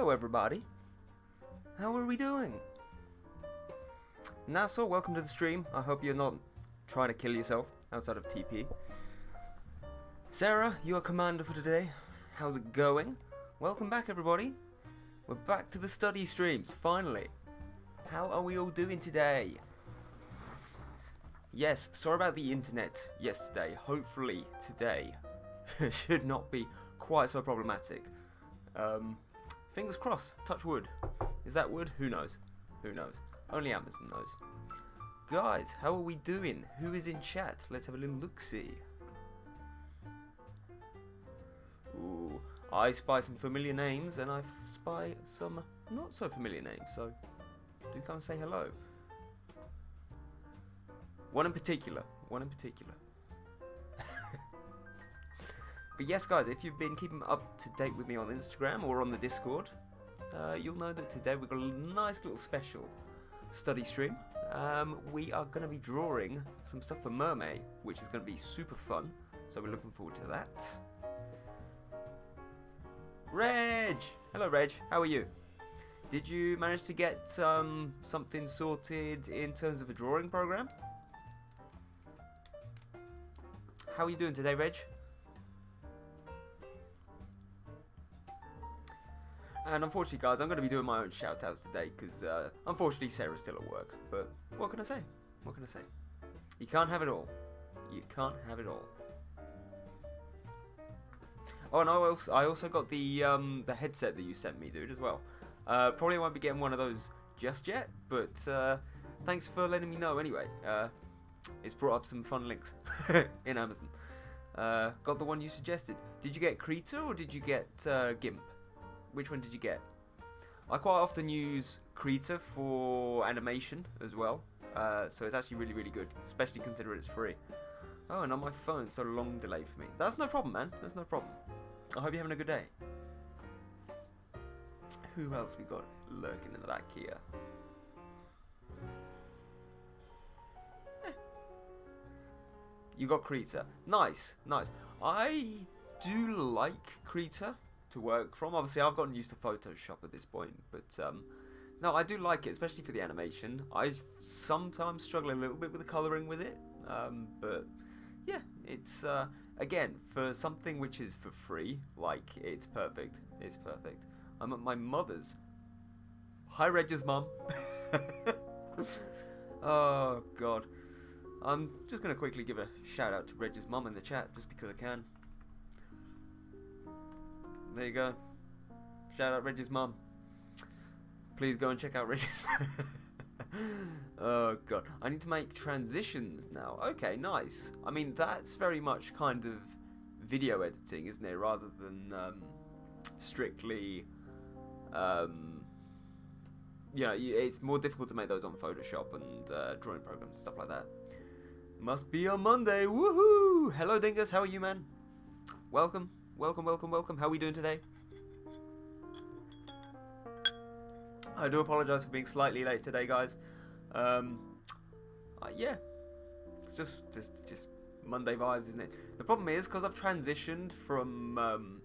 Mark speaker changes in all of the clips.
Speaker 1: Hello everybody, how are we doing? Nassau, welcome to the stream. I hope you're not trying to kill yourself outside of TP. Sarah, you are commander for today. How's it going? Welcome back everybody. We're back to the study streams, finally. How are we all doing today? Yes, sorry about the internet yesterday. Hopefully today should not be quite so problematic. Fingers crossed, touch wood. Is that wood? Who knows? Who knows? Only Amazon knows. Guys, how are we doing? Who is in chat? Let's have a little look-see. Ooh, I spy some familiar names and I spy some not so familiar names, so do come and say hello. One in particular. But yes guys, if you've been keeping up to date with me on Instagram or on the Discord, you'll know that today we've got a nice little special study stream. We are going to be drawing some stuff for Mermay, which is going to be super fun, so we're looking forward to that. Reg! Hello Reg, how are you? Did you manage to get something sorted in terms of a drawing program? How are you doing today, Reg? And unfortunately, guys, I'm going to be doing my own shout-outs today because, unfortunately, Sarah's still at work. But what can I say? What can I say? You can't have it all. You can't have it all. Oh, and I also got the headset that you sent me, dude, as well. Probably won't be getting one of those just yet, but thanks for letting me know anyway. It's brought up some fun links in Amazon. Got the one you suggested. Did you get Krita or did you get GIMP? Which one did you get? I quite often use Krita for animation as well, so it's actually really good, especially considering it's free. Oh, and on my phone, so long delay for me. That's no problem, man. That's no problem. I hope you're having a good day. Who else we got lurking in the back here? You got Krita. Nice, nice. I do like Krita to work from. Obviously, I've gotten used to Photoshop at this point, but no, I do like it, especially for the animation. I sometimes struggle a little bit with the colouring with it, but yeah, it's again, for something which is for free, like, it's perfect. It's perfect. I'm at my mother's. Hi, Reg's mum. Oh God. I'm just going to quickly give a shout out to Reg's mum in the chat, just because I can. There you go. Shout out Reg's mum. Please go and check out Reg's mum. Oh God. I need to make transitions now. Okay, nice. I mean, that's very much kind of video editing, isn't it? Rather than strictly... you know, it's more difficult to make those on Photoshop and drawing programs and stuff like that. Must be a Monday. Woohoo! Hello, Dingus. How are you, man? Welcome. Welcome. How are we doing today? I do apologise for being slightly late today, guys. Yeah, it's just Monday vibes, isn't it? The problem is, because I've transitioned from...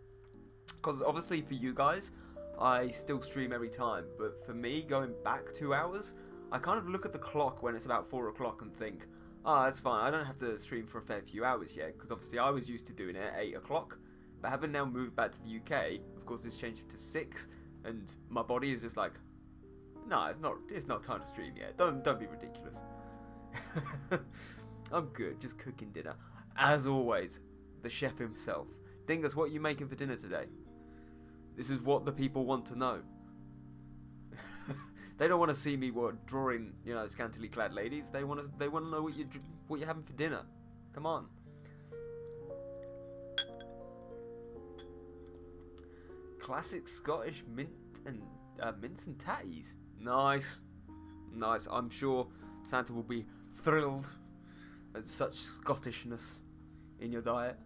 Speaker 1: because obviously for you guys, I still stream every time. But for me, going back 2 hours, I kind of look at the clock when it's about 4 o'clock and think, ah, that's fine. I don't have to stream for a fair few hours yet. Because obviously I was used to doing it at 8 o'clock. But having now moved back to the UK, of course it's changed to 6. And my body is just like, nah, it's not time to stream yet. Don't be ridiculous. I'm good, just cooking dinner. As always, the chef himself. Dingus, what are you making for dinner today? This is what the people want to know. They don't want to see me drawing, you know, scantily clad ladies. They want to know what you're having for dinner. Come on. Classic Scottish mince and tatties. Nice. Nice. I'm sure Santa will be thrilled at such Scottishness in your diet.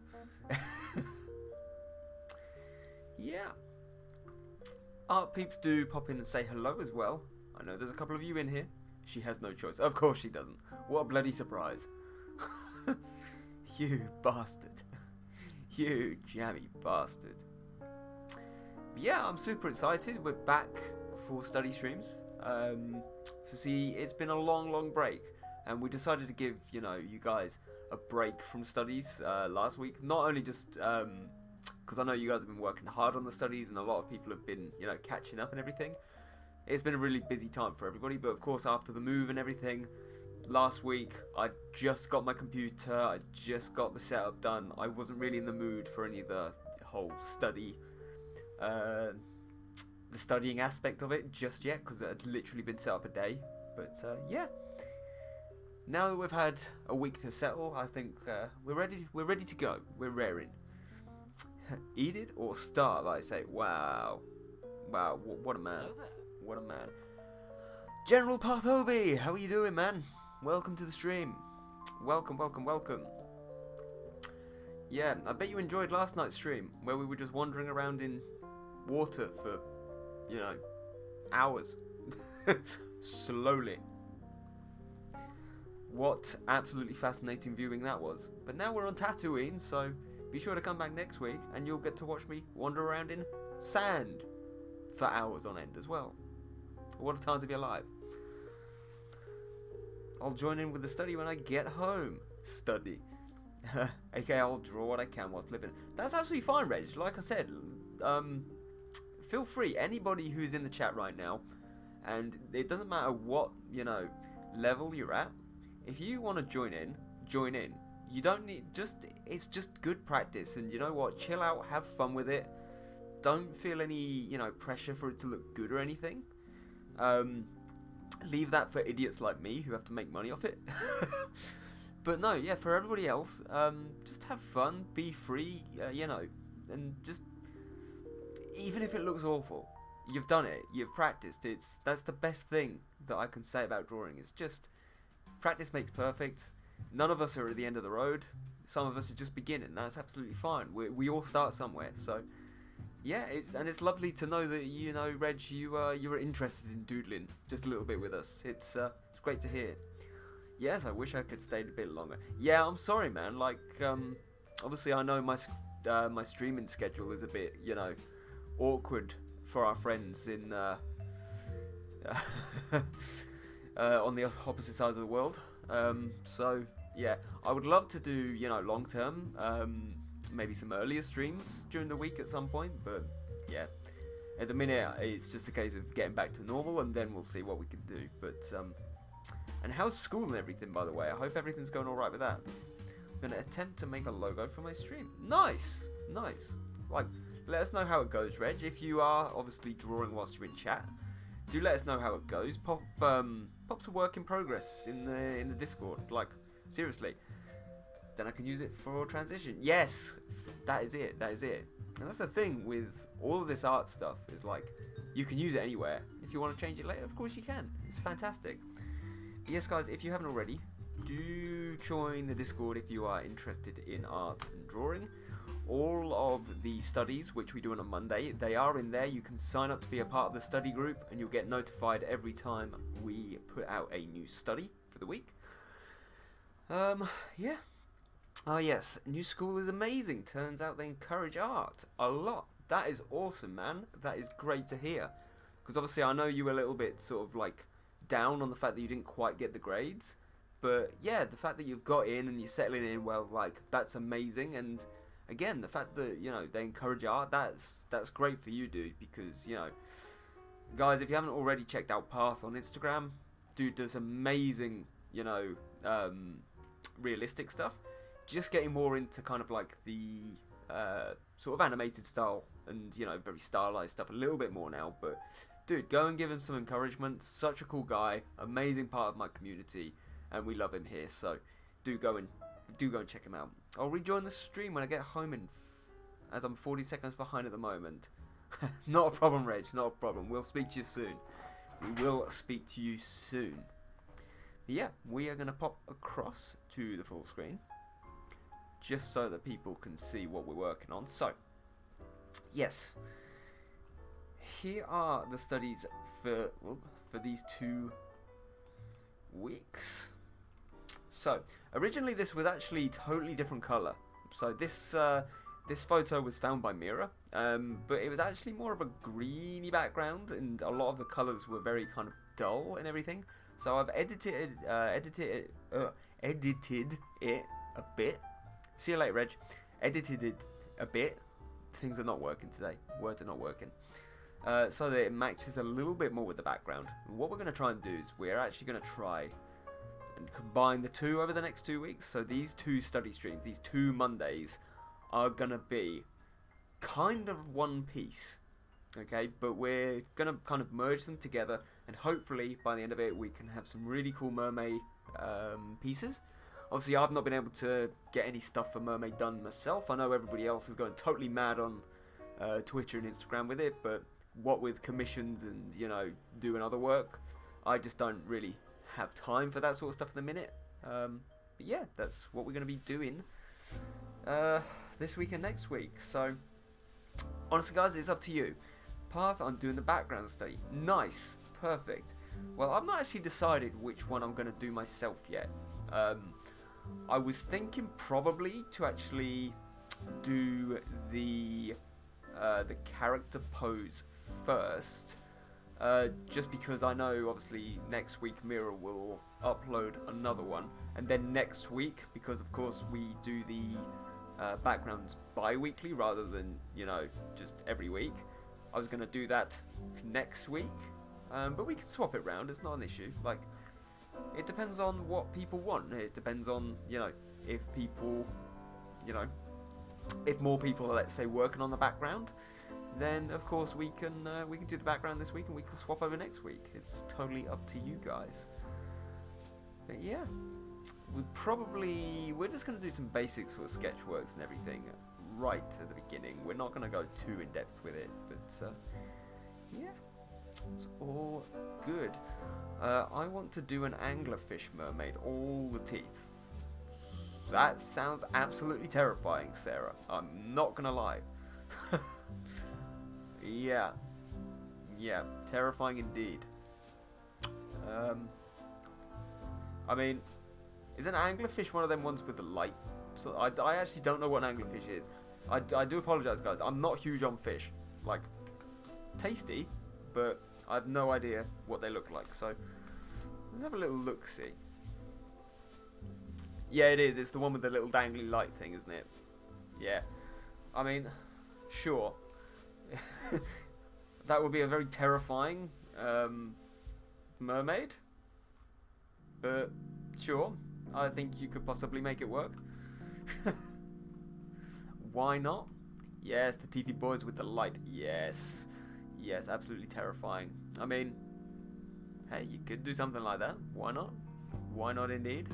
Speaker 1: Yeah. Art peeps do pop in and say hello as well. I know there's a couple of you in here. She has no choice. Of course she doesn't. What a bloody surprise. You bastard. You jammy bastard. yeah, I'm super excited. We're back for study streams. See, it's been a long break, and we decided to give you guys a break from studies last week. Not only just because I know you guys have been working hard on the studies, and a lot of people have been catching up and everything. It's been a really busy time for everybody, but of course after the move and everything, last week I just got my computer, I just got the setup done. I wasn't really in the mood for any of the whole the studying aspect of it just yet, because it had literally been set up a day. But yeah, now that we've had a week to settle, I think we're ready to go. We're raring. Eat it or starve, I say. Wow, what a man. What a man. General Parthobi, how are you doing, man? Welcome to the stream. Welcome. Yeah, I bet you enjoyed last night's stream, where we were just wandering around in water for, hours. Slowly. What absolutely fascinating viewing that was. But now we're on Tatooine, so be sure to come back next week, and you'll get to watch me wander around in sand for hours on end as well. What a time to be alive. I'll join in with the study when I get home. Study. Okay, I'll draw what I can whilst living. That's absolutely fine, Reg. Like I said, feel free. Anybody who's in the chat right now, and it doesn't matter what, level you're at, if you want to join in, join in. You don't need, it's just good practice, and you know what, chill out, have fun with it. Don't feel any, pressure for it to look good or anything. Leave that for idiots like me who have to make money off it. But no, yeah, for everybody else, just have fun, be free, and just, even if it looks awful, you've done it, you've practiced. That's the best thing that I can say about drawing. It's just, practice makes perfect. None of us are at the end of the road. Some of us are just beginning. That's absolutely fine. We all start somewhere, so yeah, it's lovely to know that Reg, you were interested in doodling just a little bit with us. It's great to hear. Yes, I wish I could stay a bit longer. Yeah, I'm sorry, man. Like, obviously I know my streaming schedule is a bit awkward for our friends in on the opposite sides of the world. So yeah, I would love to do long term. Maybe some earlier streams during the week at some point, but yeah, at the minute it's just a case of getting back to normal, and then we'll see what we can do. But and how's school and everything, by the way? I hope everything's going all right with that. I'm gonna attempt to make a logo for my stream. Nice. Like, let us know how it goes, Reg. If you are obviously drawing whilst you're in chat, do let us know how it goes. Pop some work in progress in the Discord. Like, seriously. Then I can use it for transition. Yes, that is it. And that's the thing with all of this art stuff, is like, you can use it anywhere. If you want to change it later, of course you can. It's fantastic. But yes, guys, if you haven't already, do join the Discord if you are interested in art and drawing. All of the studies, which we do on a Monday, they are in there. You can sign up to be a part of the study group, and you'll get notified every time we put out a new study for the week. Yeah. Oh yes, new school is amazing. Turns out they encourage art a lot. That is awesome, man. That is great to hear. Because obviously I know you were a little bit sort of like down on the fact that you didn't quite get the grades. But yeah, the fact that you've got in and you're settling in well, like, that's amazing. And again, the fact that, they encourage art, that's great for you, dude. Because, guys, if you haven't already checked out Path on Instagram, dude does amazing, realistic stuff. Just getting more into kind of like the sort of animated style and, very stylized stuff a little bit more now. But, dude, go and give him some encouragement. Such a cool guy. Amazing part of my community. And we love him here. So, do go and check him out. I'll rejoin the stream when I get home, as I'm 40 seconds behind at the moment. Not a problem, Reg. Not a problem. We'll speak to you soon. We will speak to you soon. But yeah, we are going to pop across to the full screen, just so that people can see what we're working on. So, yes, here are the studies for these 2 weeks. So, originally this was actually totally different colour. So this this photo was found by Mira, but it was actually more of a greeny background, and a lot of the colours were very kind of dull and everything. So I've edited it a bit. See you later, Reg. Edited it a bit. Things are not working today. Words are not working. So that it matches a little bit more with the background. And what we're going to try and do is we're actually going to try and combine the two over the next 2 weeks. So these two study streams, these 2 Mondays, are going to be kind of one piece. Okay, but we're going to kind of merge them together, and hopefully by the end of it we can have some really cool Mermay pieces. Obviously I've not been able to get any stuff for Mermay done myself. I know everybody else is going totally mad on Twitter and Instagram with it, but what with commissions and, you know, doing other work, I just don't really have time for that sort of stuff at the minute. But yeah, that's what we're going to be doing this week and next week. So honestly guys, it's up to you. Path, I'm doing the background study. Nice, perfect. Well, I've not actually decided which one I'm going to do myself yet. I was thinking probably to actually do the character pose first, just because I know obviously next week Mira will upload another one, and then next week, because of course we do the backgrounds bi-weekly rather than, you know, just every week. I was going to do that next week, but we can swap it round. It's not an issue. Like, it depends on what people want. It depends on, you know, if people, you know, if more people are, let's say, working on the background, then of course we can do the background this week and we can swap over next week. It's totally up to you guys. But yeah, we're just going to do some basic sort of sketch works and everything right at the beginning. We're not going to go too in depth with it, but yeah, it's all good. I want to do an anglerfish mermaid, all the teeth. That sounds absolutely terrifying, Sarah. I'm not gonna lie. Yeah, terrifying indeed. I mean, is an anglerfish one of them ones with the light? So I actually don't know what an anglerfish is. I do apologise, guys. I'm not huge on fish. Like, tasty, but I have no idea what they look like. So let's have a little look-see. Yeah, it is. It's the one with the little dangly light thing, isn't it? Yeah. I mean, sure. That would be a very terrifying mermaid. But sure, I think you could possibly make it work. Why not? Yes, the teethy boys with the light. Yes. Yes, absolutely terrifying. I mean, hey, you could do something like that. Why not? Why not indeed?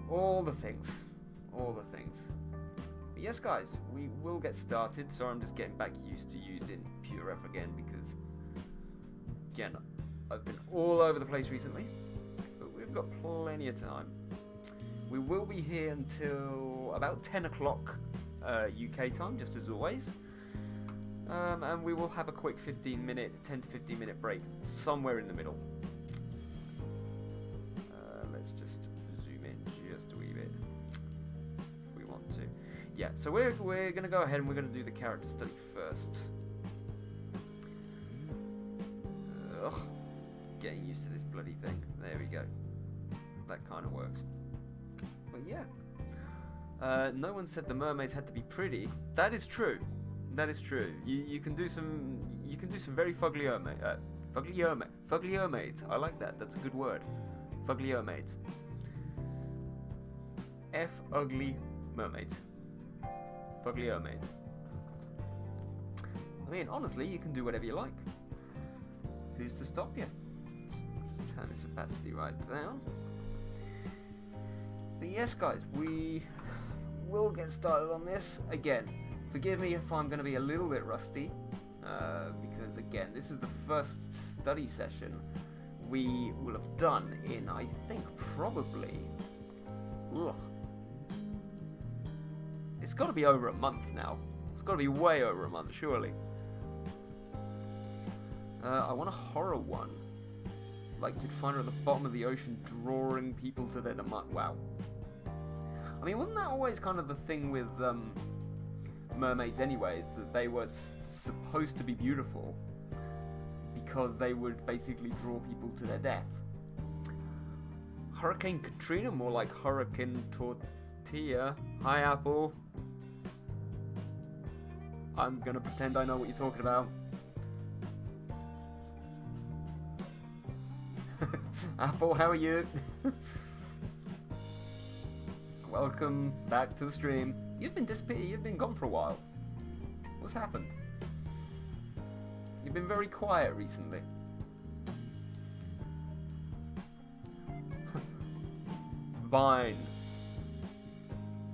Speaker 1: All the things. All the things. But yes, guys, we will get started. Sorry, I'm just getting back used to using PureF again because, again, I've been all over the place recently. But we've got plenty of time. We will be here until about 10 o'clock UK time, just as always. And we will have a quick 10 to 15 minute break somewhere in the middle. Let's just zoom in just a wee bit if we want to. Yeah, so we're going to go ahead and we're going to do the character study first. Ugh, getting used to this bloody thing. There we go. That kind of works. But yeah. No one said the mermaids had to be pretty. That is true. That is true. You can do some very fugly mermaids. I like that. That's a good word. Fugly mermaids. Ugly mermaids. Fugly mermaids. I mean, honestly, you can do whatever you like. Who's to stop you? Let's turn this opacity right down. But yes, guys, we will get started on this again. Forgive me if I'm going to be a little bit rusty, because again, this is the first study session we will have done in, I think, probably, it's got to be over a month now. It's got to be way over a month, surely. I want a horror one, like you'd find her at the bottom of the ocean drawing people to their demise. Wow. I mean, wasn't that always kind of the thing with mermaids anyways, that they were supposed to be beautiful because they would basically draw people to their death? Hurricane Katrina, more like Hurricane Tortilla. Hi, Apple. I'm gonna pretend I know what you're talking about. Apple, how are you? Welcome back to the stream. You've been disappeared. You've been gone for a while. What's happened? You've been very quiet recently. Vine.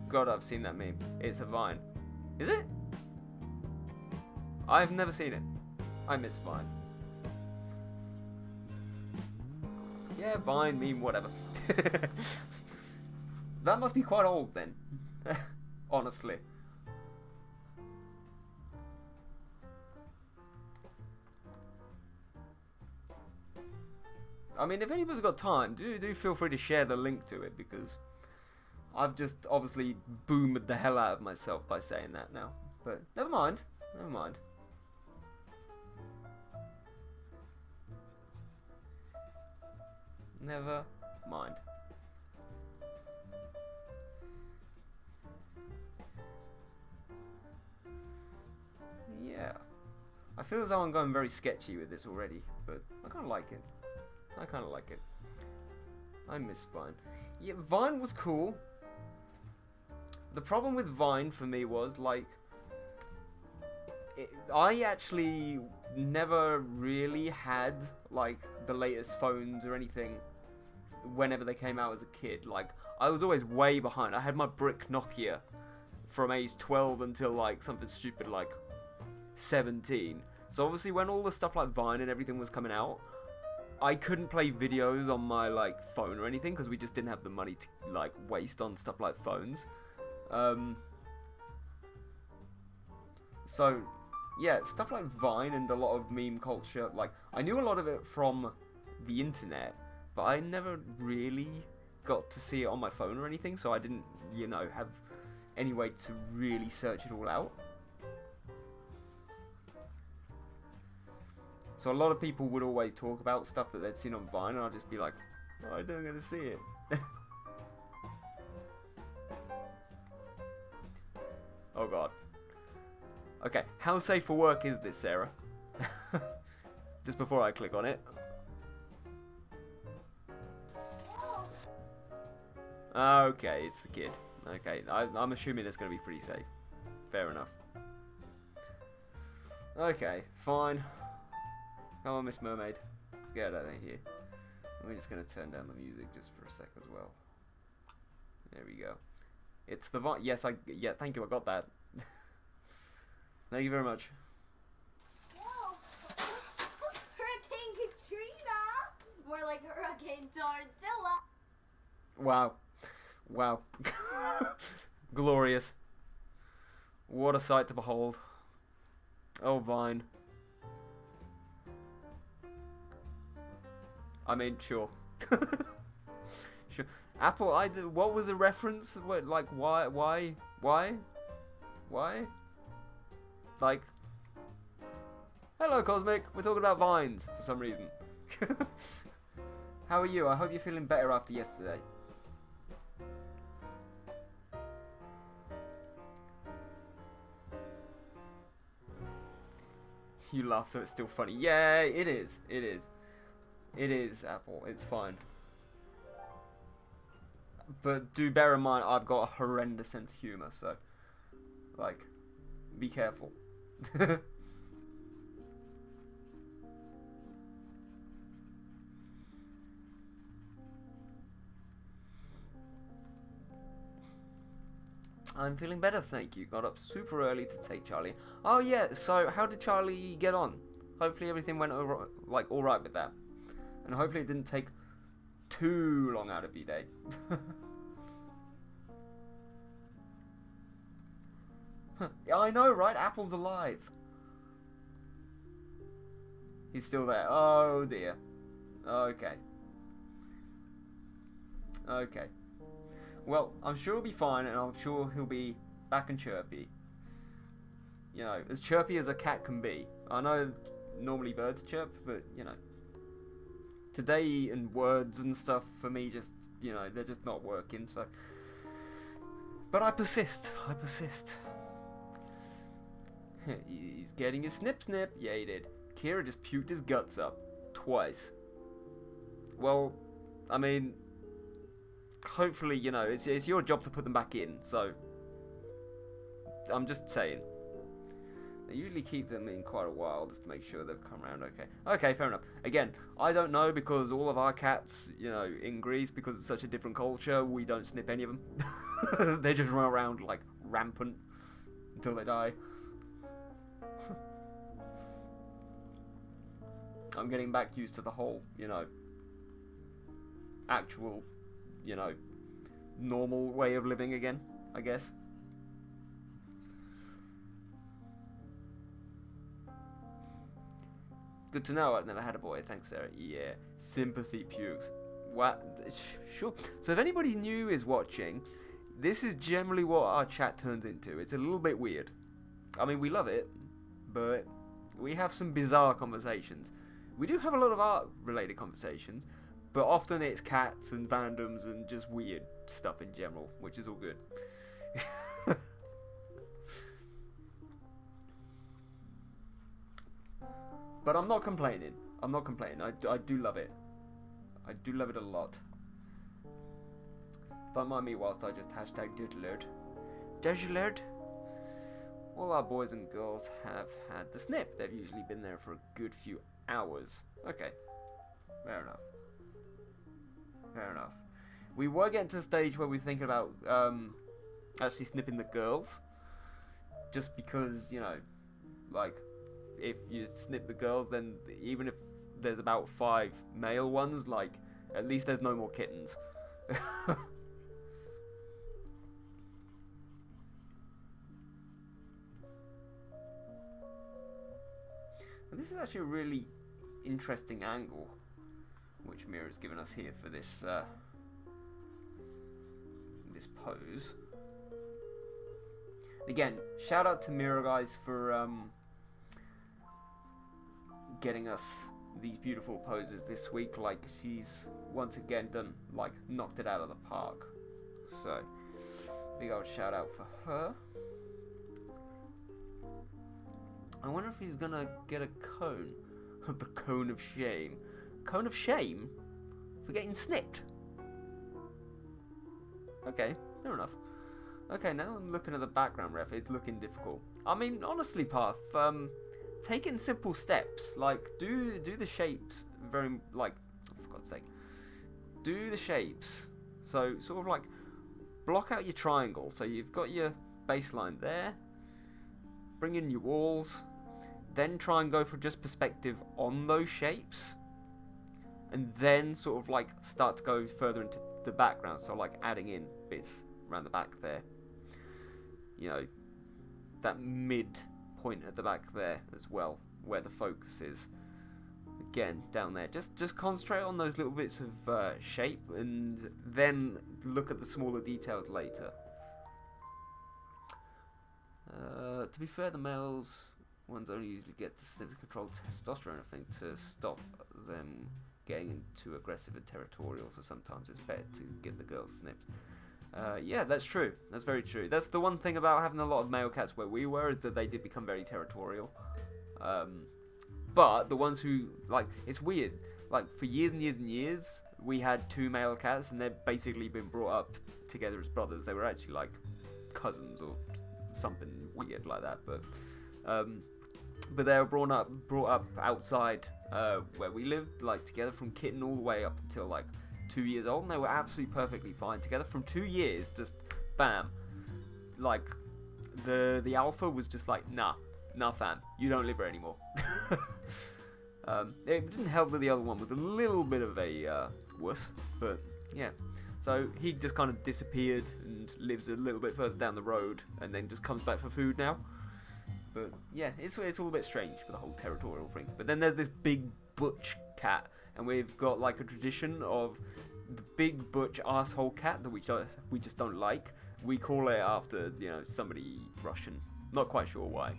Speaker 1: God, I've seen that meme. It's a Vine. Is it? I've never seen it. I miss Vine. Yeah, Vine, meme, whatever. That must be quite old then. Honestly. I mean, if anybody's got time, do feel free to share the link to it, because I've just obviously boomed the hell out of myself by saying that now. But never mind. Never mind. Never mind. Yeah. I feel as though I'm going very sketchy with this already, but I kind of like it. I kind of like it. I miss Vine. Yeah, Vine was cool. The problem with Vine for me was, like, I actually never really had, like, the latest phones or anything whenever they came out as a kid. Like, I was always way behind. I had my brick Nokia from age 12 until, like, something stupid like 17. So obviously when all the stuff like Vine and everything was coming out, I couldn't play videos on my, like, phone or anything, because we just didn't have the money to, like, waste on stuff like phones. So, yeah, stuff like Vine and a lot of meme culture, like, I knew a lot of it from the internet, but I never really got to see it on my phone or anything, so I didn't, you know, have any way to really search it all out. So a lot of people would always talk about stuff that they'd seen on Vine, and I'd just be like, oh, I don't get to see it. Oh god. Okay, how safe for work is this, Sarah? Just before I click on it. Okay, it's the kid. Okay, I'm assuming it's going to be pretty safe. Fair enough. Okay, fine. Come on, Miss Mermaid. Let's get out of here. We're just going to turn down the music just for a sec as well. There we go. It's the Vine. Yes, yeah, thank you, I got that. Thank you very much.
Speaker 2: Whoa! Hurricane Katrina! More like Hurricane Tortilla.
Speaker 1: Wow. Wow. Glorious. What a sight to behold. Oh, Vine. I mean, sure. Sure. Apple, what was the reference? What, like, why? Like, hello, Cosmic. We're talking about vines for some reason. How are you? I hope you're feeling better after yesterday. You laugh, so it's still funny. Yeah, it is. It is. It is, Apple. It's fine. But do bear in mind, I've got a horrendous sense of humour, so, like, be careful. I'm feeling better, thank you. Got up super early to take Charlie. Oh yeah, so how did Charlie get on? Hopefully everything went over, like, alright with that. And hopefully it didn't take too long out of your day. Yeah, I know, right? Apple's alive. He's still there. Oh dear. Okay. Okay. Well, I'm sure he'll be fine, and I'm sure he'll be back and chirpy. You know, as chirpy as a cat can be. I know normally birds chirp, but, you know. Today, and words and stuff, for me, just, you know, they're just not working, so. But I persist. He's getting his snip. Yeah, he did. Kira just puked his guts up. Twice. Well, I mean, hopefully, you know, it's your job to put them back in, so. I'm just saying. They usually keep them in quite a while just to make sure they've come around okay. Okay, fair enough. Again, I don't know because all of our cats, you know, in Greece, because it's such a different culture, we don't snip any of them. They just run around like rampant until they die. I'm getting back used to the whole, you know, actual, you know, normal way of living again, I guess. Good to know. I've never had a boy. Thanks, Sarah. Yeah. Sympathy pukes. What? Sure. So if anybody new is watching, this is generally what our chat turns into. It's a little bit weird. I mean, we love it, but we have some bizarre conversations. We do have a lot of art-related conversations, but often it's cats and fandoms and just weird stuff in general, which is all good. But I'm not complaining. I do love it. I do love it a lot. Don't mind me whilst I just hashtag diddlerd. Diddlerd? All our boys and girls have had the snip. They've usually been there for a good few hours. Okay. Fair enough. We were getting to the stage where we're thinking about actually snipping the girls. Just because, you know, like, if you snip the girls, then even if there's about 5 male ones, like, at least there's no more kittens. And this is actually a really interesting angle which Mira's given us here for this this pose. Again, shout out to Mira, guys, for getting us these beautiful poses this week. Like, she's once again knocked it out of the park. So, big old shout out for her. I wonder if he's gonna get a cone. The cone of shame. Cone of shame? For getting snipped? Okay, fair enough. Okay, now I'm looking at the background ref. It's looking difficult. I mean, honestly, Path, take it in simple steps. Like, do the shapes very, like, for God's sake. Do the shapes. So, sort of like, block out your triangle. So you've got your baseline there. Bring in your walls. Then try and go for just perspective on those shapes. And then sort of like start to go further into the background. So like adding in bits around the back there. You know, that mid point at the back there as well, where the focus is. Again, down there. Just concentrate on those little bits of shape, and then look at the smaller details later. To be fair, the males ones only usually get to control testosterone, I think, to stop them getting into aggressive and territorial, so sometimes it's better to get the girls snipped. Yeah, that's true. That's very true. That's the one thing about having a lot of male cats where we were, is that they did become very territorial. But the ones who, like, it's weird. Like, for years and years and years, we had 2 male cats, and they've basically been brought up together as brothers. They were actually, like, cousins or something weird like that. But they were brought up outside where we lived, like, together from kitten all the way up until, like, 2 years old, and they were absolutely perfectly fine together. From 2 years, just bam, like the alpha was just like, nah fam, you don't live here anymore. It didn't help that the other one was a little bit of a wuss, but yeah. So he just kind of disappeared and lives a little bit further down the road, and then just comes back for food now. But yeah, it's all a bit strange for the whole territorial thing. But then there's this big butch cat, and we've got like a tradition of the big butch asshole cat that we just don't like. We call it after, you know, somebody Russian. Not quite sure why.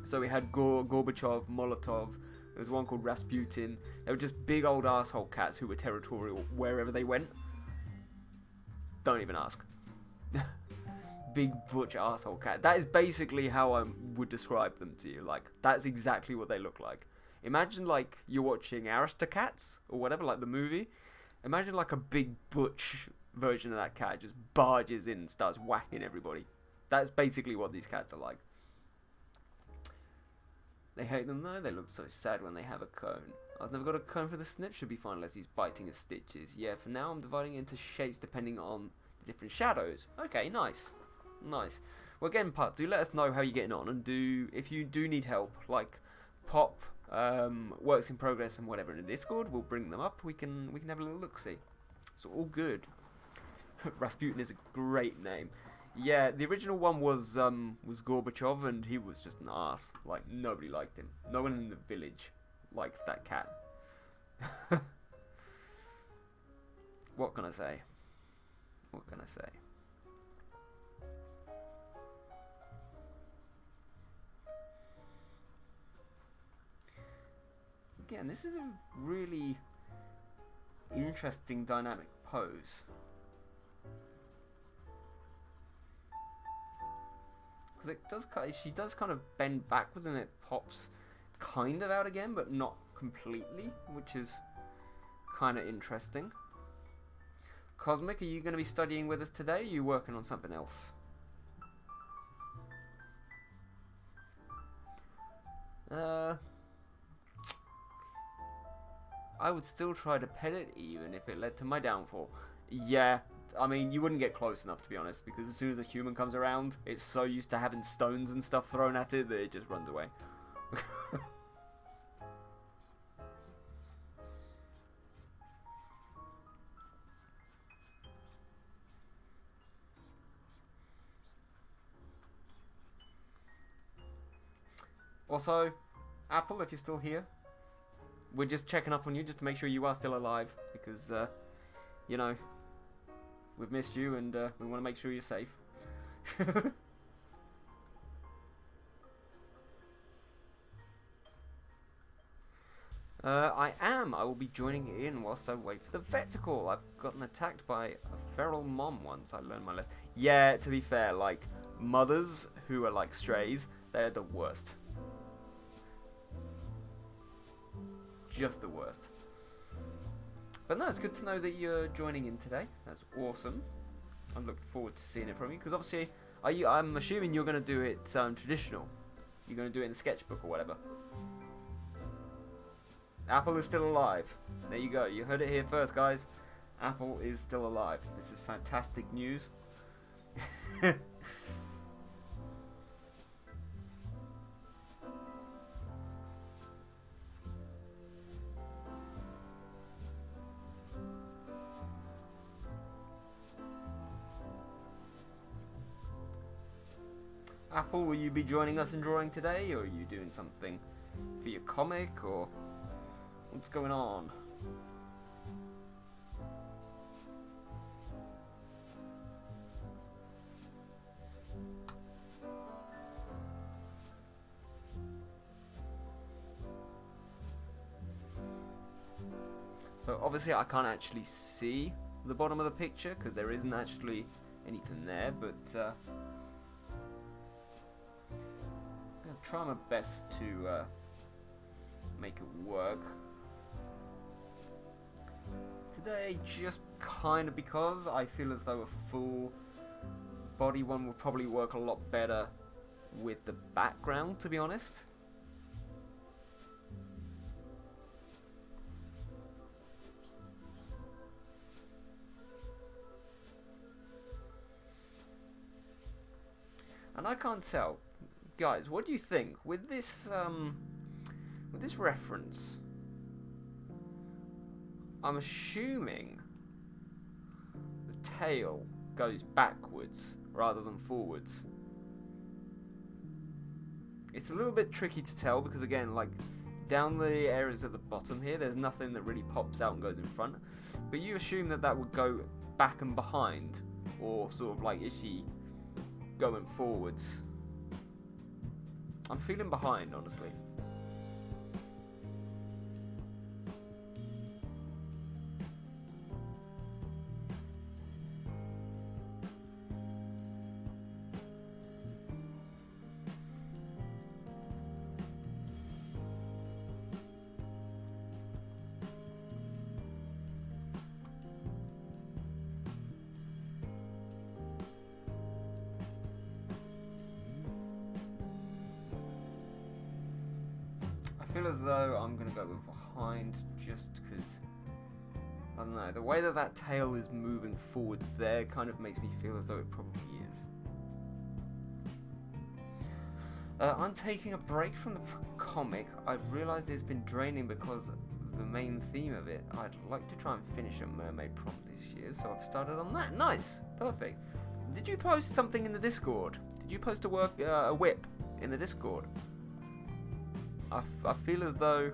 Speaker 1: So we had Gorbachev, Molotov. There was one called Rasputin. They were just big old asshole cats who were territorial wherever they went. Don't even ask. Big butch asshole cat. That is basically how I would describe them to you. Like, that's exactly what they look like. Imagine, like, you're watching Aristocats or whatever, like the movie. Imagine, like, a big butch version of that cat just barges in and starts whacking everybody. That's basically what these cats are like. They hate them though. They look so sad when they have a cone. I've never got a cone for the snip. Should be fine unless he's biting his stitches. Yeah, for now I'm dividing it into shapes depending on the different shadows. Okay, nice. Nice. Well, again, Putt, do let us know how you're getting on, and do, if you do need help, like pop works in progress and whatever in the Discord, we'll bring them up. We can have a little look see. So all good. Rasputin is a great name. Yeah, the original one was Gorbachev, and he was just an ass. Like, nobody liked him. No one in the village liked that cat. What can I say? What can I say? Again, this is a really interesting dynamic pose. Because it does, she does kind of bend backwards and it pops kind of out again, but not completely, which is kind of interesting. Cosmic, are you going to be studying with us today? Or are you working on something else? I would still try to pet it even if it led to my downfall. Yeah, I mean, you wouldn't get close enough to be honest, because as soon as a human comes around, it's so used to having stones and stuff thrown at it that it just runs away. Also, Apple, if you're still here, we're just checking up on you just to make sure you are still alive, because, you know, we've missed you and we want to make sure you're safe. I am. I will be joining in whilst I wait for the vet to call. I've gotten attacked by a feral mom once. I learned my lesson. Yeah, to be fair, like, mothers who are like strays, they're the worst. Just the worst. But no, it's good to know that you're joining in today. That's awesome. I'm looking forward to seeing it from you, because obviously, I'm assuming you're going to do it traditional. You're going to do it in the sketchbook or whatever. Apple is still alive. There you go. You heard it here first, guys. Apple is still alive. This is fantastic news. Apple, will you be joining us in drawing today, or are you doing something for your comic, or what's going on? So obviously I can't actually see the bottom of the picture because there isn't actually anything there, but I'm going to try my best to make it work today, just kind of because I feel as though a full body one would probably work a lot better with the background, to be honest. And I can't tell, guys. What do you think with this reference? I'm assuming the tail goes backwards rather than forwards. It's a little bit tricky to tell because again, like, down the areas at the bottom here, there's nothing that really pops out and goes in front. But you assume that that would go back and behind, or sort of like, is she going forwards? I'm feeling behind, honestly. I feel as though I'm going to go with behind just because, I don't know, the way that that tail is moving forwards there kind of makes me feel as though it probably is. I'm taking a break from the comic. I've realised it's been draining because of the main theme of it. I'd like to try and finish a Mermay prompt this year, so I've started on that. Nice! Perfect. Did you post something in the Discord? Did you post a whip in the Discord? I feel as though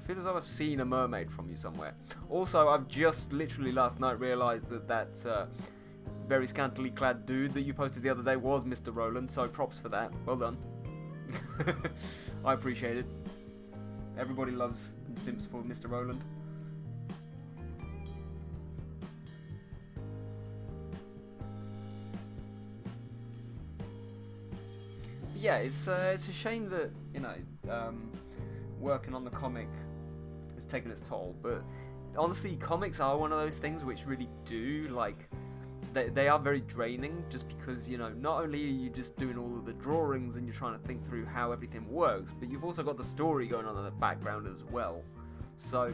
Speaker 1: I've seen a mermaid from you somewhere. Also, I've just literally last night realised that very scantily clad dude that you posted the other day was Mr. Roland, so props for that. Well done. I appreciate it. Everybody loves and simps for Mr. Roland. Yeah, it's a shame that, you know, working on the comic has taken its toll, but honestly, comics are one of those things which really do, like, they are very draining, just because, you know, not only are you just doing all of the drawings and you're trying to think through how everything works, but you've also got the story going on in the background as well. So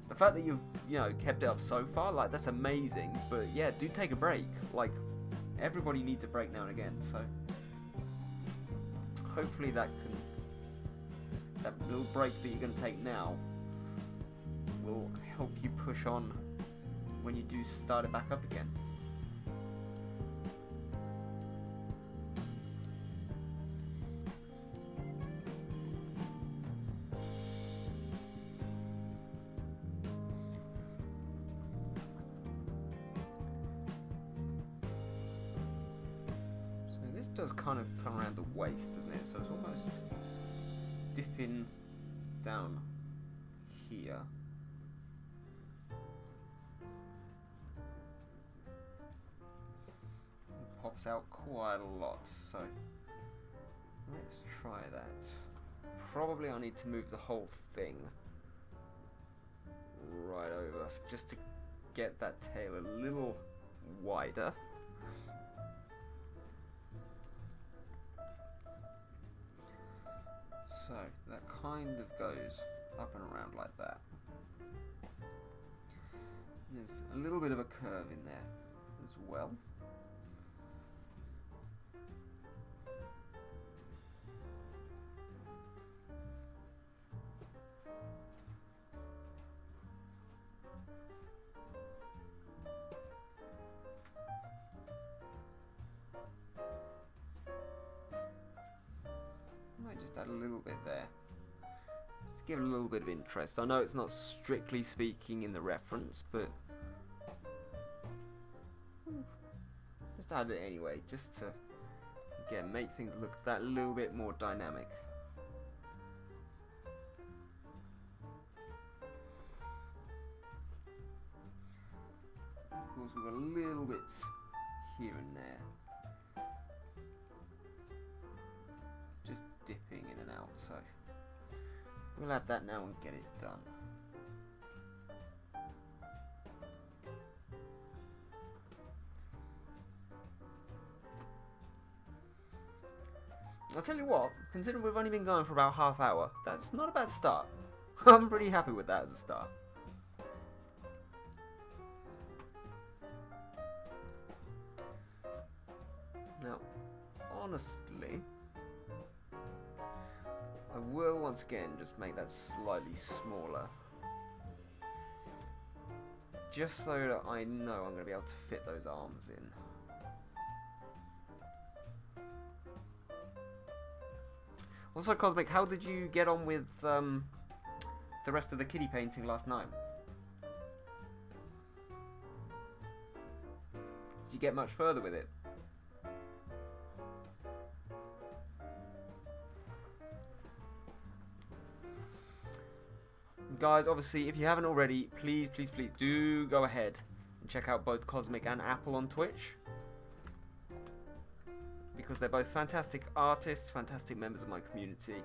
Speaker 1: the fact that you've, you know, kept it up so far, like, that's amazing. But yeah, do take a break. Like, everybody needs a break now and again, so hopefully that little break that you're going to take now will help you push on when you do start it back up again. This does kind of come around the waist, doesn't it? So it's almost dipping down here. It pops out quite a lot, so let's try that. Probably I need to move the whole thing right over just to get that tail a little wider. So that kind of goes up and around like that. There's a little bit of a curve in there as well. Just add a little bit there, just to give it a little bit of interest. I know it's not strictly speaking in the reference, but just add it anyway, just to, again, make things look that little bit more dynamic. Of course, we've got little bits here and there, just dipping in and out, so we'll add that now and get it done. I'll tell you what, considering we've only been going for about half hour, that's not a bad start. I'm pretty happy with that as a start. Now, honestly, I will once again just make that slightly smaller, just so that I know I'm going to be able to fit those arms in. Also, Cosmic, how did you get on with the rest of the kitty painting last night? Did you get much further with it? Guys, obviously, if you haven't already, please do go ahead and check out both Cosmic and Apple on Twitch, because they're both fantastic artists, fantastic members of my community,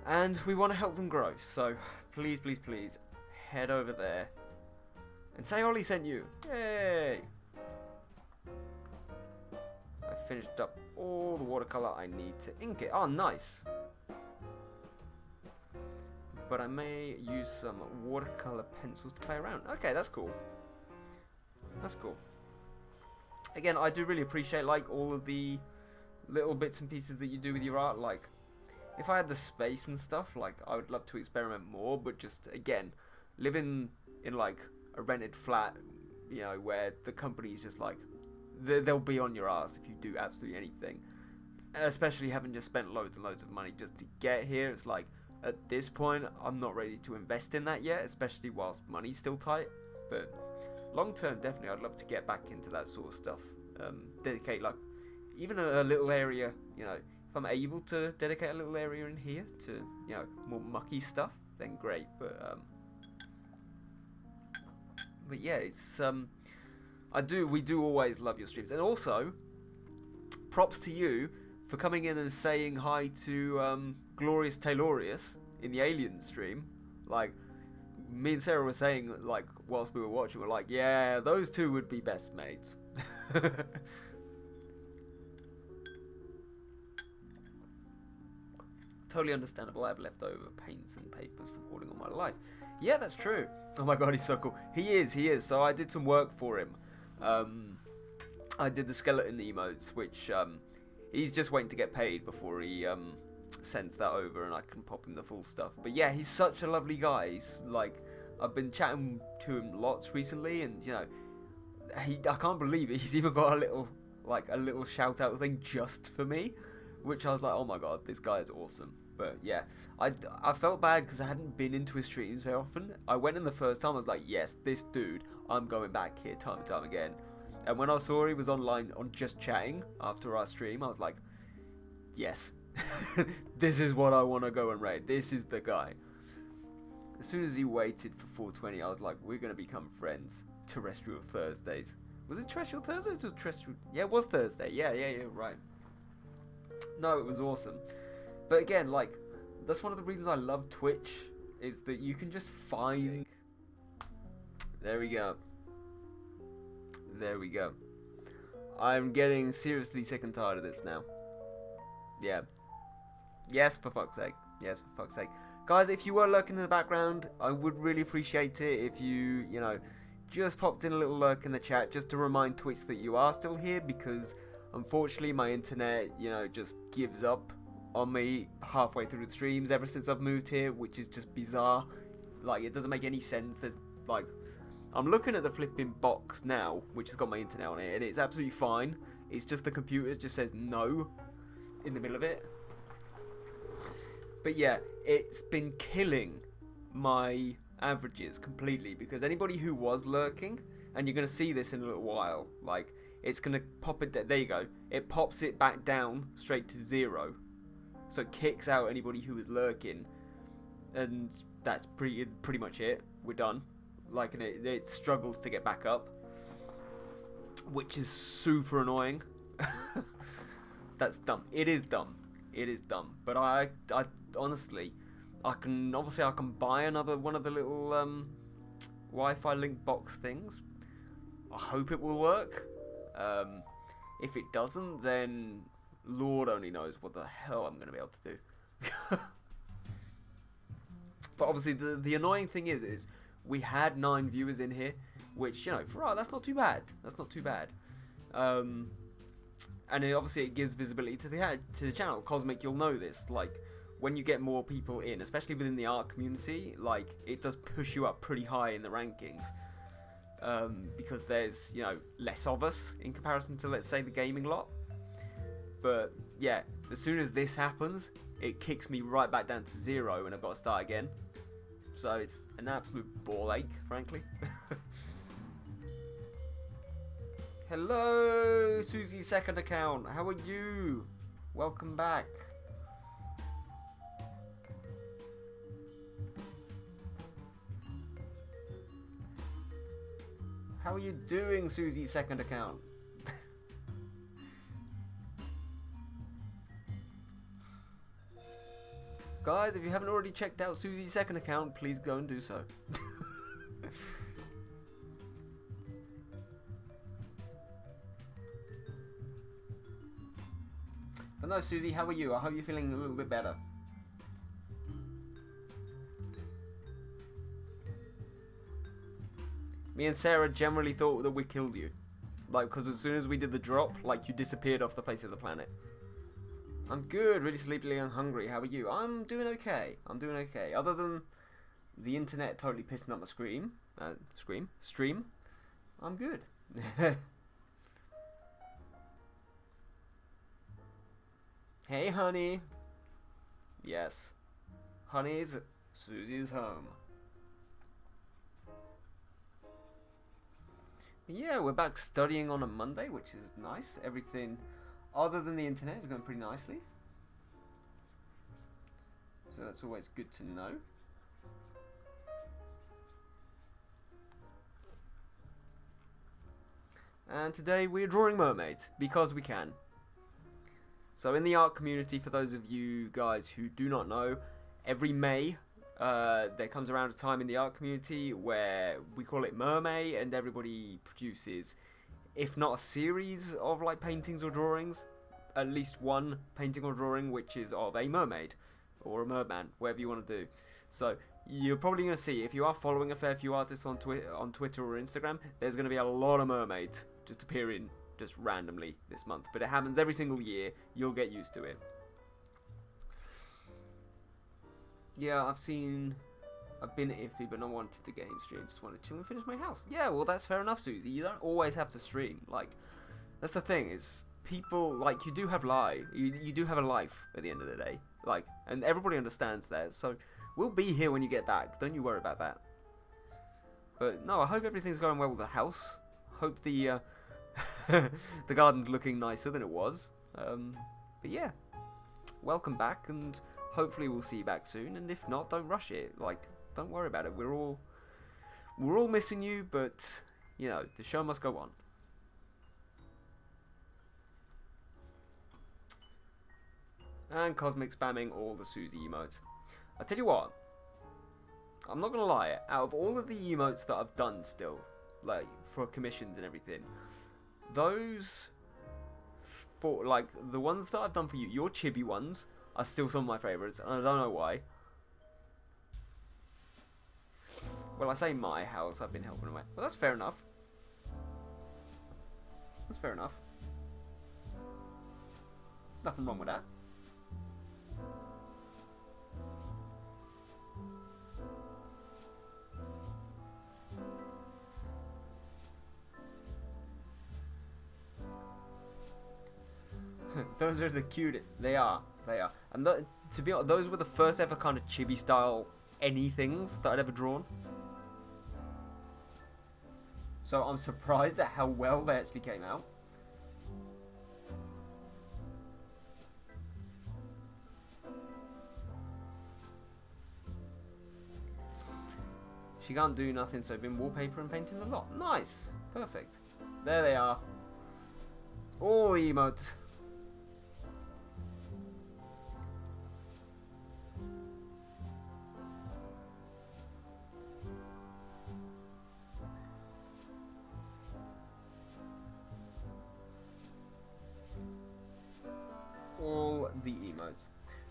Speaker 1: and we want to help them grow. So please head over there and say Ollie sent you. Yay! I finished up all the watercolor I need to ink it. Oh, nice. But I may use some watercolor pencils to play around. Okay, that's cool. That's cool. Again, I do really appreciate like all of the little bits and pieces that you do with your art. Like, if I had the space and stuff, like, I would love to experiment more. But just, again, living in like a rented flat, you know, where the company's just like, they'll be on your ass if you do absolutely anything. Especially having just spent loads and loads of money just to get here. It's like, at this point, I'm not ready to invest in that yet, especially whilst money's still tight. But long term, definitely, I'd love to get back into that sort of stuff. Dedicate like even a little area, you know, if I'm able to dedicate a little area in here to, you know, more mucky stuff, then great. But yeah, it's we do always love your streams, and also props to you for coming in and saying hi to Glorious Taylorius in the Alien stream. Like, me and Sarah were saying, like, whilst we were watching, we're like, yeah, those two would be best mates. Totally understandable. I have leftover paints and papers from hoarding all my life. Yeah, that's true. Oh my god, he's so cool. He is. So I did some work for him. I did the skeleton emotes, which he's just waiting to get paid before he sends that over and I can pop him the full stuff. But yeah, he's such a lovely guy. He's like, I've been chatting to him lots recently, and you know, I can't believe it. He's even got a little shout out thing just for me, which I was like, oh my god, this guy is awesome. But yeah, I felt bad because I hadn't been into his streams very often. I went in the first time, I was like, yes, this dude, I'm going back here time and time again. And when I saw he was online on just chatting after our stream, I was like, yes, this is what I want to go and raid. This is the guy. As soon as he waited for 420, I was like, we're going to become friends. Terrestrial Thursdays. Was it Terrestrial Thursdays or Terrestrial? Yeah, it was Thursday. Yeah, right. No, it was awesome. But again, like, that's one of the reasons I love Twitch, is that you can just find... There we go. I'm getting seriously sick and tired of this now. Yeah. Yes, for fuck's sake. Guys, if you were lurking in the background, I would really appreciate it if you, you know, just popped in a little lurk in the chat just to remind Twitch that you are still here, because unfortunately my internet, you know, just gives up on me halfway through the streams ever since I've moved here, which is just bizarre. Like, it doesn't make any sense. There's, like, I'm looking at the flipping box now, which has got my internet on it, and it's absolutely fine. It's just the computer just says no in the middle of it. But yeah, it's been killing my averages completely, because anybody who was lurking, and you're going to see this in a little while, like, it's going to pop it, there you go, it pops it back down straight to 0. So it kicks out anybody who was lurking, and that's pretty much it. We're done. Like, and it struggles to get back up, which is super annoying. That's dumb. It is dumb. But I honestly, I can buy another one of the little Wi-Fi link box things. I hope it will work. If it doesn't, then Lord only knows what the hell I'm going to be able to do. But obviously, the annoying thing is we had 9 viewers in here, which, you know, for us, that's not too bad. And obviously it gives visibility to the channel. Cosmic, you'll know this. Like, when you get more people in, especially within the art community, like, it does push you up pretty high in the rankings. Because there's, you know, less of us in comparison to, let's say, the gaming lot. But yeah, as soon as this happens, it kicks me right back down to 0 and I've got to start again. So it's an absolute ball ache, frankly. Hello, Susie's second account. How are you? Welcome back. How are you doing, Susie's second account? Guys, if you haven't already checked out Susie's second account, please go and do so. But no, Susie, how are you? I hope you're feeling a little bit better. Me and Sarah generally thought that we killed you. Like, because as soon as we did the drop, like, you disappeared off the face of the planet. I'm good, really sleepy and hungry. How are you? I'm doing okay. I'm doing okay. Other than the internet totally pissing up my stream, I'm good. Hey, honey. Yes. Honey's Susie's home. Yeah, we're back studying on a Monday, which is nice. Everything other than the internet is going pretty nicely. So that's always good to know. And today we're drawing mermaids, because we can. So in the art community, for those of you guys who do not know, every May there comes around a time in the art community where we call it Mermay, and everybody produces, if not a series of like paintings or drawings, at least one painting or drawing which is of a mermaid or a merman, whatever you want to do. So you're probably going to see, if you are following a fair few artists on Twitter or Instagram, there's going to be a lot of mermaids just appearing just randomly this month. But it happens every single year. You'll get used to it. Yeah, I've been iffy, but not wanted to game stream. Just want to chill and finish my house. Yeah, well, that's fair enough, Susie. You don't always have to stream. Like, that's the thing, is people, like, you do have you do have a life at the end of the day. Like, and everybody understands that. So we'll be here when you get back. Don't you worry about that. But no, I hope everything's going well with the house. Hope the the garden's looking nicer than it was. But yeah, welcome back, and hopefully we'll see you back soon. And if not, don't rush it. Like, don't worry about it. We're all missing you, but you know, the show must go on. And Cosmic spamming all the Susie emotes. I tell you what, I'm not gonna lie. Out of all of the emotes that I've done still, like for commissions and everything, those for like the ones that I've done for you, your chibi ones are still some of my favourites, and I don't know why. Well, I say my house, I've been helping away. Well, that's fair enough. That's fair enough. There's nothing wrong with that. Those are the cutest. They are. And to be honest, those were the first ever kind of chibi style anythings that I'd ever drawn. So I'm surprised at how well they actually came out. She can't do nothing, so been wallpaper and painting a lot. Nice. Perfect. There they are. All the emotes. All the emotes.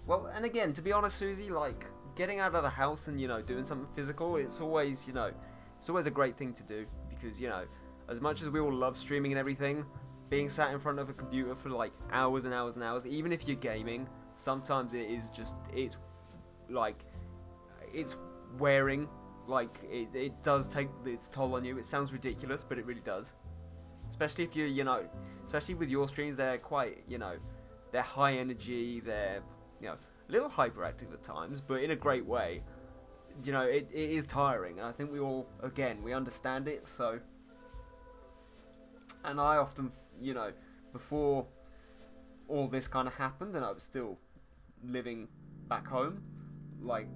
Speaker 1: Well, and again, to be honest, Susie, like, getting out of the house and, you know, doing something physical, it's always, you know, it's always a great thing to do, because, you know, as much as we all love streaming and everything, being sat in front of a computer for, like, hours and hours and hours, even if you're gaming, sometimes it is just, it's, like, it's wearing, like, it does take its toll on you. It sounds ridiculous, but it really does. Especially if you're, you know, especially with your streams, they're quite, you know, they're high energy, they're, you know, a little hyperactive at times, but in a great way. You know, it is tiring, and I think we all, again, we understand it. So, and I often, you know, before all this kind of happened, and I was still living back home, like,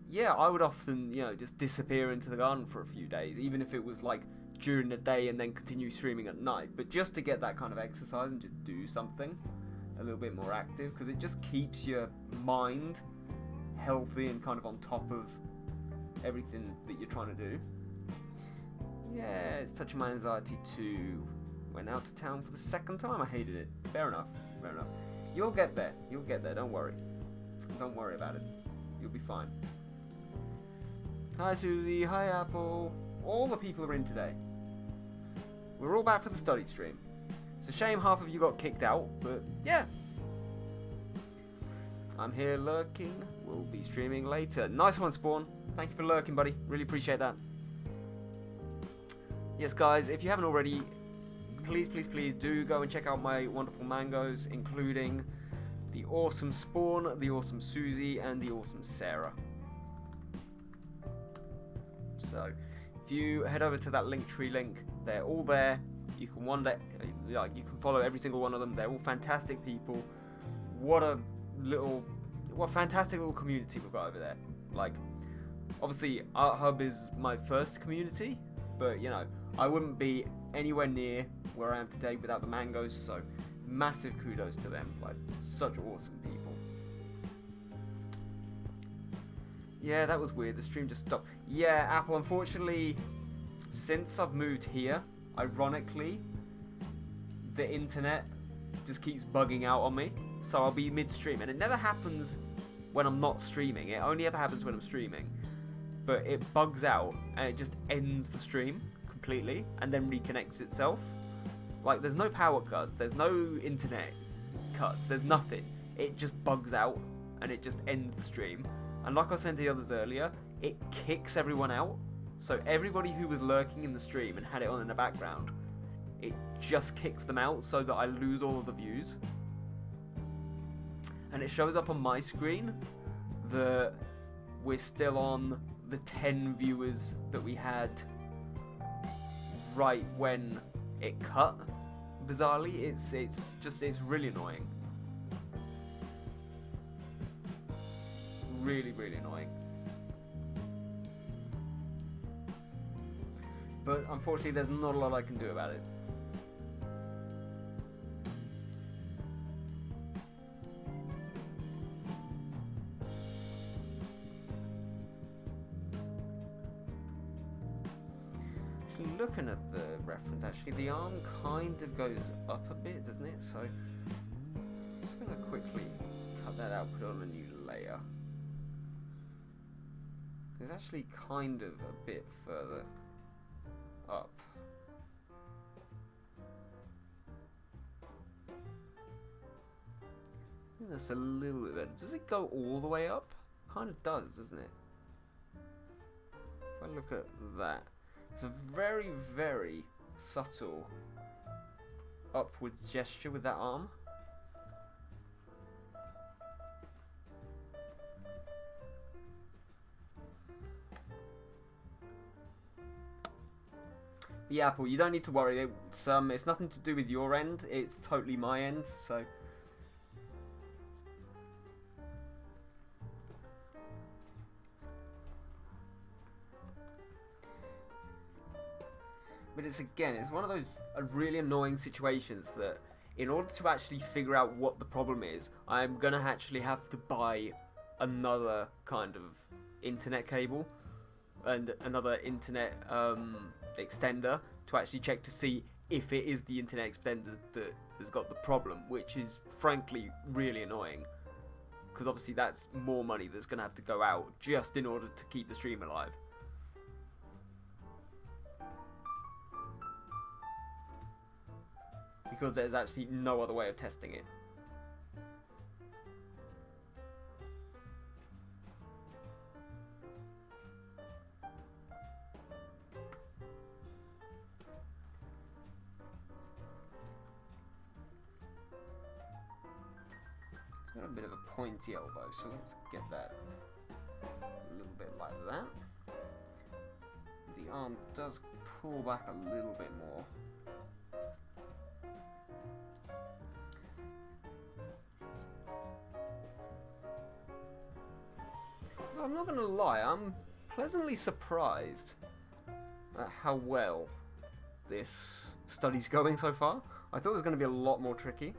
Speaker 1: yeah, I would often, you know, just disappear into the garden for a few days, even if it was like during the day and then continue streaming at night, but just to get that kind of exercise and just do something a little bit more active, because it just keeps your mind healthy and kind of on top of everything that you're trying to do. Yeah, it's touching my anxiety too. Went out to town for the second time. I hated it. Fair enough. Fair enough. You'll get there. You'll get there. Don't worry. Don't worry about it. You'll be fine. Hi Susie. Hi Apple. All the people are in today. We're all back for the study stream. It's a shame half of you got kicked out, but yeah. I'm here lurking. We'll be streaming later. Nice one, Spawn. Thank you for lurking, buddy. Really appreciate that. Yes, guys, if you haven't already, please, please, please do go and check out my wonderful mangoes, including the awesome Spawn, the awesome Susie, and the awesome Sarah. So, if you head over to that Linktree link, they're all there. You can you can follow every single one of them. They're all fantastic people. What fantastic little community we've got over there. Like, obviously, Art Hub is my first community, but you know, I wouldn't be anywhere near where I am today without the mangoes. So, massive kudos to them. Like, such awesome people. Yeah, that was weird. The stream just stopped. Yeah, Apple, unfortunately, since I've moved here, ironically, the internet just keeps bugging out on me. So I'll be mid-stream, and it never happens when I'm not streaming. It only ever happens when I'm streaming. But it bugs out, and it just ends the stream completely, and then reconnects itself. Like, there's no power cuts, there's no internet cuts, there's nothing. It just bugs out, and it just ends the stream. And like I was saying to the others earlier, it kicks everyone out. So everybody who was lurking in the stream and had it on in the background, it just kicks them out so that I lose all of the views. And it shows up on my screen that we're still on the 10 viewers that we had right when it cut. Bizarrely, it's really annoying. Really, really annoying. But unfortunately, there's not a lot I can do about it. Actually, looking at the reference, actually, the arm kind of goes up a bit, doesn't it? So, I'm just going to quickly cut that out, put it on a new layer. It's actually kind of a bit further up. I think that's a little bit better. Does it go all the way up? Kind of does, doesn't it? If I look at that, it's a very, very subtle upwards gesture with that arm. Yeah, Apple, you don't need to worry. It's nothing to do with your end. It's totally my end. So, but it's one of those really annoying situations that, in order to actually figure out what the problem is, I'm gonna actually have to buy another kind of internet cable and another internet extender to actually check to see if it is the internet extender that has got the problem, which is frankly really annoying, because obviously that's more money that's going to have to go out just in order to keep the stream alive. Because there's actually no other way of testing it. a bit of a pointy elbow, so let's get that a little bit like that. The arm does pull back a little bit more. So I'm not going to lie, I'm pleasantly surprised at how well this study's going so far. I thought it was going to be a lot more tricky.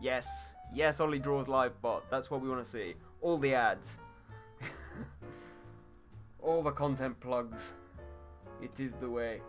Speaker 1: Yes, yes, Ollie Draws Live Bot. That's what we want to see. All the ads. All the content plugs. It is the way.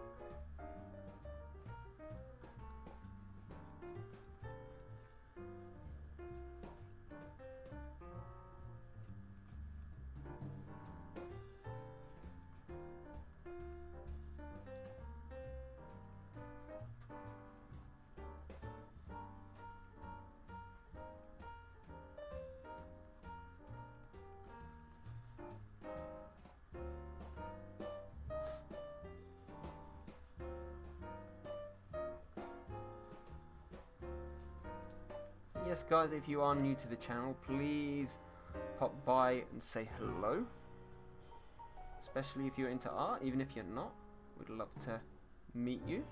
Speaker 1: Yes, guys, if you are new to the channel, please pop by and say hello. Especially if you're into art, even if you're not, we'd love to meet you.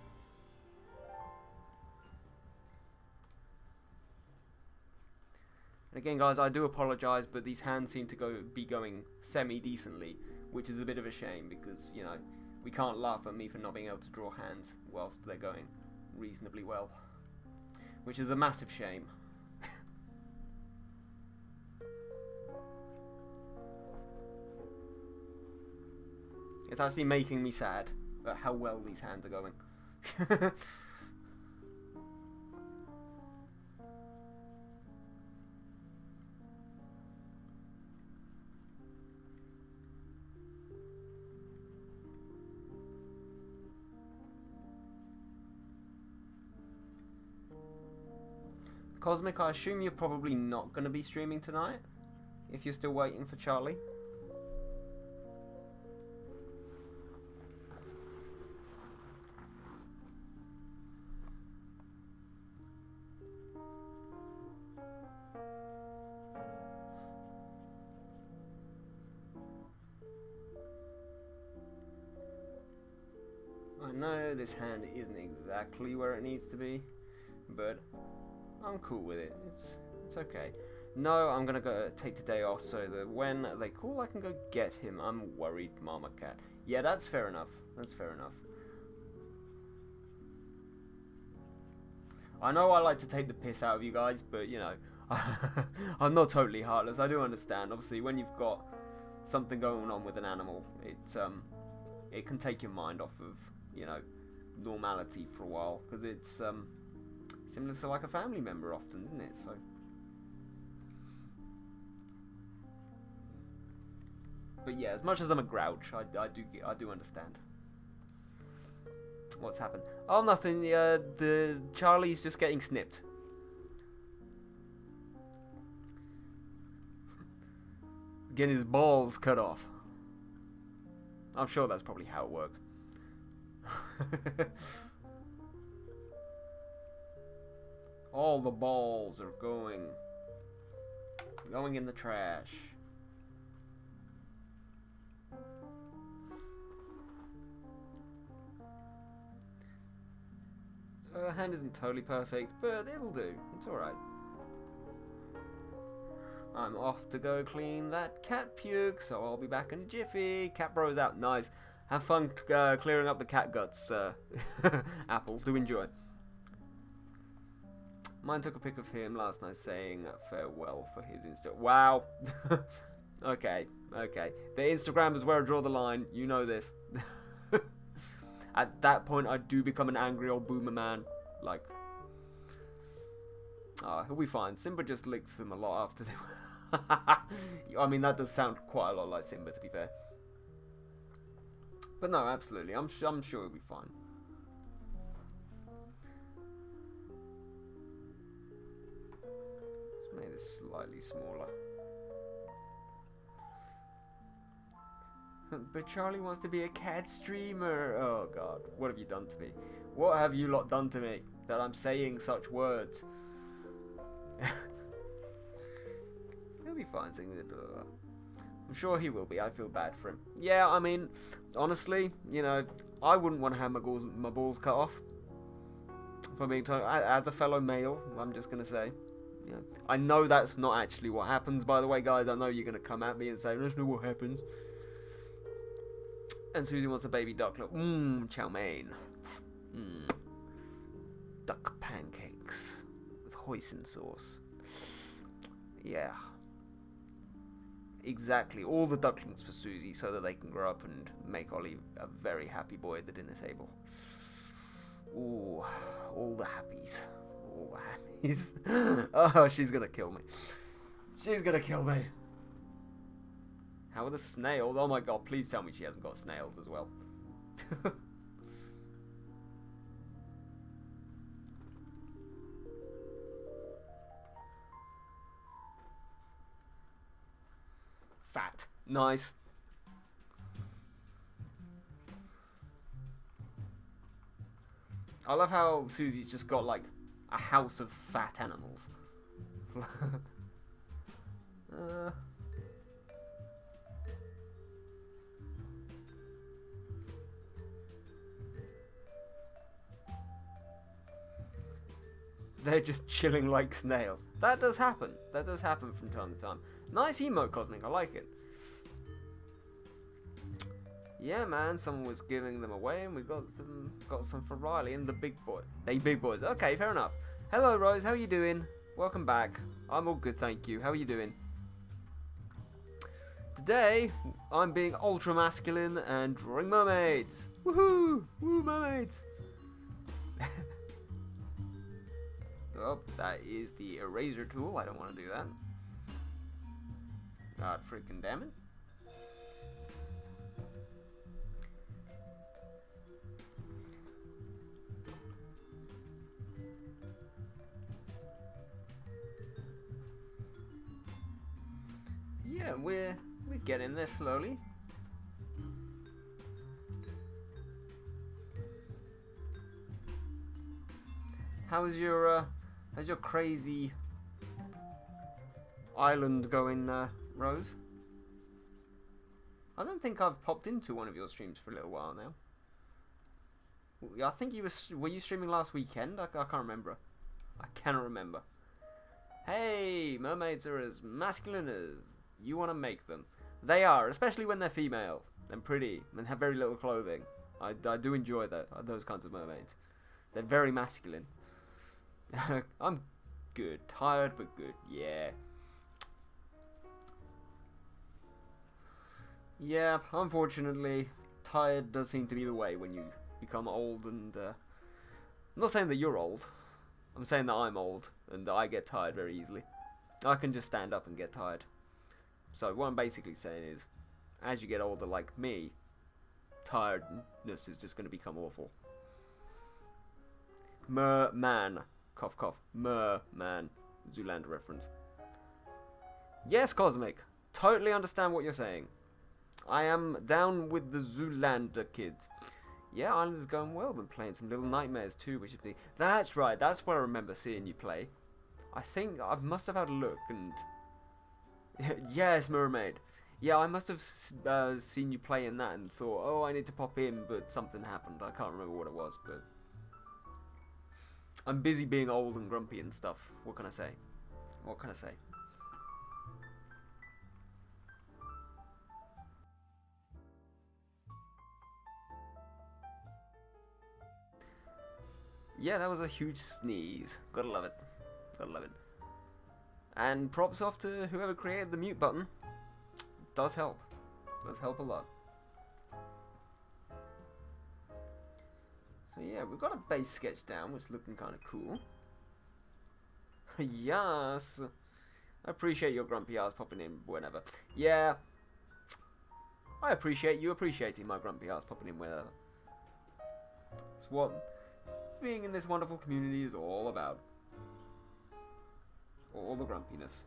Speaker 1: And again, guys, I do apologise, but these hands seem to be going semi-decently, which is a bit of a shame because, you know, we can't laugh at me for not being able to draw hands whilst they're going reasonably well, which is a massive shame. It's actually making me sad at how well these hands are going. Cosmic, I assume you're probably not going to be streaming tonight, if you're still waiting for Charlie. I know this hand isn't exactly where it needs to be, but I'm cool with it. It's okay. No, I'm gonna go take today off so that when they call I can go get him. I'm worried, Mama Cat. Yeah, that's fair enough. That's fair enough. I know I like to take the piss out of you guys, but you know, I'm not totally heartless. I do understand. Obviously, when you've got something going on with an animal, it can take your mind off of, you know, normality for a while, because it's similar to like a family member often, isn't it? So, but yeah, as much as I'm a grouch, I do understand. What's happened? Oh, nothing. The Charlie's just getting snipped. Getting his balls cut off. I'm sure that's probably how it works. All the balls are going in the trash. So her hand isn't totally perfect, but it'll do. It's alright. I'm off to go clean that cat puke, so I'll be back in a jiffy. Cat bro's out. Nice. Have fun clearing up the cat guts, Apple. Do enjoy. Mine took a pic of him last night saying farewell for his Insta. Wow. Okay. The Instagram is where I draw the line. You know this. At that point, I do become an angry old boomer man. Like, he'll be fine. Simba just licked them a lot after they I mean, that does sound quite a lot like Simba, to be fair. But no, absolutely. I'm sure he'll be fine. Let's make this slightly smaller. But Charlie wants to be a cat streamer. Oh god, what have you done to me? What have you lot done to me that I'm saying such words? He'll be fine singing the door. I'm sure he will be. I feel bad for him. Yeah, I mean, honestly, you know, I wouldn't want to have my balls cut off. If I'm being told, as a fellow male, I'm just gonna say, yeah. I know that's not actually what happens. By the way, guys, I know you're gonna come at me and say that's not what happens. And Susie wants a baby duck. Look, chow mein. Duck pancakes with hoisin sauce. Yeah. Exactly, all the ducklings for Susie so that they can grow up and make Ollie a very happy boy at the dinner table. Ooh, all the happies. All the happies. Oh, she's gonna kill me. She's gonna kill me. How are the snails? Oh my god, please tell me she hasn't got snails as well. Fat. Nice. I love how Susie's just got like a house of fat animals. They're just chilling like snails. That does happen. That does happen from time to time. Nice emote, Cosmic. I like it. Yeah, man. Someone was giving them away, and we got some for Riley and the big boy. They big boys. Okay, fair enough. Hello, Rose. How you doing? Welcome back. I'm all good, thank you. How are you doing? Today, I'm being ultra masculine and drawing mermaids. Woohoo! Woo, mermaids! Oh, that is the eraser tool. I don't want to do that. God freaking damn it. Yeah, we're getting there slowly. How's your crazy island going, Rose? I don't think I've popped into one of your streams for a little while now. I think were you streaming last weekend? I can't remember. I cannot remember. Hey, mermaids are as masculine as you want to make them. They are, especially when they're female and pretty and have very little clothing. I do enjoy those kinds of mermaids. They're very masculine. I'm good. Tired, but good. Yeah. Yeah, unfortunately, tired does seem to be the way when you become old and... I'm not saying that you're old. I'm saying that I'm old and that I get tired very easily. I can just stand up and get tired. So what I'm basically saying is, as you get older like me, tiredness is just going to become awful. Merman. Cough, cough. Merman. Zoolander reference. Yes, Cosmic. Totally understand what you're saying. I am down with the Zoolander kids. Yeah, Island is going well. Been playing some Little Nightmares too, which would be... That's right. That's what I remember seeing you play. I think I must have had a look and... Yes, Mermaid. Yeah, I must have seen you playing that and thought, oh, I need to pop in, but something happened. I can't remember what it was, but... I'm busy being old and grumpy and stuff. What can I say? What can I say? Yeah, that was a huge sneeze. Gotta love it. Gotta love it. And props off to whoever created the mute button. It does help. It does help a lot. So yeah, we've got a base sketch down, which is looking kind of cool. Yes. I appreciate your grumpy ass popping in whenever. Yeah. I appreciate you appreciating my grumpy ass popping in whenever. It's what being in this wonderful community is all about. All the grumpiness.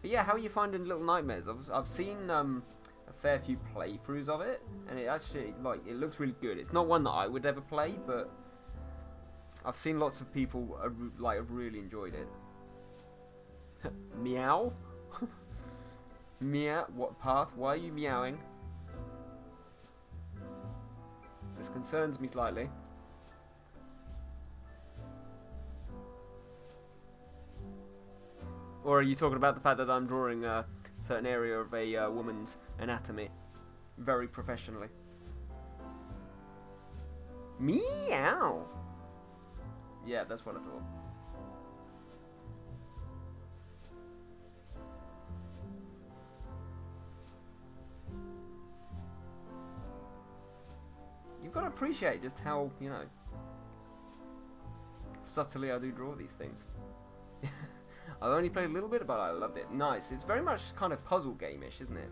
Speaker 1: But yeah, how are you finding Little Nightmares? I've seen a fair few playthroughs of it, and it actually, like, it looks really good. It's not one that I would ever play, but I've seen lots of people have really enjoyed it. Meow? Meow? What, Path? Why are you meowing? This concerns me slightly. Or are you talking about the fact that I'm drawing a certain area of a woman's anatomy very professionally? Meow! Yeah, that's what I thought. You've got to appreciate just how, you know, subtly I do draw these things. I've only played a little bit, but I loved it. Nice. It's very much kind of puzzle game-ish, isn't it?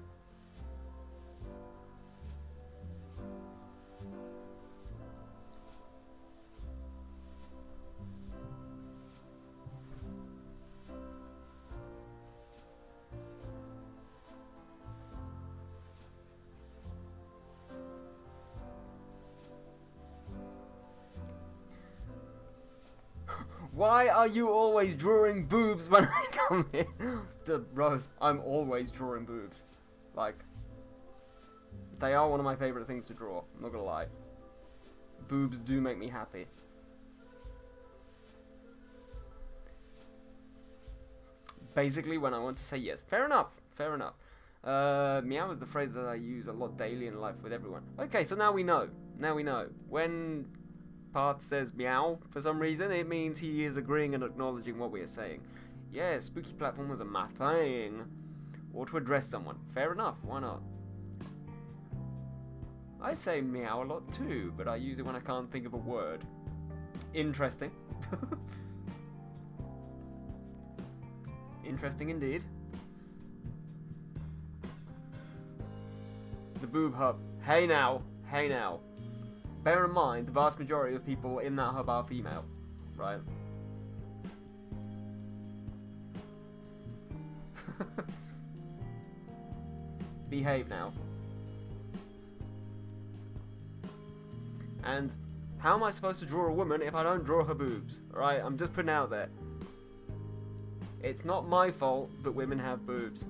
Speaker 1: Why are you always drawing boobs when I come here? Rose, I'm always drawing boobs. Like, they are one of my favourite things to draw, I'm not gonna lie. Boobs do make me happy. Basically, when I want to say yes. Fair enough, fair enough. Meow is the phrase that I use a lot daily in life with everyone. Okay, so now we know. Now we know. When Path says meow, for some reason, it means he is agreeing and acknowledging what we are saying. Yeah, spooky platformers are my thing. Or to address someone. Fair enough, why not? I say meow a lot too, but I use it when I can't think of a word. Interesting. Interesting indeed. The boob hub. Hey now, hey now. Bear in mind, the vast majority of people in that hub are female, right? Behave now. And how am I supposed to draw a woman if I don't draw her boobs? Right? I'm just putting it out there. It's not my fault that women have boobs.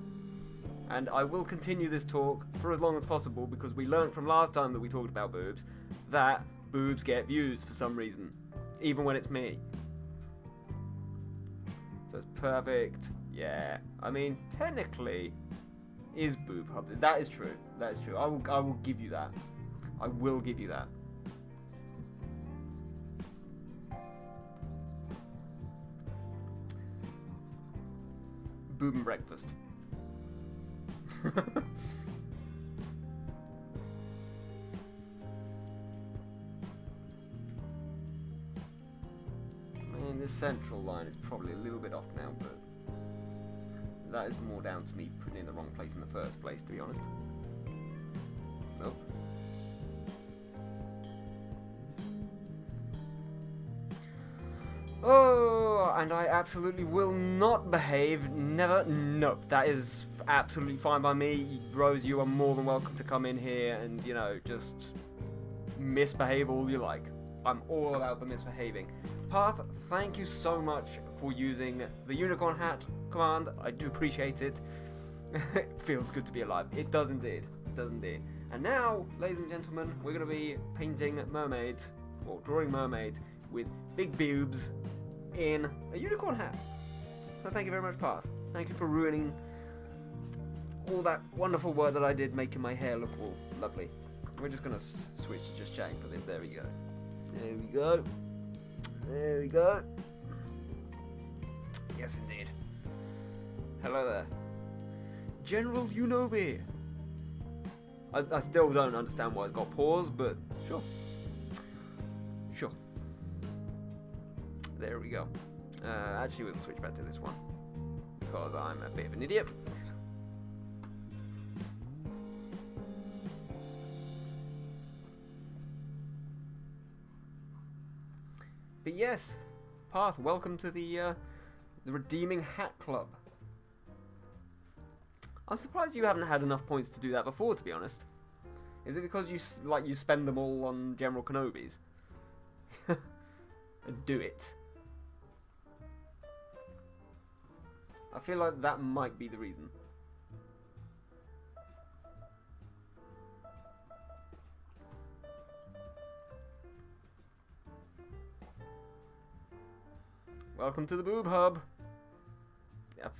Speaker 1: And I will continue this talk for as long as possible because we learned from last time that we talked about boobs that boobs get views for some reason, even when it's me. So it's perfect. Yeah. I mean, technically, is boob hub. That is true. That is true. I will give you that. I will give you that. Boob and breakfast. Man, this central line is probably a little bit off now, but that is more down to me putting it in the wrong place in the first place, to be honest. Nope. Oh, and I absolutely will not behave. Never. Nope. That is absolutely fine by me. Rose, you are more than welcome to come in here and, you know, just misbehave all you like. I'm all about the misbehaving. Path, thank you so much for using the unicorn hat command. I do appreciate it. It feels good to be alive. It does indeed. It does indeed. And now, ladies and gentlemen, we're going to be painting mermaids, or drawing mermaids, with big boobs in a unicorn hat. So thank you very much, Path. Thank you for ruining all that wonderful work that I did making my hair look all lovely. We're just going to switch to just chatting for this. There we go. There we go. There we go. Yes, indeed. Hello there. General Unobi. I still don't understand why it's got pause, but sure. Sure. There we go. Actually, we'll switch back to this one because I'm a bit of an idiot. But yes, Path, welcome to the Redeeming Hat Club. I'm surprised you haven't had enough points to do that before, to be honest. Is it because you spend them all on General Kenobis? Do it. I feel like that might be the reason. Welcome to the Boob Hub. Yep.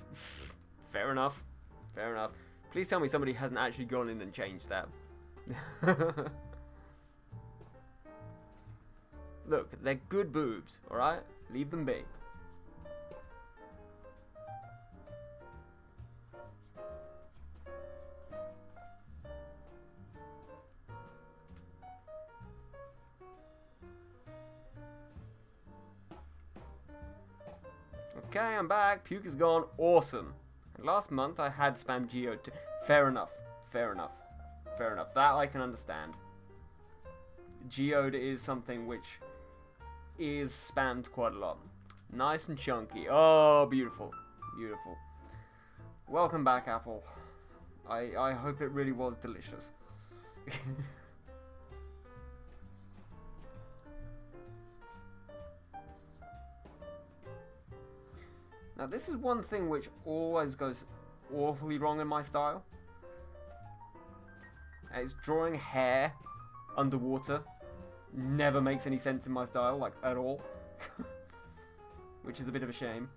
Speaker 1: Fair enough. Fair enough. Please tell me somebody hasn't actually gone in and changed that. Look, they're good boobs, alright? Leave them be. Okay, I'm back. Puke is gone. Awesome. Last month I had spam geode. Fair enough. Fair enough. Fair enough. That I can understand. Geode is something which is spammed quite a lot. Nice and chunky. Oh, beautiful. Beautiful. Welcome back, Apple. I hope it really was delicious. Now, this is one thing which always goes awfully wrong in my style. It's drawing hair underwater. Never makes any sense in my style, like, at all. Which is a bit of a shame.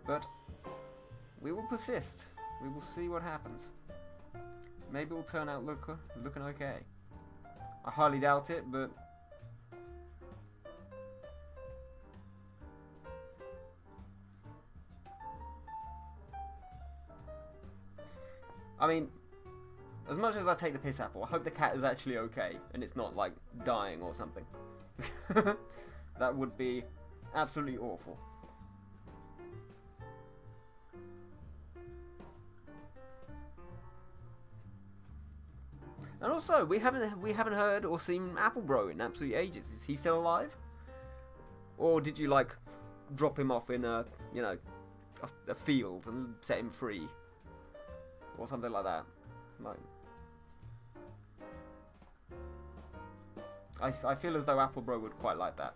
Speaker 1: But we will persist. We will see what happens. Maybe it'll turn out looking okay. I highly doubt it, but I mean, as much as I take the piss Apple, I hope the cat is actually okay and it's not like dying or something. That would be absolutely awful. And also, we haven't heard or seen Apple Bro in absolutely ages. Is he still alive? Or did you like drop him off in a field and set him free? Or something like that. Like, I feel as though Apple Bro would quite like that.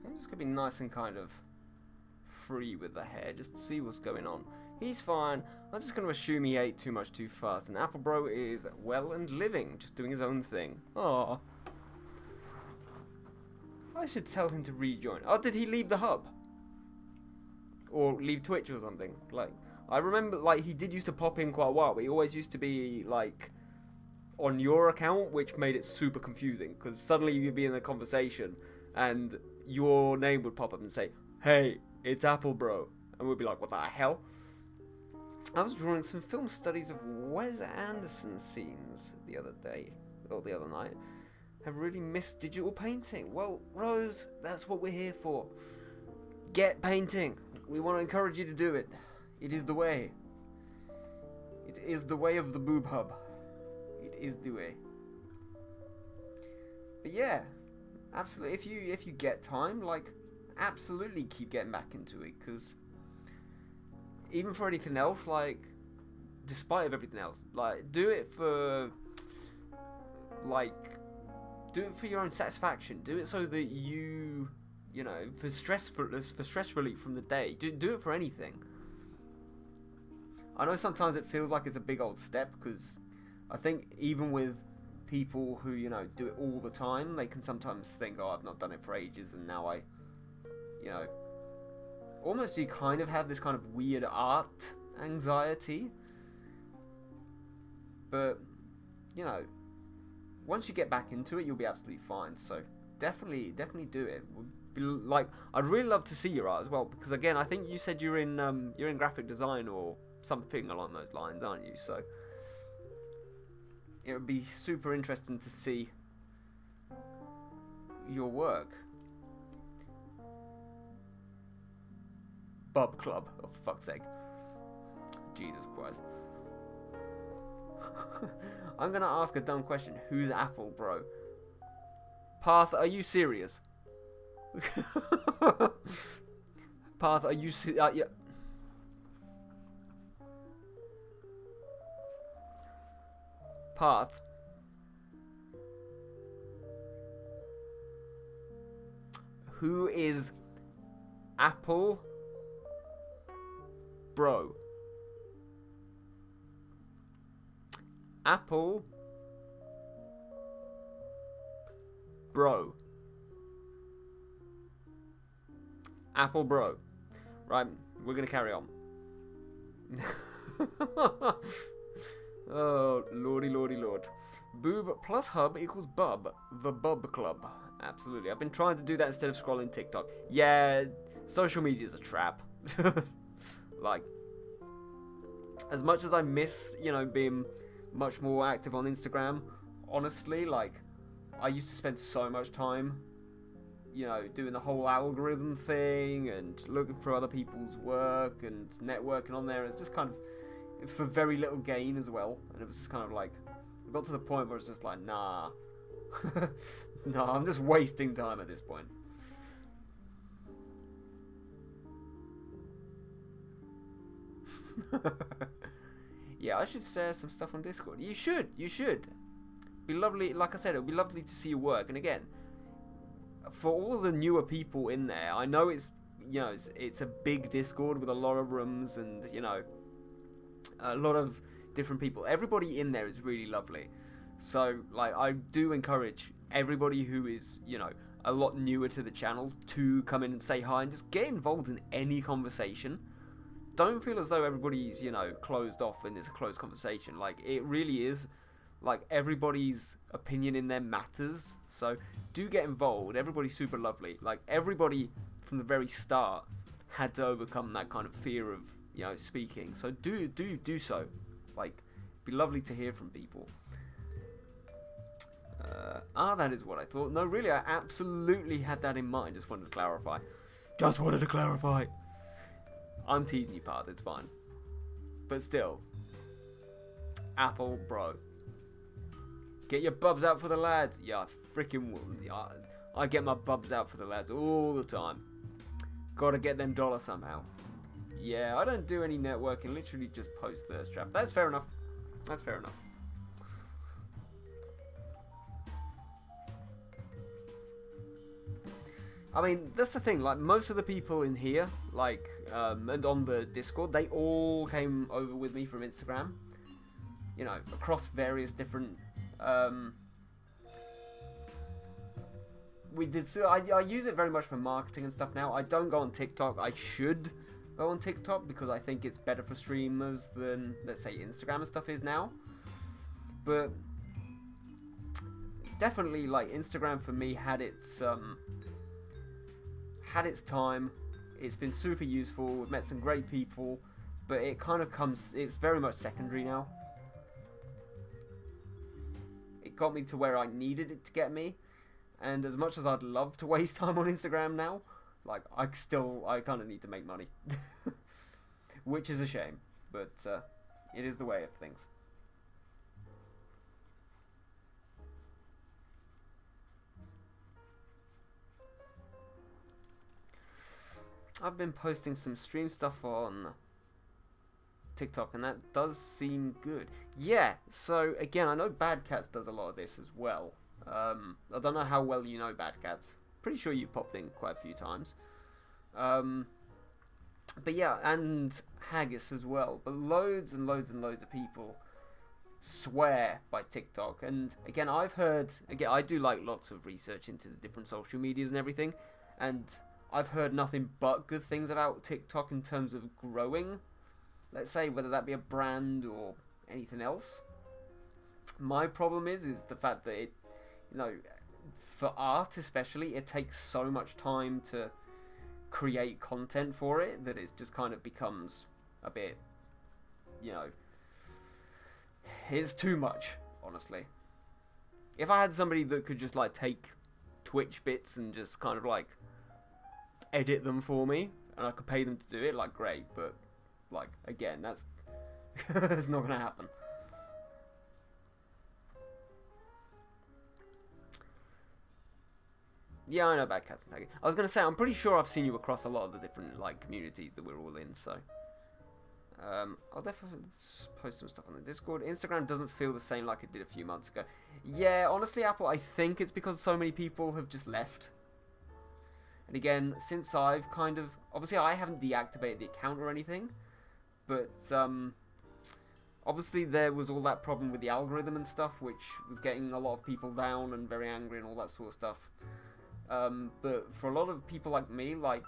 Speaker 1: I'm just gonna be nice and kind of free with the hair, just to see what's going on. He's fine. I'm just gonna assume he ate too much too fast, and Apple Bro is well and living, just doing his own thing. Aww. I should tell him to rejoin. Oh, did he leave the hub? Or leave Twitch or something? Like, I remember, like, he did used to pop in quite a while, but he always used to be, like, on your account, which made it super confusing, because suddenly you'd be in a conversation, and your name would pop up and say, "Hey, it's Apple Bro," and we'd be like, "What the hell?" I was drawing some film studies of Wes Anderson scenes the other day, or the other night. Have really missed digital painting. Well, Rose, that's what we're here for. Get painting. We want to encourage you to do it. It is the way. It is the way of the Boob Hub. It is the way. But yeah, absolutely. If you get time, like, absolutely keep getting back into it, because even for anything else, like, despite of everything else, like, do it for, like, do it for your own satisfaction. Do it so that you know, for stress relief from the day. Do it for anything. I know sometimes it feels like it's a big old step, because I think even with people who, you know, do it all the time, they can sometimes think, oh, I've not done it for ages, and now I, you know, almost you kind of have this kind of weird art anxiety. But, you know, once you get back into it, you'll be absolutely fine. So definitely do it. Like, I'd really love to see your art as well, because again, I think you said you're in graphic design or something along those lines, aren't you? So it would be super interesting to see your work. Bub Club, oh, for fuck's sake. Jesus Christ. I'm gonna ask a dumb question. Who's Apple, bro? Path, are you serious? Path, are you yeah. Path. Who is Apple, bro? Apple, bro. Apple, bro. Right, we're gonna carry on. Oh, lordy, lordy, lord. Boob plus hub equals bub. The Bub Club. Absolutely. I've been trying to do that instead of scrolling TikTok. Yeah, social media is a trap. Like, as much as I miss, you know, being much more active on Instagram, honestly, like, I used to spend so much time, you know, doing the whole algorithm thing and looking for other people's work and networking on there. It's just kind of for very little gain as well, and it was just kind of like, it got to the point where it's just like, nah. Nah, I'm just wasting time at this point. Yeah, I should share some stuff on Discord. You should. Be lovely, like I said, it would be lovely to see your work. And again, for all the newer people in there, I know it's, you know, it's a big Discord with a lot of rooms and, you know, a lot of different people. Everybody in there is really lovely. So, like, I do encourage everybody who is, you know, a lot newer to the channel to come in and say hi and just get involved in any conversation. Don't feel as though everybody's, you know, closed off and it's a closed conversation. Like, it really is. Like, everybody's opinion in there matters. So, do get involved. Everybody's super lovely. Like, everybody from the very start had to overcome that kind of fear of, you know, speaking. So, do so. Like, be lovely to hear from people. That is what I thought. No, really, I absolutely had that in mind. Just wanted to clarify. Just wanted to clarify. I'm teasing you, Path. It's fine. But still. Apple, bro. Get your bubs out for the lads. Yeah, I get my bubs out for the lads all the time. Gotta get them dollars somehow. Yeah, I don't do any networking. Literally just post thirst trap. That's fair enough. That's fair enough. I mean, that's the thing, like, most of the people in here, like, and on the Discord, they all came over with me from Instagram, you know, across various different, I use it very much for marketing and stuff now. I don't go on TikTok. I should go on TikTok because I think it's better for streamers than, let's say, Instagram and stuff is now, but definitely, like, Instagram for me had its time. It's been super useful. We've met some great people, but it kind of comes, it's very much secondary now. It got me to where I needed it to get me, and as much as I'd love to waste time on Instagram now, like, I kind of need to make money. Which is a shame, but it is the way of things. I've been posting some stream stuff on TikTok, and that does seem good. Yeah, so again, I know Bad Cats does a lot of this as well. I don't know how well you know Bad Cats. Pretty sure you popped in quite a few times. But yeah, and Haggis as well. But loads and loads and loads of people swear by TikTok. And again, I do like lots of research into the different social medias and everything, and I've heard nothing but good things about TikTok in terms of growing, let's say, whether that be a brand or anything else. My problem is the fact that it, for art especially, it takes so much time to create content for it that it just kind of becomes a bit, it's too much, honestly. If I had somebody that could just like take Twitch bits and just kind of like edit them for me, and I could pay them to do it, like, great, but like, again, that's that's not gonna happen. Yeah, I know about cats and tagging. I was gonna say, I'm pretty sure I've seen you across a lot of the different like communities that we're all in, so I'll definitely post some stuff on the Discord. Instagram doesn't feel the same like it did a few months ago. Yeah, honestly, Apple, I think it's because so many people have just left. And again, since I've kind of... Obviously, I haven't deactivated the account or anything. But, obviously, there was all that problem with the algorithm and stuff, which was getting a lot of people down and very angry and all that sort of stuff. But for a lot of people like me, like...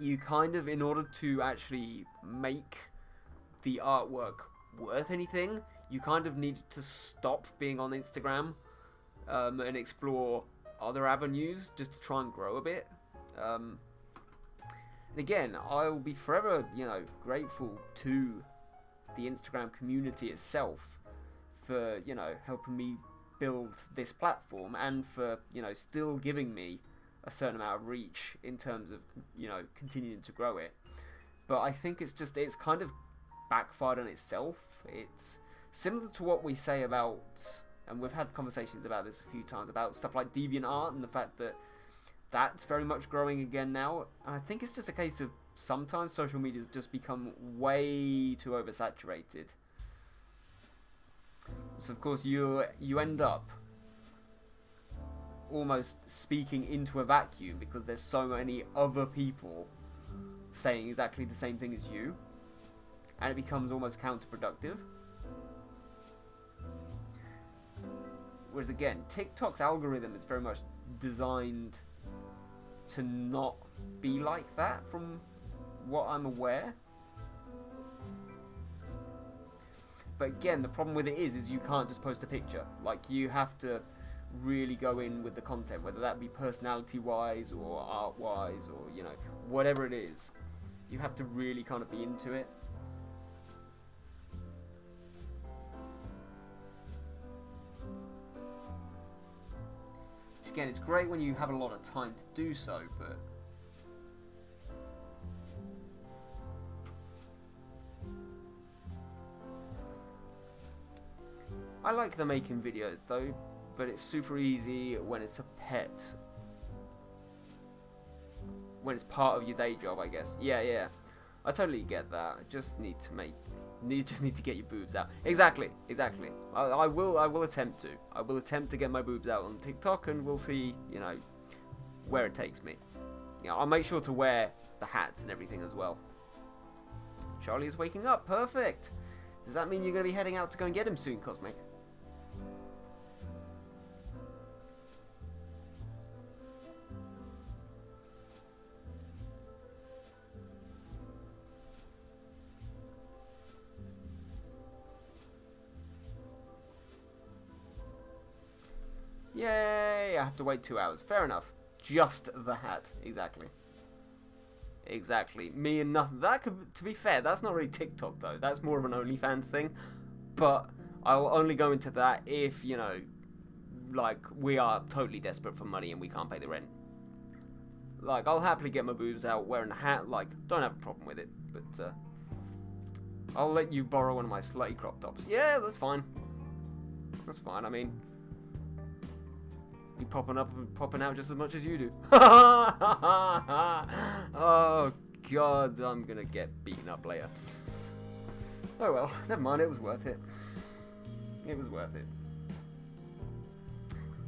Speaker 1: You kind of, in order to actually make the artwork worth anything, you kind of need to stop being on Instagram and explore other avenues just to try and grow a bit. And again, I'll be forever, grateful to the Instagram community itself for, helping me build this platform and for, still giving me a certain amount of reach in terms of, continuing to grow it. But I think it's kind of backfired on itself. It's similar to what we say about, and we've had conversations about this a few times, about stuff like DeviantArt and the fact that that's very much growing again now. And I think it's just a case of sometimes social media's just become way too oversaturated. So of course you end up almost speaking into a vacuum because there's so many other people saying exactly the same thing as you, and it becomes almost counterproductive. Whereas again, TikTok's algorithm is very much designed to not be like that, from what I'm aware. But again, the problem with it is you can't just post a picture. Like, you have to really go in with the content, whether that be personality wise or art wise or whatever it is. You have to really kind of be into it. Again, it's great when you have a lot of time to do so, but I like the making videos though. But it's super easy when it's a pet. When it's part of your day job, I guess. Yeah. I totally get that. I just need to get your boobs out. Exactly. I will attempt to. I will attempt to get my boobs out on TikTok, and we'll see, where it takes me. I'll make sure to wear the hats and everything as well. Charlie is waking up. Perfect. Does that mean you're going to be heading out to go and get him soon, Cosmic? Yay! I have to wait 2 hours. Fair enough. Just the hat. Exactly. Me and nothing. That could, to be fair, that's not really TikTok though. That's more of an OnlyFans thing. But I'll only go into that if, like, we are totally desperate for money and we can't pay the rent. Like, I'll happily get my boobs out wearing a hat. Like, don't have a problem with it. But I'll let you borrow one of my slutty crop tops. Yeah, that's fine. That's fine. I mean, be popping up and popping out just as much as you do. Oh god, I'm gonna get beaten up later. Oh well, never mind, it was worth it. It was worth it.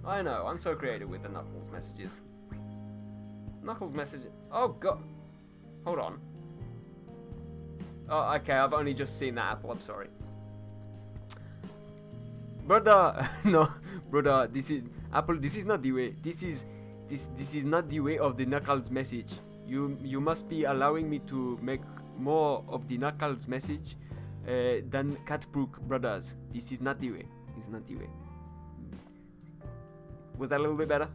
Speaker 1: I know, I'm so creative with the Knuckles messages. Knuckles message. Oh god. Hold on. Oh, okay, I've only just seen that apple, I'm sorry. Brother, no, brother, this is Apple. This is not the way. This is not the way of the Knuckles message. You must be allowing me to make more of the Knuckles message than Catbrook brothers. This is not the way. This is not the way. Was that a little bit better?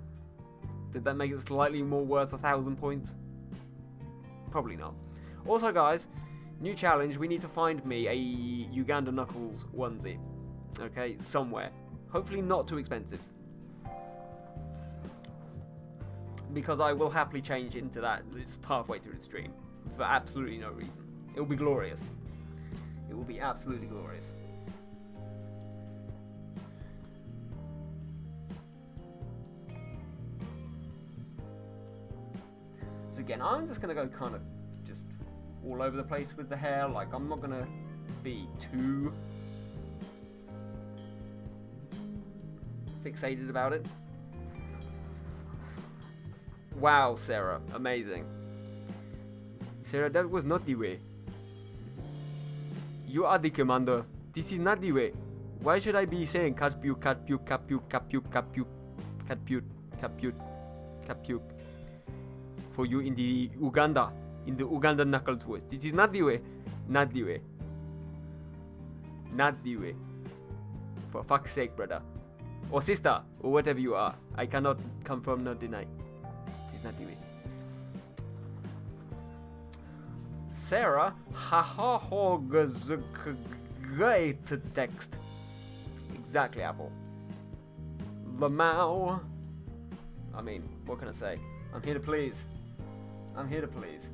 Speaker 1: Did that make it slightly more worth 1,000 points? Probably not. Also, guys, new challenge. We need to find me a Uganda Knuckles onesie. Okay, somewhere. Hopefully not too expensive. Because I will happily change into that just halfway through the stream. For absolutely no reason. It will be glorious. It will be absolutely glorious. So again, I'm just going to go kind of just all over the place with the hair. Like, I'm not going to be too fixated about it. Wow, Sarah, amazing. Sarah, that was not the way. You are the commander. This is not the way. Why should I be saying catpuke, catpuke, catpuke, catpuke, catpuke, catpuke, catpuke, catpuke for you in the Uganda Knuckles voice? This is not the way. Not the way. Not the way. For fuck's sake, brother. Or sister, or whatever you are. I cannot confirm nor deny. It is not the way. Sarah, great text. Exactly, Apple. Lamau. I mean, what can I say? I'm here to please. I'm here to please.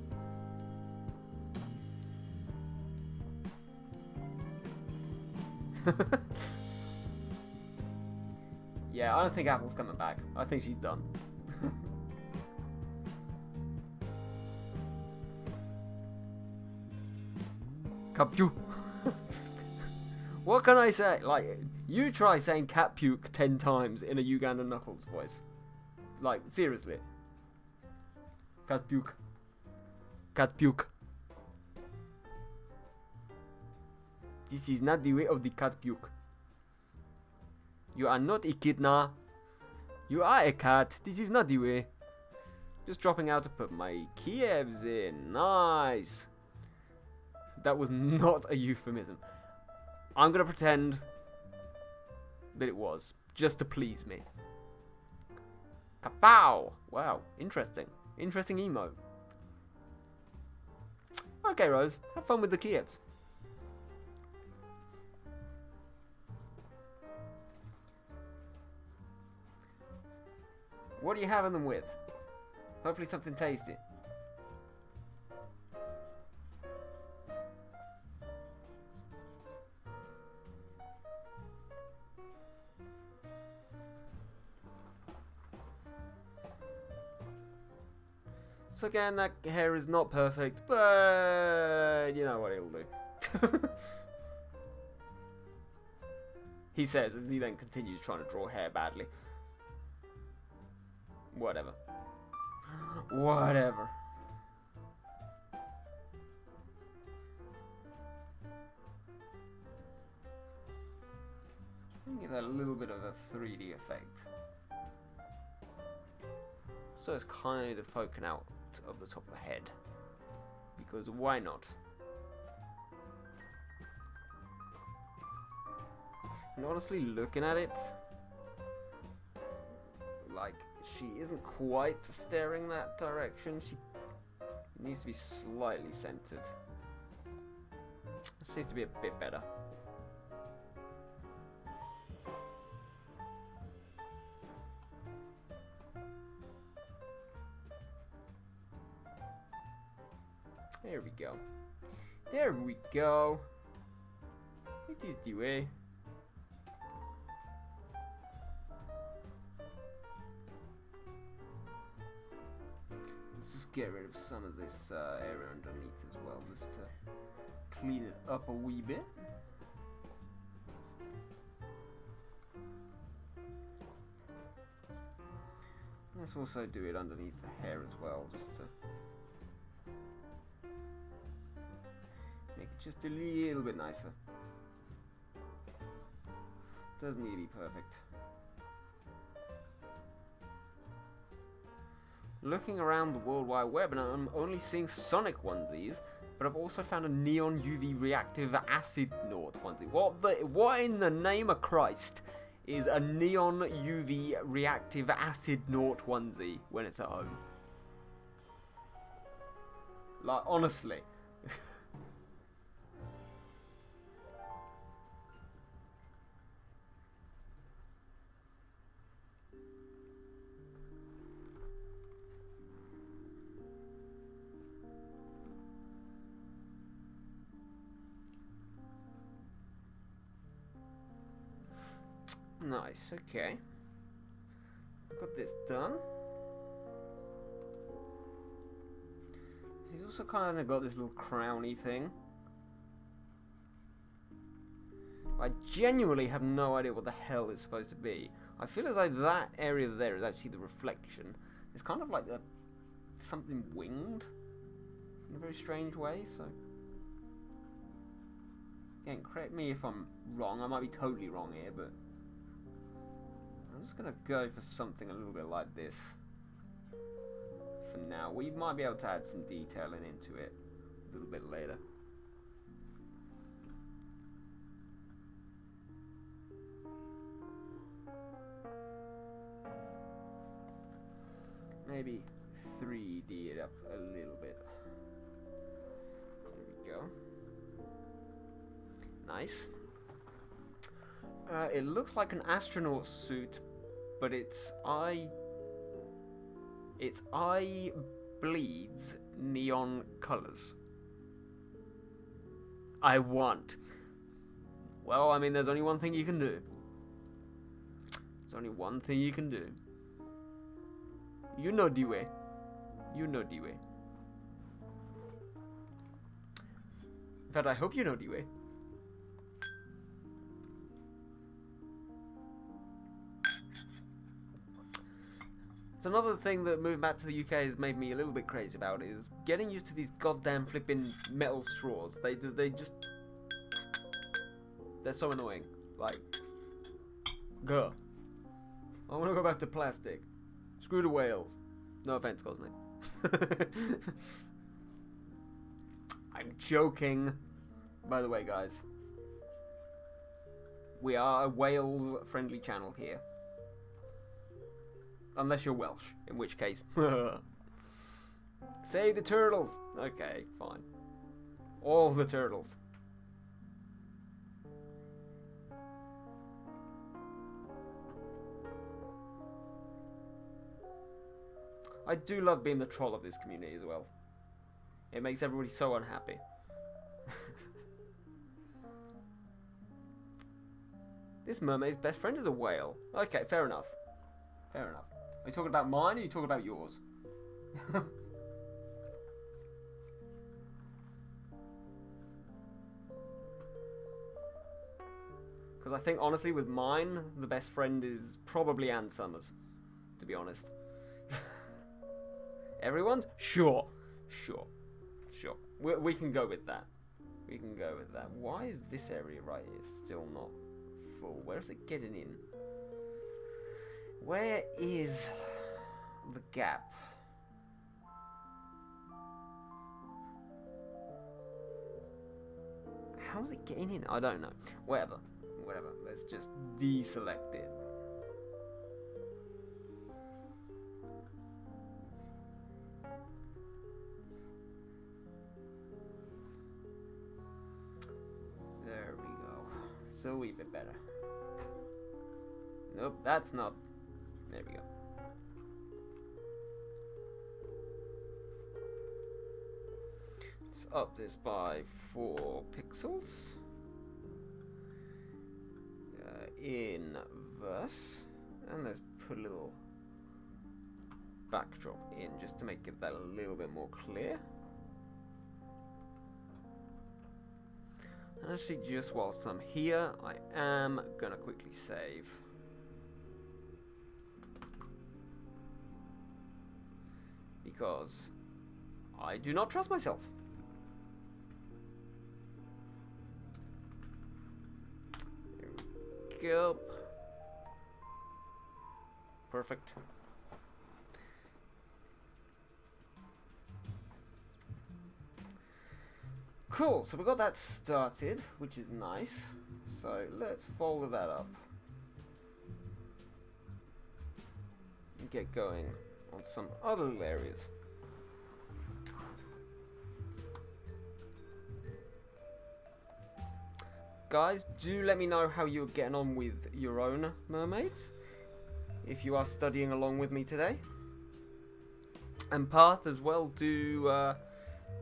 Speaker 1: Yeah, I don't think Apple's coming back. I think she's done. Capuke. What can I say? Like, you try saying cat puke 10 times in a Uganda Knuckles voice. Like, seriously. Cat puke. Cat puke. This is not the way of the cat puke. You are not Echidna. You are a cat. This is not the way. Just dropping out to put my Kievs in. Nice. That was not a euphemism. I'm going to pretend that it was. Just to please me. Kapow! Wow. Interesting. Interesting emote. Okay, Rose. Have fun with the Kievs. What are you having them with? Hopefully something tasty. So again, that hair is not perfect, but you know what it'll do. He says as he then continues trying to draw hair badly. Whatever. Whatever. Give that a little bit of a 3D effect. So it's kind of poking out of the top of the head. Because why not? And honestly, looking at it, like, she isn't quite staring that direction. She needs to be slightly centered. It seems to be a bit better. There we go. There we go. It is the way. Let's just get rid of some of this area underneath as well, just to clean it up a wee bit. Let's also do it underneath the hair as well, just to make it just a little bit nicer. Doesn't need to be perfect. Looking around the World Wide Web, and I'm only seeing Sonic onesies, but I've also found a neon UV reactive acid Naut onesie. What in the name of Christ is a neon UV reactive acid Naut onesie when it's at home? Like, honestly. Nice, okay. Got this done. He's also kind of got this little crowny thing. I genuinely have no idea what the hell it's supposed to be. I feel as though that area there is actually the reflection. It's kind of like something winged in a very strange way, so... Again, correct me if I'm wrong. I might be totally wrong here, but... I'm just going to go for something a little bit like this. For now. We might be able to add some detailing into it a little bit later. Maybe 3D it up a little bit. There we go. Nice. It looks like an astronaut suit, but its eye bleeds neon colors. I want. Well, I mean, there's only one thing you can do. There's only one thing you can do. You know the way. You know the way. In fact, I hope you know the way. So another thing that moving back to the UK has made me a little bit crazy about is getting used to these goddamn flipping metal straws. They're so annoying. Like, go. I want to go back to plastic. Screw the whales. No offense, Cosmic. I'm joking. By the way, guys, we are a Wales-friendly channel here. Unless you're Welsh, in which case... Say the turtles! Okay, fine. All the turtles. I do love being the troll of this community as well. It makes everybody so unhappy. This mermaid's best friend is a whale. Okay, fair enough. Fair enough. Are you talking about mine or are you talking about yours? Because I think, honestly, with mine, the best friend is probably Ann Summers. To be honest. Everyone's? Sure. Sure. Sure. We can go with that. We can go with that. Why is this area right here still not full? Where is it getting in? Where is the gap? How is it getting in? I don't know. Whatever. Whatever. Let's just deselect it. There we go. So a wee bit better. Nope, that's not. There we go. Let's up this by 4 pixels. Inverse. And let's put a little backdrop in just to make it that a little bit more clear. And actually, just whilst I'm here, I am gonna quickly save. Because I do not trust myself. There we Yep. Perfect. Cool, so we got that started, which is nice. So let's follow that up. And get going on some other little areas. Guys, do let me know how you're getting on with your own mermaids, if you are studying along with me today. And Path as well, do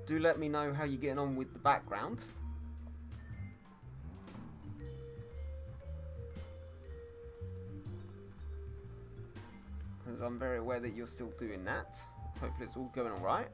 Speaker 1: let me know how you're getting on with the background. Because I'm very aware that you're still doing that. Hopefully it's all going alright.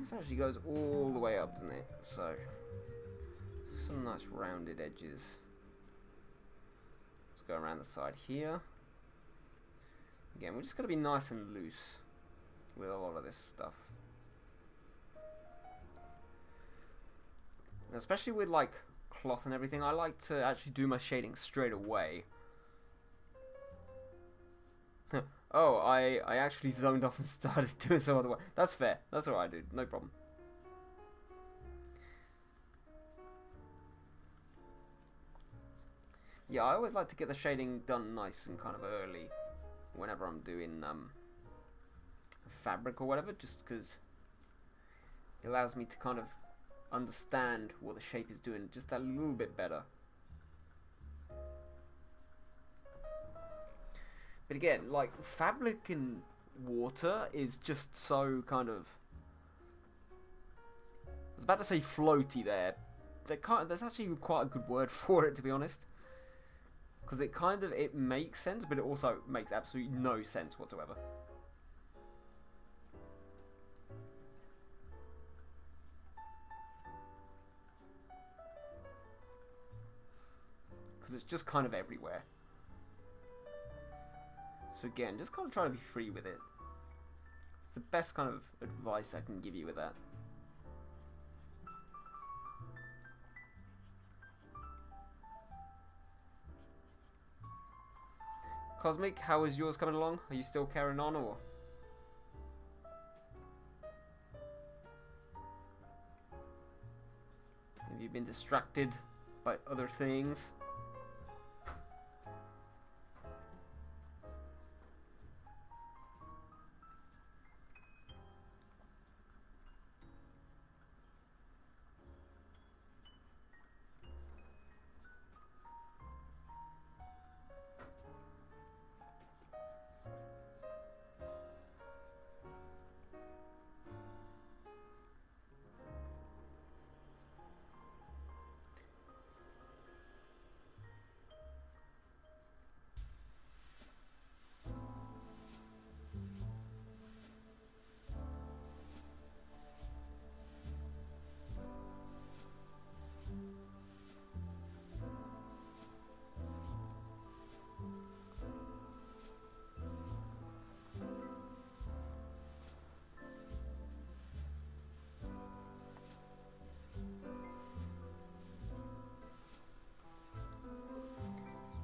Speaker 1: This actually goes all the way up, doesn't it? So, some nice rounded edges. Let's go around the side here. Again, we're just going to be nice and loose with a lot of this stuff. And especially with like cloth and everything, I like to actually do my shading straight away. Oh, I actually zoned off and started doing some other way. That's fair. That's alright, dude. No problem. Yeah, I always like to get the shading done nice and kind of early whenever I'm doing fabric or whatever, just because it allows me to kind of understand what the shape is doing just a little bit better. But again, like, fabric and water is just so kind of... I was about to say floaty there. There's actually quite a good word for it, to be honest. Because it makes sense, but it also makes absolutely no sense whatsoever. Because it's just kind of everywhere. So again, just kind of try to be free with it. It's the best kind of advice I can give you with that. Cosmic, how is yours coming along? Are you still carrying on, or? Have you been distracted by other things?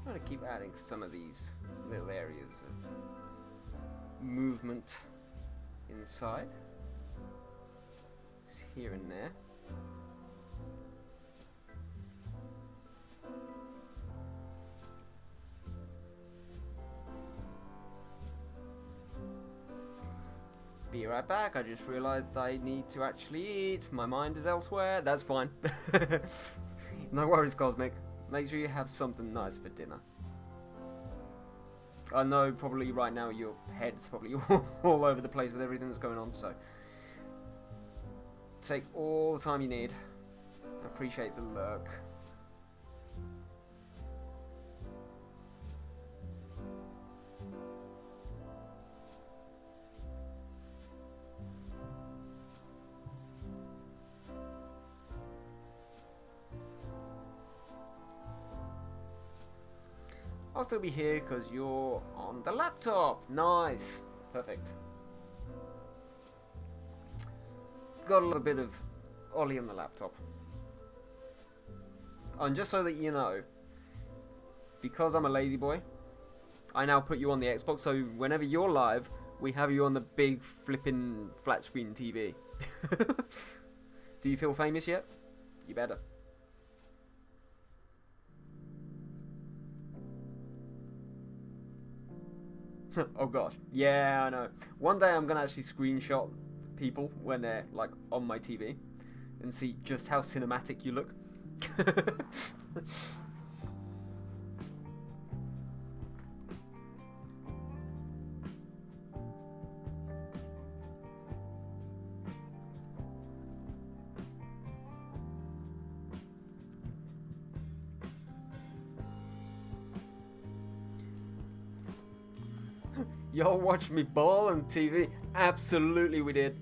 Speaker 1: I'm going to keep adding some of these little areas of movement inside, just here and there. Be right back, I just realised I need to actually eat. My mind is elsewhere. That's fine. No worries, Cosmic. Make sure you have something nice for dinner. I know probably right now your head's probably all over the place with everything that's going on, so Take all the time you need. I appreciate the lurk. I'll still be here because you're on the laptop. Nice. Perfect. Got a little bit of Ollie on the laptop. And just so that you know, because I'm a lazy boy, I now put you on the Xbox, so whenever you're live, we have you on the big flipping flat screen TV. Do you feel famous yet? You better. Oh gosh, yeah, I know. One day I'm gonna actually screenshot people when they're like on my TV and see just how cinematic you look. Y'all watch me ball on TV? Absolutely we did.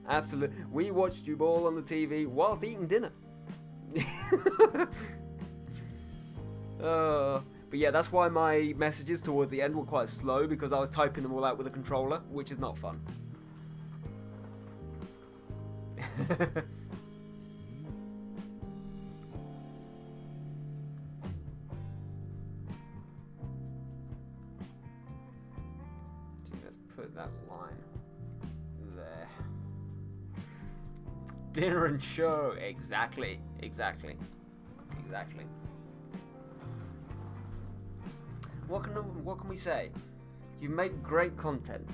Speaker 1: Absolutely. We watched you ball on the TV whilst eating dinner. But yeah, that's why my messages towards the end were quite slow, because I was typing them all out with a controller, which is not fun. Let's put that line there. Dinner and show. Exactly. What can we say? You make great content.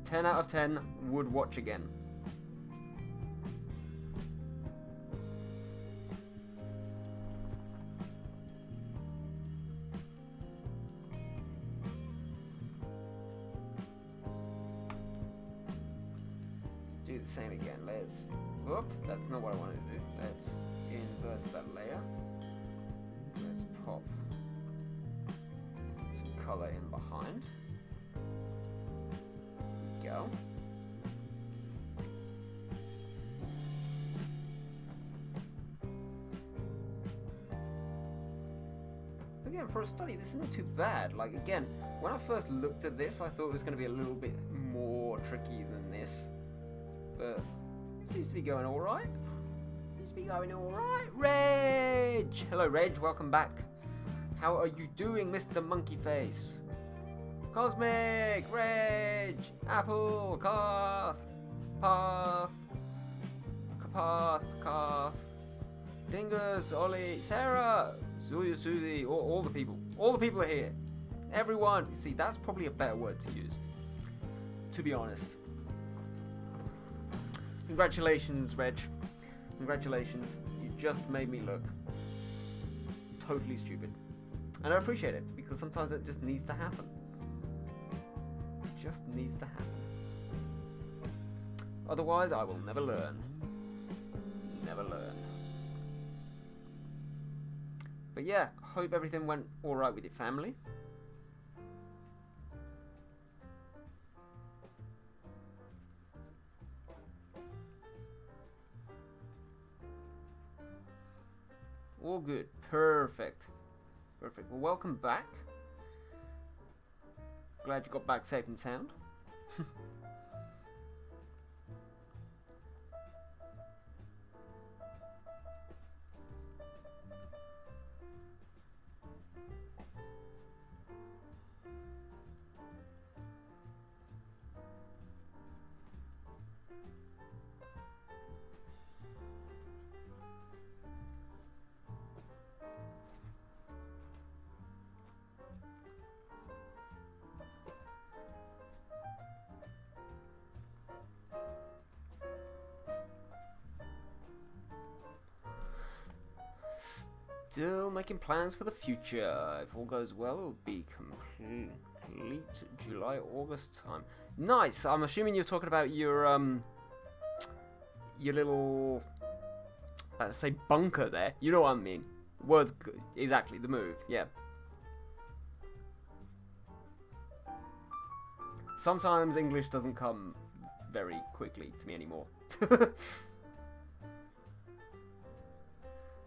Speaker 1: 10 out of 10 would watch again. Let's do the same again. Let's... Whoop, that's not what I wanted to do. Let's inverse that layer. Let's pop some color in behind. Go. Again, for a study, this isn't too bad. Like, again, when I first looked at this, I thought it was going to be a little bit more tricky than this. But it seems to be going alright. Seems to be going alright. Reg! Hello, Reg. Welcome back. How are you doing, Mr. Monkey Face? Cosmic, Reg, Apple, Carth, Path, Carth, Dingus, Ollie, Sarah, Susie, all the people. All the people are here. Everyone. See, that's probably a better word to use, to be honest. Congratulations, Reg. Congratulations. You just made me look totally stupid. And I appreciate it, because sometimes it just needs to happen. Just needs to happen. Otherwise, I will never learn. Never learn. But yeah, hope everything went alright with your family. All good. Perfect. Perfect. Well, welcome back. Glad you got back safe and sound. Still making plans for the future. If all goes well, it'll be Late July, August time. Nice. I'm assuming you're talking about your little, let's say, bunker there. You know what I mean. Words exactly. The move. Yeah. Sometimes English doesn't come very quickly to me anymore.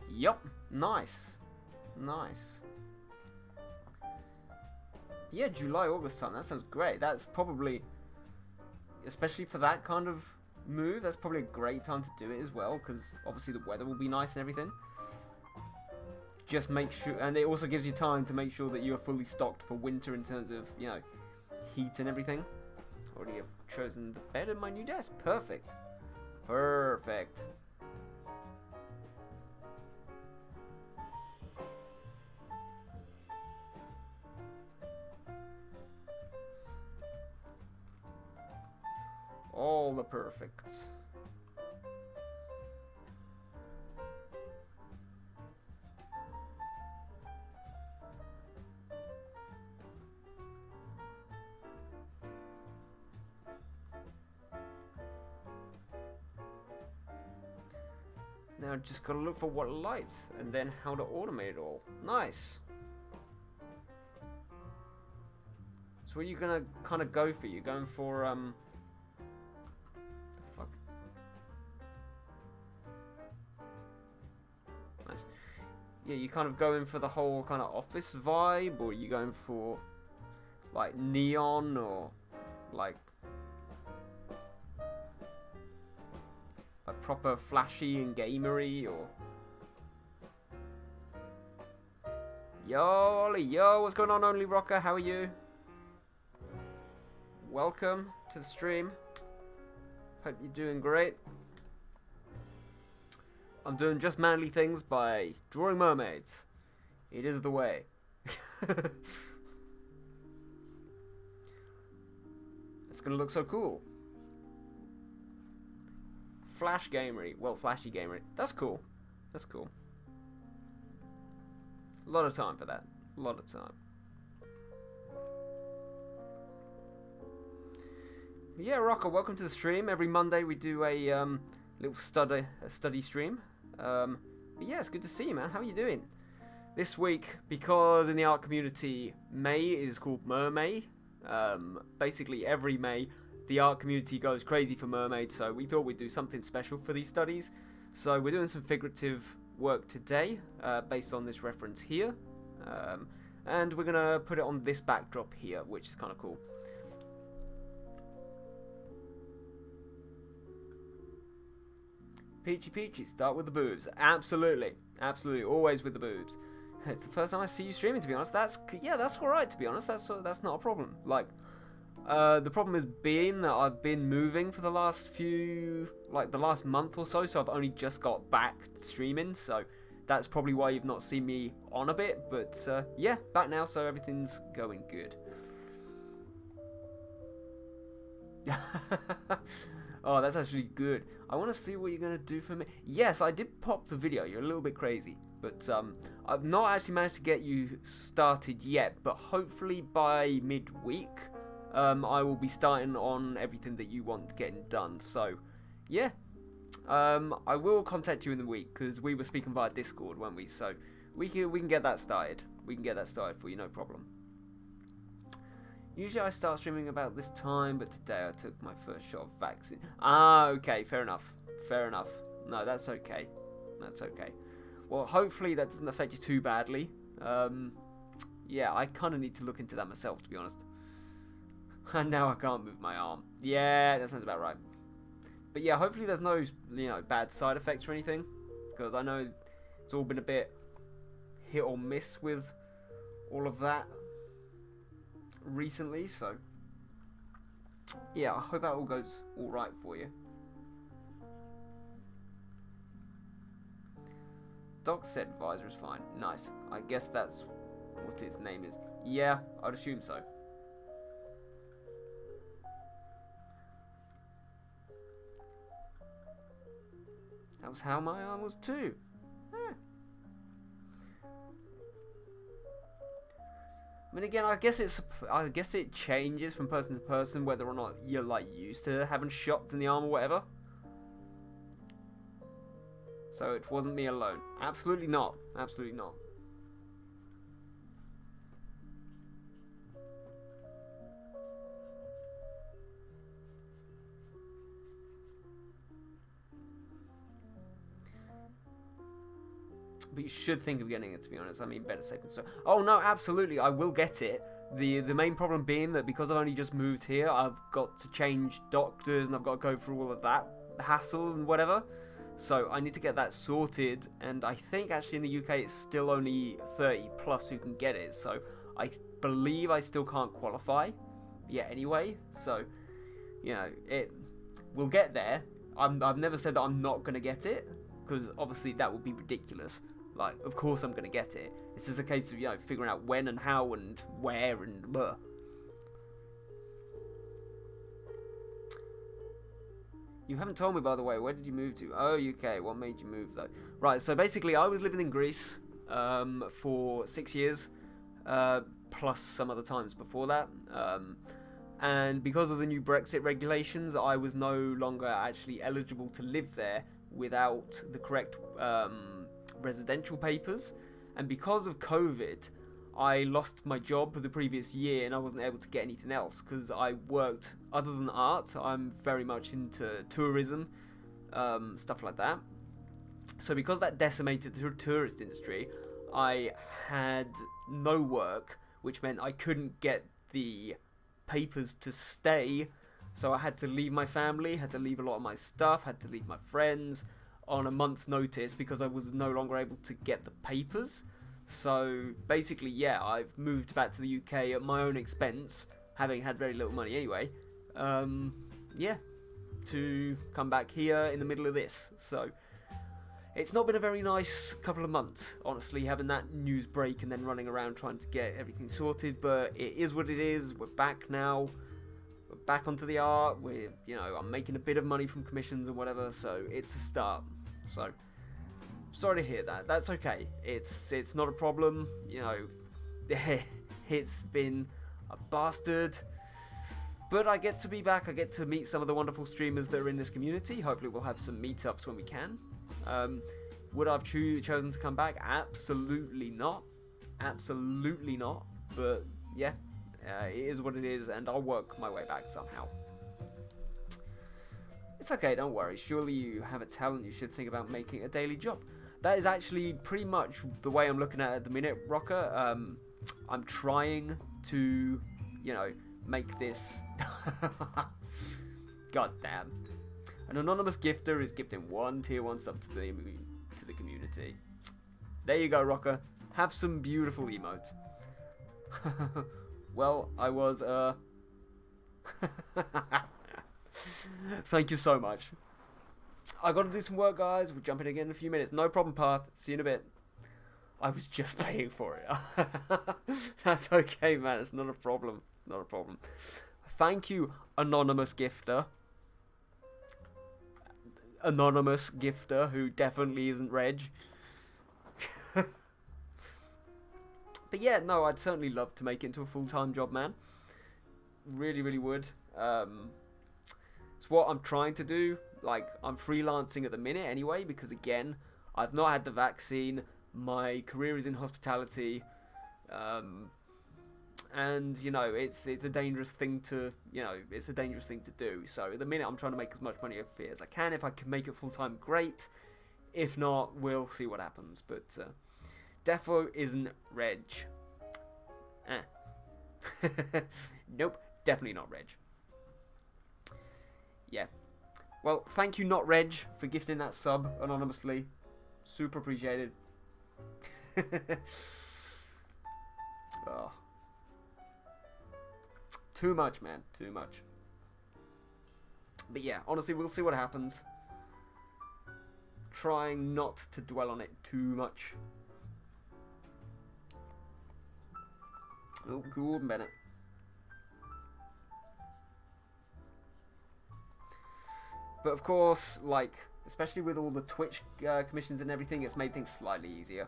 Speaker 1: Yup. Nice. Nice. Yeah, July, August time. That sounds great. That's probably, especially for that kind of move, that's probably a great time to do it as well, because obviously the weather will be nice and everything. Just make sure, and it also gives you time to make sure that you are fully stocked for winter in terms of, you know, heat and everything. Already have chosen the bed in my new desk. Perfect. Perfect. All the perfects. Now just gotta look for what lights and then how to automate it all. Nice. So what are you gonna kind of go for? You're going for the fuck? Nice. Yeah, you kind of going for the whole kind of office vibe, or are you going for like neon or like proper flashy and gamery, or yo Ollie, yo, what's going on, Only Rocker? How are you? Welcome to the stream. Hope you're doing great. I'm doing just manly things by drawing mermaids. It is the way. It's gonna look so cool. Flash gamery. Well, flashy gamery. That's cool. That's cool. A lot of time for that. A lot of time. But yeah, Rocker, welcome to the stream. Every Monday we do a little study stream. But yeah, it's good to see you, man. How are you doing? This week, because in the art community, May is called Mermay. Basically, every May, the art community goes crazy for mermaids, so we thought we'd do something special for these studies. So we're doing some figurative work today, based on this reference here. And we're going to put it on this backdrop here, which is kind of cool. Peachy peachy, start with the boobs. Absolutely. Absolutely, always with the boobs. It's the first time I see you streaming, to be honest. That's alright, to be honest. That's not a problem. Like, the problem is being that I've been moving for the last the last month or so, so I've only just got back streaming, so that's probably why you've not seen me on a bit, but yeah, back now, so everything's going good. Oh, that's actually good. I want to see what you're going to do for me. Yes, I did pop the video. You're a little bit crazy, but I've not actually managed to get you started yet, but hopefully by midweek, I will be starting on everything that you want getting done. So, yeah, I will contact you in the week because we were speaking via Discord, weren't we? So we can get that started. We can get that started for you, no problem. Usually I start streaming about this time, but today I took my first shot of vaccine. Ah, okay, fair enough. Fair enough. No, that's okay. That's okay. Well, hopefully that doesn't affect you too badly. Yeah, I kind of need to look into that myself, to be honest. And now I can't move my arm. Yeah, that sounds about right. But yeah, hopefully there's no, bad side effects or anything. Because I know it's all been a bit hit or miss with all of that recently. So, yeah, I hope that all goes alright for you. Doc said visor is fine. Nice. I guess that's what its name is. Yeah, I'd assume so. That was how my arm was too. mean, again, I guess it changes from person to person whether or not you're like used to having shots in the arm or whatever. So it wasn't me alone. Absolutely not. Absolutely not. But you should think of getting it, to be honest. I mean, better safe than sorry. Oh no, absolutely, I will get it. The main problem being that because I've only just moved here, I've got to change doctors and I've got to go through all of that hassle and whatever. So I need to get that sorted, and I think actually in the UK it's still only 30 plus who can get it. So I believe I still can't qualify yet anyway. So, you know, we'll get there. I've never said that I'm not going to get it, because obviously that would be ridiculous. Like, of course I'm going to get it. It's just a case of, you know, figuring out when and how and where and blah. You haven't told me, by the way, where did you move to? Oh, UK. What made you move, though? Right, so basically I was living in Greece for 6 years, plus some other times before that. And because of the new Brexit regulations, I was no longer actually eligible to live there without the correct residential papers. And because of COVID, I lost my job for the previous year and I wasn't able to get anything else because I worked, other than art, I'm very much into tourism, stuff like that. So because that decimated the tourist industry, I had no work, which meant I couldn't get the papers to stay. So I had to leave my family, had to leave a lot of my stuff, had to leave my friends on a month's notice because I was no longer able to get the papers. So basically, yeah, I've moved back to the UK at my own expense, having had very little money anyway. Yeah, to come back here in the middle of this. So it's not been a very nice couple of months, honestly, having that news break and then running around trying to get everything sorted. But it is what it is. We're back now. We're back onto the art. I'm making a bit of money from commissions and whatever. So it's a start. So sorry to hear that. That's okay. It's not a problem. You know, it's been a bastard. But I get to be back. I get to meet some of the wonderful streamers that are in this community. Hopefully we'll have some meetups when we can. Would I have chosen to come back? Absolutely not. Absolutely not. But yeah, it is what it is, and I'll work my way back somehow. It's okay, don't worry. Surely you have a talent. You should think about making a daily job. That is actually pretty much the way I'm looking at it at the minute, Rocker. I'm trying to, make this... God damn. An anonymous gifter is gifting one tier 1 sub to the community. There you go, Rocker. Have some beautiful emotes. Well, I was, Thank you so much. I gotta do some work, guys. We'll jump in again in a few minutes. No problem, Path. See you in a bit. I was just paying for it. That's okay, man. It's not a problem. It's not a problem. Thank you, anonymous gifter. Anonymous gifter who definitely isn't Reg. But yeah, no, I'd certainly love to make it into a full-time job, man. Really, really would. It's what I'm trying to do. Like, I'm freelancing at the minute anyway, because again, I've not had the vaccine. My career is in hospitality. And, it's a dangerous thing to, it's a dangerous thing to do. So at the minute, I'm trying to make as much money as I can. If I can make it full-time, great. If not, we'll see what happens. But, defo isn't Reg. Nope, definitely not Reg. Yeah. Well, thank you, not Reg, for gifting that sub anonymously. Super appreciated. Oh. Too much, man. Too much. But yeah, honestly, we'll see what happens. Trying not to dwell on it too much. Oh, Gordon Bennett. But of course, especially with all the Twitch commissions and everything, it's made things slightly easier.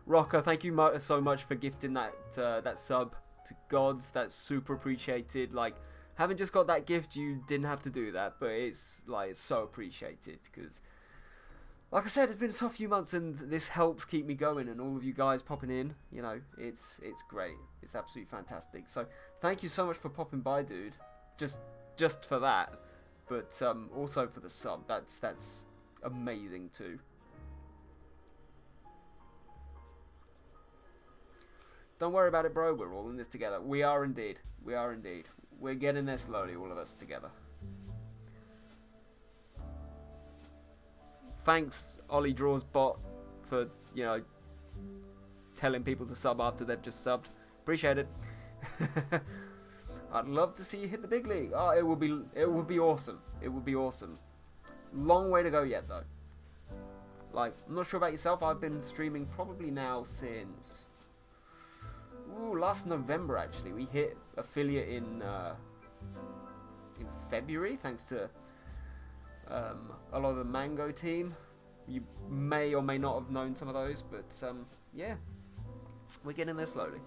Speaker 1: Rocker, thank you so much for gifting that that sub to Gods. That's super appreciated. Like, haven't just got that gift, you didn't have to do that, but it's like it's so appreciated because, like I said, it's been a tough few months, and this helps keep me going. And all of you guys popping in, you know, it's great. It's absolutely fantastic. So thank you so much for popping by, dude. Just for that, but also for the sub. That's amazing too. Don't worry about it, bro. We're all in this together. We are indeed. We are indeed. We're getting there slowly, all of us together. Thanks, Ollie Draws Bot, for, you know, telling people to sub after they've just subbed. Appreciate it. I'd love to see you hit the big league. Oh, it would be awesome. It would be awesome. Long way to go yet, though. Like, I'm not sure about yourself. I've been streaming probably now since last November, actually. We hit affiliate in February, thanks to a lot of the Mango team. You may or may not have known some of those, but yeah, we're getting there slowly.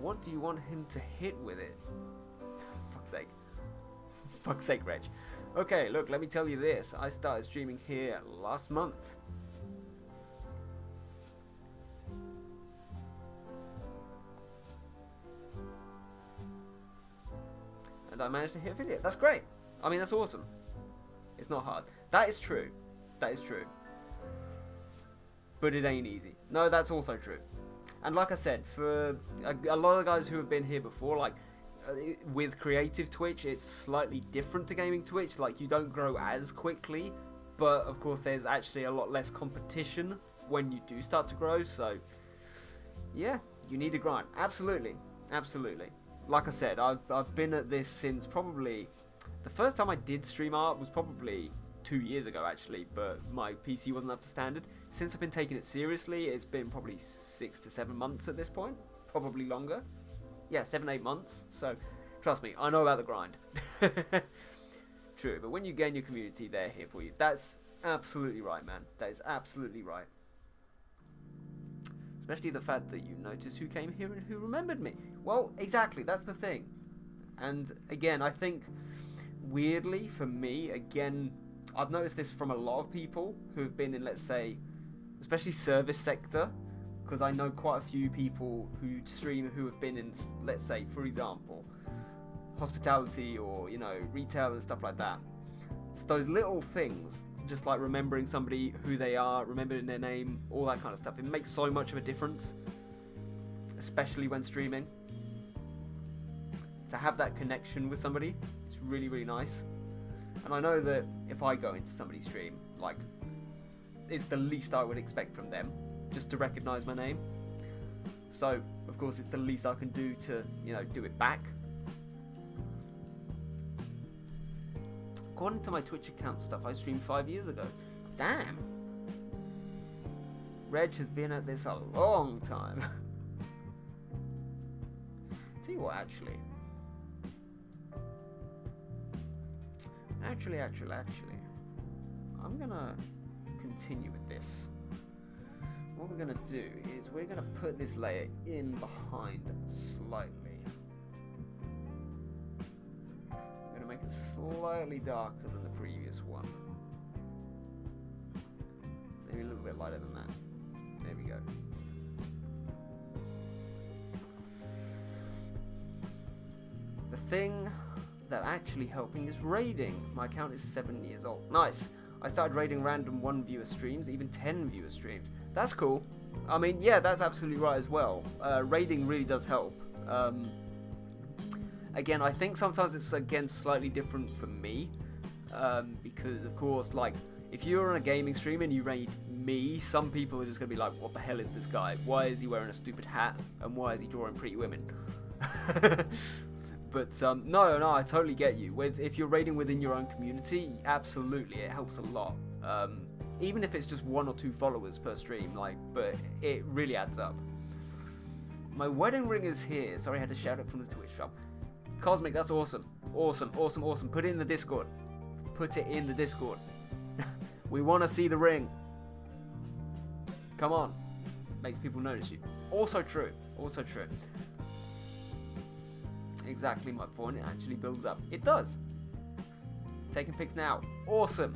Speaker 1: What do you want him to hit with it? Fuck's sake. Fuck's sake, Reg. Okay, look, let me tell you this. I started streaming here last month. And I managed to hit affiliate. That's great. I mean, that's awesome. It's not hard. That is true. That is true. But it ain't easy. No, that's also true. And like I said, for a lot of guys who have been here before, like with creative Twitch, it's slightly different to gaming Twitch. Like, you don't grow as quickly, but of course there's actually a lot less competition when you do start to grow. So yeah, you need to grind. Absolutely. Absolutely. Like I said, I've been at this since probably the first time I did stream art was probably 2 years ago, actually, but my PC wasn't up to standard. Since I've been taking it seriously, it's been probably 6 to 7 months at this point, probably longer. Yeah, 7-8 months. So trust me, I know about the grind. True, but when you gain your community, they're here for you. That's absolutely right, man. That is absolutely right. Especially the fact that you notice who came here and who remembered me. Well, exactly, that's the thing. And again, I think, weirdly, for me, again, I've noticed this from a lot of people who have been in, let's say, especially service sector, because I know quite a few people who stream who have been in, let's say, for example, hospitality or, you know, retail and stuff like that. It's those little things, just like remembering somebody, who they are, remembering their name, all that kind of stuff. It makes so much of a difference, especially when streaming. To have that connection with somebody, it's really, really nice. And I know that if I go into somebody's stream, like, it's the least I would expect from them, just to recognise my name. So, of course, it's the least I can do to, you know, do it back. According to my Twitch account stuff, I streamed 5 years ago. Damn! Reg has been at this a long time. Tell you what, actually. Actually, I'm gonna continue with this. What we're gonna do is we're gonna put this layer in behind slightly. I'm gonna make it slightly darker than the previous one. Maybe a little bit lighter than that. There we go. The thing that actually helping is raiding. My account is 7 years old. Nice. I started raiding random 1 viewer streams, even 10 viewer streams. That's cool. I mean, yeah, that's absolutely right as well. Raiding really does help. Again, I think sometimes it's, again, slightly different for me. Because, of course, like, if you're on a gaming stream and you raid me, some people are just going to be like, what the hell is this guy? Why is he wearing a stupid hat? And why is he drawing pretty women? But no, I totally get you. If you're raiding within your own community, absolutely, it helps a lot. Even if it's just 1 or 2 followers per stream, like, but it really adds up. My wedding ring is here. Sorry, I had to shout it from the Twitch shop. Cosmic, that's awesome. Awesome. Put it in the Discord. We want to see the ring. Come on. Makes people notice you. Also true. Also true. Exactly my point. It actually builds up. It does. Taking pics now. Awesome.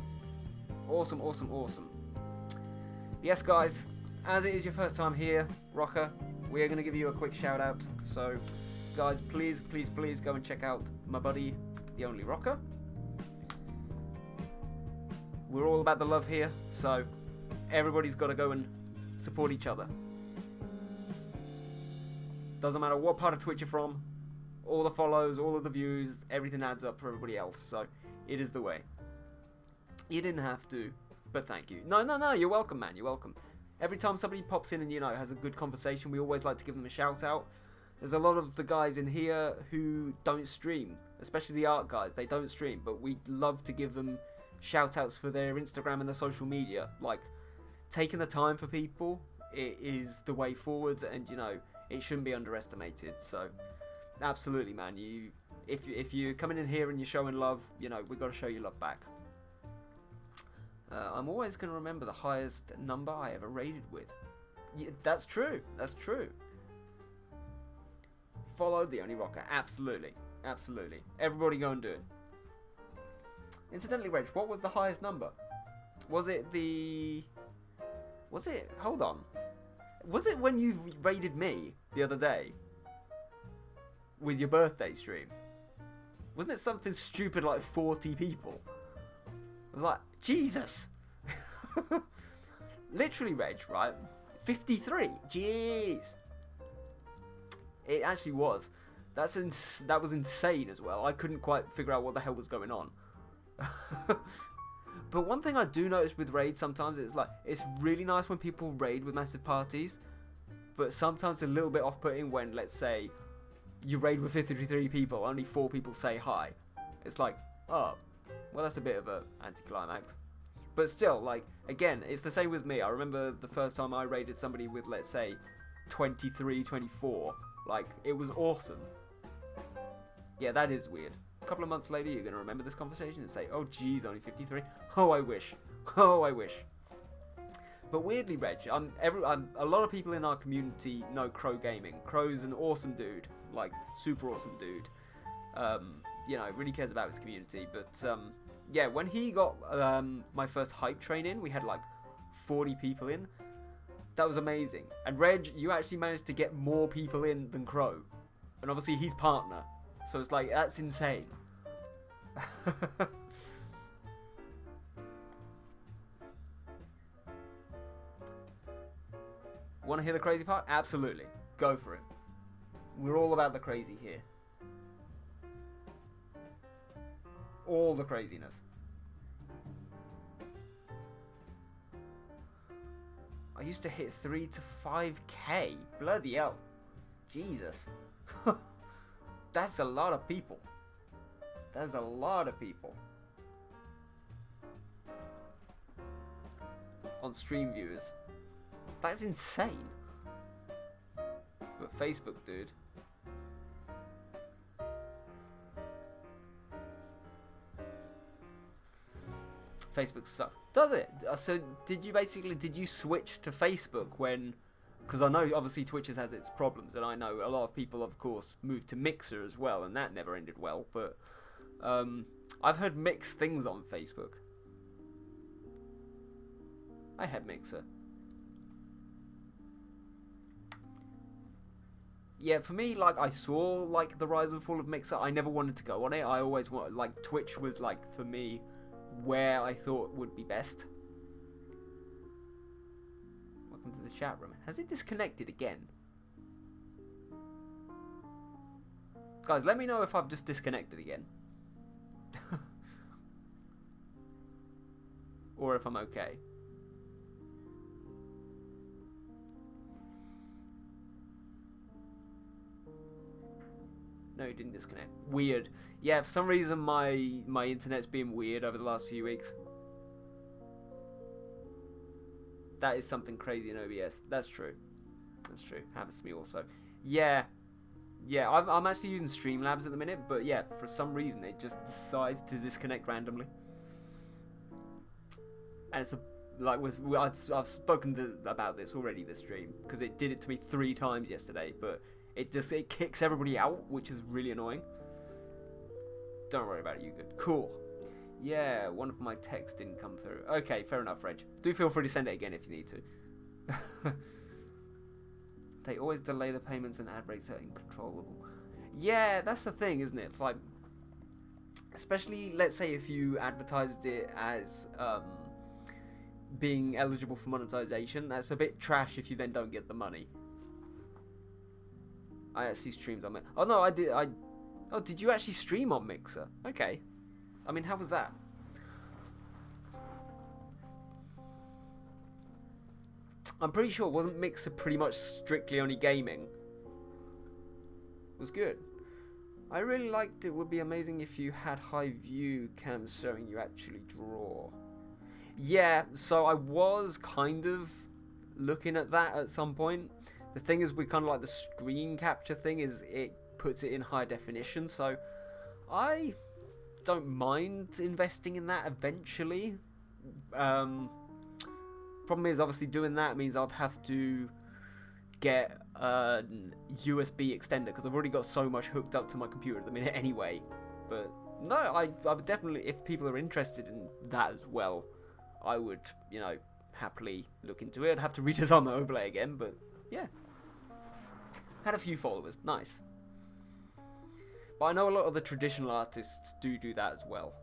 Speaker 1: Awesome, awesome, awesome. Yes, guys. As it is your first time here, Rocker, we are going to give you a quick shout out. So, guys, please, please, please go and check out my buddy, The Only Rocker. We're all about the love here, so everybody's got to go and support each other. Doesn't matter what part of Twitch you're from, all the follows, all of the views, everything adds up for everybody else, so it is the way. You didn't have to, but thank you. No, you're welcome, man, you're welcome. Every time somebody pops in and, you know, has a good conversation, we always like to give them a shout out. There's a lot of the guys in here who don't stream, especially the art guys, they don't stream, but we love to give them shout outs for their Instagram and their social media. Like, taking the time for people, it is the way forwards, and, you know, it shouldn't be underestimated. So, absolutely, man, if you're coming in here and you're showing love, you know, we've got to show you love back. I'm always going to remember the highest number I ever raided with. Yeah, that's true. That's true. Follow The Only Rocker. Absolutely. Absolutely. Everybody go and do it. Incidentally, Reg, what was the highest number? Was it... Hold on. Was it when you raided me the other day? With your birthday stream? Wasn't it something stupid like 40 people? I was like, Jesus! Literally, Reg, right? 53. Jeez. It actually was. That was insane as well. I couldn't quite figure out what the hell was going on. But one thing I do notice with raids sometimes is like, it's really nice when people raid with massive parties, but sometimes a little bit off-putting when, let's say, you raid with 53 people, only 4 people say hi. It's like, oh, well, that's a bit of a anticlimax. But still, like, again, it's the same with me. I remember the first time I raided somebody with, let's say, 23, 24. Like, it was awesome. Yeah, that is weird. A couple of months later, you're going to remember this conversation and say, oh, geez, only 53? Oh, I wish. Oh, I wish. But weirdly, Reg, a lot of people in our community know Crow Gaming. Crow's an awesome dude. Like, super awesome dude. You know, really cares about his community. But, yeah, when he got my first hype train in, we had like 40 people in. That was amazing. And Reg, you actually managed to get more people in than Crow. And obviously he's partner. So it's like, that's insane. Want to hear the crazy part? Absolutely. Go for it. We're all about the crazy here. All the craziness. I used to hit 3 to 5k. Bloody hell. Jesus. That's a lot of people. That's a lot of people. On stream viewers. That's insane. But Facebook, dude. Facebook sucks. Does it? So did you switch to Facebook when, because I know obviously Twitch has had its problems, and I know a lot of people of course moved to Mixer as well, and that never ended well, but I've heard mixed things on Facebook. I had Mixer. Yeah, for me, like, I saw like the rise and fall of Mixer. I never wanted to go on it. I always wanted, like, Twitch was like, for me, where I thought would be best. Welcome to the chat room. Has it disconnected again? Guys, let me know if I've just disconnected again. Or if I'm okay. No, it didn't disconnect. Weird. Yeah, for some reason my internet's been weird over the last few weeks. That is something crazy in OBS. That's true. That's true. Happens to me also. Yeah. Yeah, I'm actually using Streamlabs at the minute, but yeah, for some reason it just decides to disconnect randomly. And it's a like I've spoken about this already this stream because it did it to me 3 times yesterday, but it kicks everybody out, which is really annoying. Don't worry about it, you good. Cool. Yeah, one of my texts didn't come through. Okay, fair enough, Reg. Do feel free to send it again if you need to. They always delay the payments and ad rates are uncontrollable. Yeah, that's the thing, isn't it? Like, especially, let's say if you advertised it as being eligible for monetization, that's a bit trash if you then don't get the money. I actually streamed on Mixer. Oh no, I did. Oh, did you actually stream on Mixer? Okay. I mean, how was that? I'm pretty sure, wasn't Mixer pretty much strictly only gaming? It was good. I really liked it. Would be amazing if you had high view cams showing you actually draw. Yeah, so I was kind of looking at that at some point. The thing is, we kind of like the screen capture thing is it puts it in high definition, so I don't mind investing in that eventually. Problem is, obviously, doing that means I'd have to get a USB extender because I've already got so much hooked up to my computer at the minute anyway. But no, I would definitely, if people are interested in that as well, I would, you know, happily look into it. I'd have to redesign my overlay again, but yeah. Had a few followers, nice. But I know a lot of the traditional artists do that as well.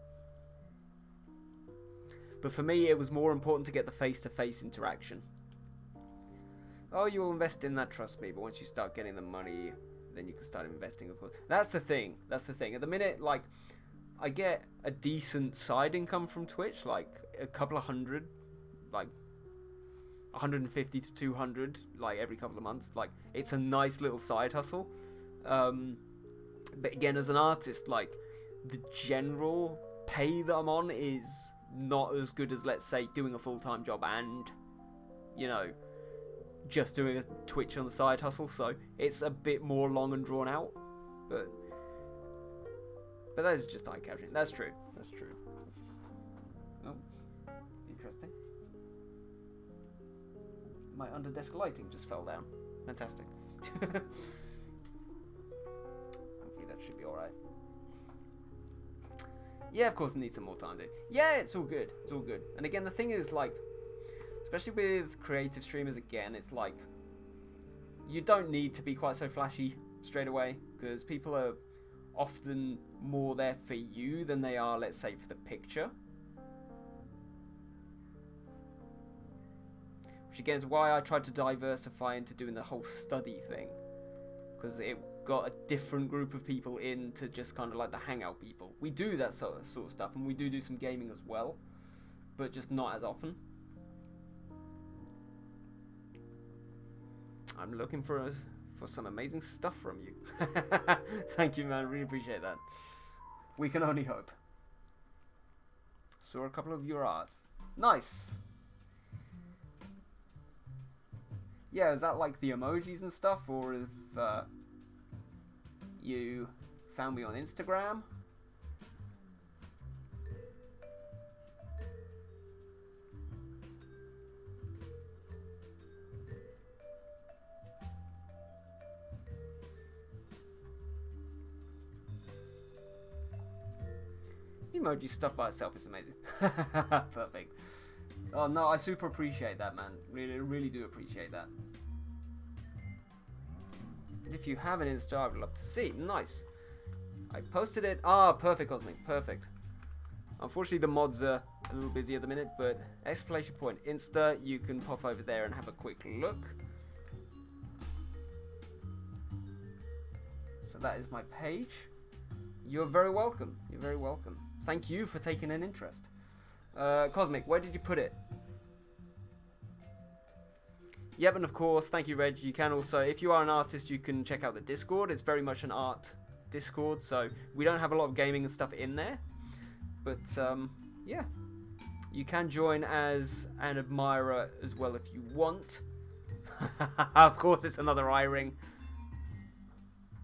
Speaker 1: But for me, it was more important to get the face-to-face interaction. Oh, you'll invest in that, trust me, but once you start getting the money, then you can start investing, of course. That's the thing. That's the thing. At the minute, like, I get a decent side income from Twitch, like a couple of hundred, like 150 to 200, like every couple of months. Like, it's a nice little side hustle. But again, as an artist, like, the general pay that I'm on is not as good as, let's say, doing a full-time job and, you know, just doing a Twitch on the side hustle. So it's a bit more long and drawn out. But that is just eye catching. That's true. That's true. Oh, interesting. My under-desk lighting just fell down. Fantastic. Hopefully that should be alright. Yeah, of course it needs some more time, dude. Yeah, it's all good. It's all good. And again, the thing is, like, especially with creative streamers, again, it's like, you don't need to be quite so flashy straight away, because people are often more there for you than they are, let's say, for the picture. Which again is why I tried to diversify into doing the whole study thing, because it got a different group of people in to just kind of like the hangout people. We do that sort of stuff, and we do some gaming as well, but just not as often. I'm looking for some amazing stuff from you. Thank you, man. Really appreciate that. We can only hope. Saw a couple of your arts. Nice. Yeah, is that like the emojis and stuff, or if you found me on Instagram? Emoji stuff by itself is amazing. Perfect. Oh no, I super appreciate that, man. Really do appreciate that. And if you have an Insta, I would love to see. Nice. I posted it. Ah, perfect, Cosmic. Perfect. Unfortunately, the mods are a little busy at the minute, but exclamation point Insta, you can pop over there and have a quick look. So that is my page. You're very welcome. You're very welcome. Thank you for taking an interest. Cosmic, where did you put it? Yep, and of course, thank you, Reg. You can also, if you are an artist, you can check out the Discord. It's very much an art Discord, so we don't have a lot of gaming and stuff in there. But, yeah. You can join as an admirer as well if you want. Of course, it's another eye ring.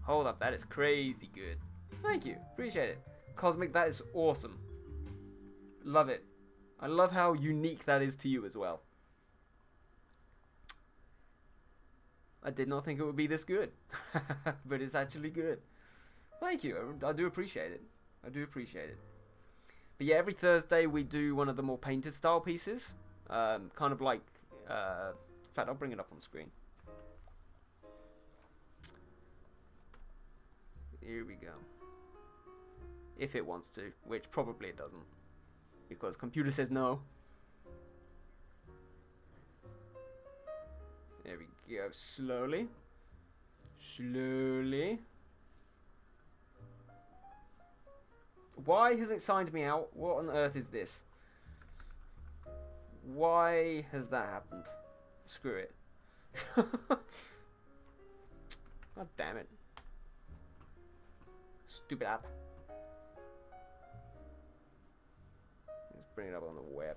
Speaker 1: Hold up, that is crazy good. Thank you. Appreciate it. Cosmic, that is awesome. Love it. I love how unique that is to you as well. I did not think it would be this good, but it's actually good. Thank you. I do appreciate it. I do appreciate it. But yeah, every Thursday we do one of the more painted style pieces. Kind of like, in fact, I'll bring it up on screen. Here we go. If it wants to, which probably it doesn't, because computer says no. There we go. Slowly. Slowly. Why has it signed me out? What on earth is this? Why has that happened? Screw it. God damn it. Stupid app. Let's bring it up on the web.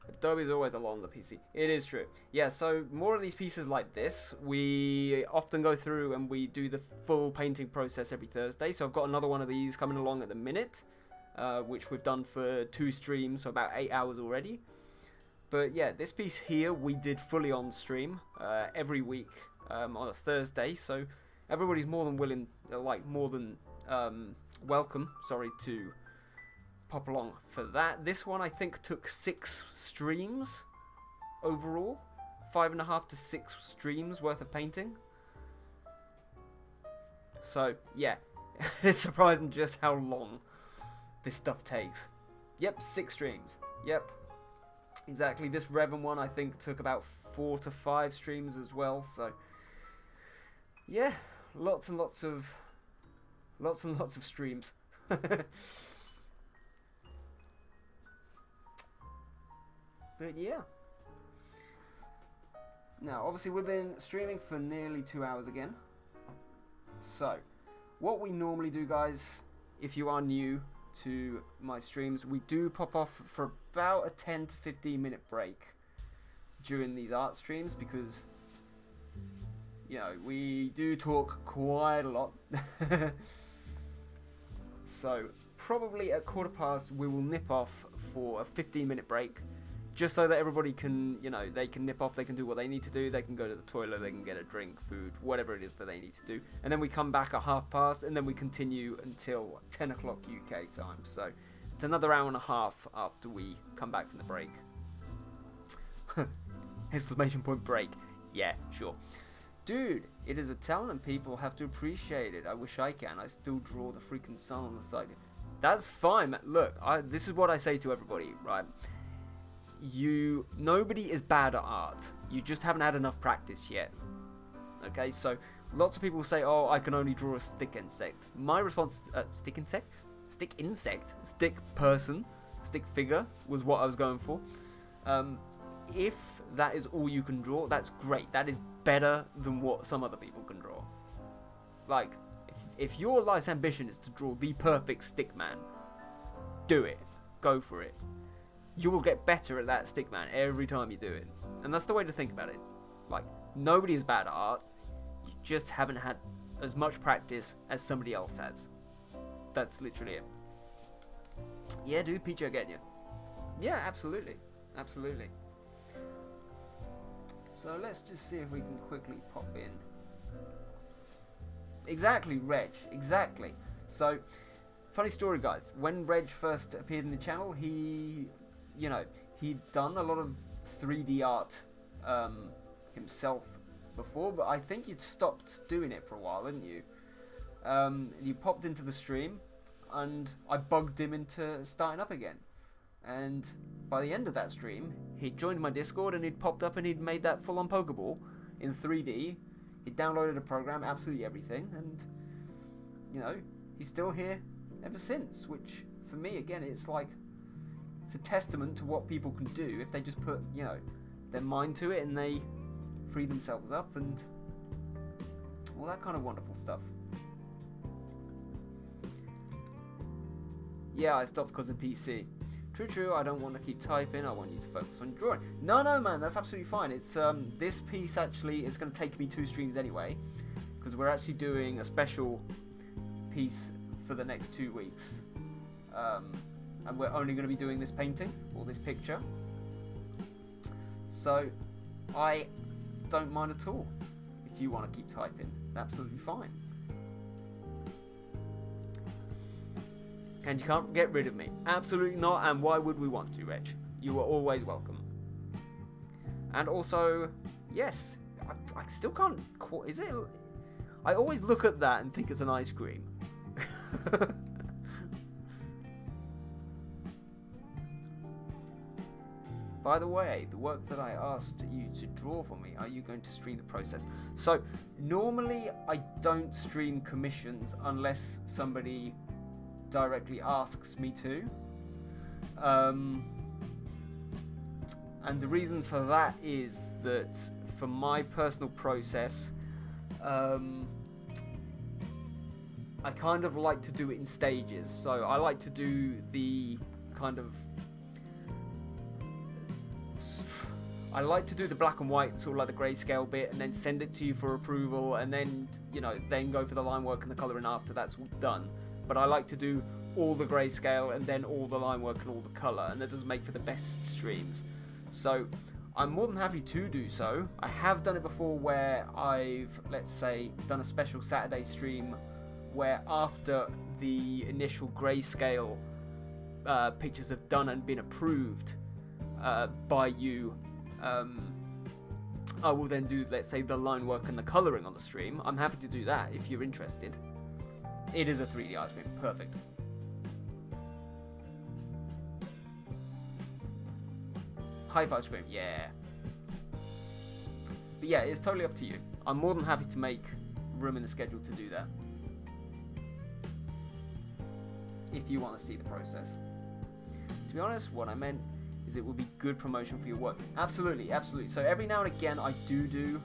Speaker 1: Adobe's always a lot on the PC. It is true. Yeah, so more of these pieces like this, we often go through and we do the full painting process every Thursday. So I've got another one of these coming along at the minute, which we've done for 2 streams, so about 8 hours already. But yeah, this piece here we did fully on stream every week on a Thursday. So everybody's more than willing, welcome, to pop along for that. This one I think took 6 streams overall, 5.5 to 6 streams worth of painting. So yeah, it's surprising just how long this stuff takes. Yep, 6 streams. Yep, exactly. This Revan one I think took about 4 to 5 streams as well. So yeah, lots and lots of streams. But yeah. Now, obviously we've been streaming for nearly 2 hours again. So, what we normally do, guys, if you are new to my streams, we do pop off for about a 10 to 15 minute break during these art streams because, you know, we do talk quite a lot. So, probably at 1:15 we will nip off for a 15-minute break. Just so that everybody can, you know, they can nip off, they can do what they need to do, they can go to the toilet, they can get a drink, food, whatever it is that they need to do. And then we come back at 1:30, and then we continue until 10 o'clock UK time. So it's another hour and a half after we come back from the break. Exclamation point break. Yeah, sure. Dude, it is a talent and people have to appreciate it. I wish I can. I still draw the freaking sun on the side. That's fine, man. Look, this is what I say to everybody, right? Nobody is bad at art. You just haven't had enough practice yet. Okay, so lots of people say, "Oh, I can only draw a stick insect." My response: stick insect, stick insect, stick person, stick figure was what I was going for. If that is all you can draw, that's great. That is better than what some other people can draw. Like, if your life's ambition is to draw the perfect stick man, do it. Go for it. You will get better at that stick man every time you do it. And that's the way to think about it. Like, nobody is bad at art. You just haven't had as much practice as somebody else has. That's literally it. Yeah, dude, Peach, I get you. Yeah, absolutely. Absolutely. So let's just see if we can quickly pop in. Exactly, Reg. Exactly. So, funny story, guys. When Reg first appeared in the channel, he'd done a lot of 3D art himself before, but I think you'd stopped doing it for a while, didn't you? You popped into the stream, and I bugged him into starting up again. And by the end of that stream, he'd joined my Discord, and he'd popped up, and he'd made that full-on Pokeball in 3D. He'd downloaded a program, absolutely everything, and, you know, he's still here ever since, which, for me, again, it's a testament to what people can do if they just put, you know, their mind to it and they free themselves up and all that kind of wonderful stuff. Yeah, I stopped because of PC. True, I don't want to keep typing, I want you to focus on drawing. No, man, that's absolutely fine. It's, this piece actually is going to take me 2 streams anyway, because we're actually doing a special piece for the next 2 weeks. and we're only going to be doing this painting or this picture. So I don't mind at all. If you want to keep typing, it's absolutely fine. And you can't get rid of me. Absolutely not, and why would we want to, Reg? You are always welcome. And also, yes, I still can't... Is it... I always look at that and think it's an ice cream. By the way, the work that I asked you to draw for me, are you going to stream the process? So, normally I don't stream commissions unless somebody directly asks me to. And the reason for that is that for my personal process, I kind of like to do it in stages. So I like to do the kind of... I like to do the black and white, sort of like the grayscale bit, and then send it to you for approval, and then, you know, then go for the line work and the colouring after that's all done. But I like to do all the grayscale and then all the line work and all the colour, and that does make for the best streams. So I'm more than happy to do so. I have done it before where I've, let's say, done a special Saturday stream where after the initial grayscale pictures have done and been approved by you, I will then do, let's say, the line work and the colouring on the stream. I'm happy to do that if you're interested. It is a 3D ice cream. Perfect. Hype ice cream, yeah. But yeah, it's totally up to you. I'm more than happy to make room in the schedule to do that. If you want to see the process. To be honest, what I meant is it would be good promotion for your work. Absolutely, absolutely. So every now and again I do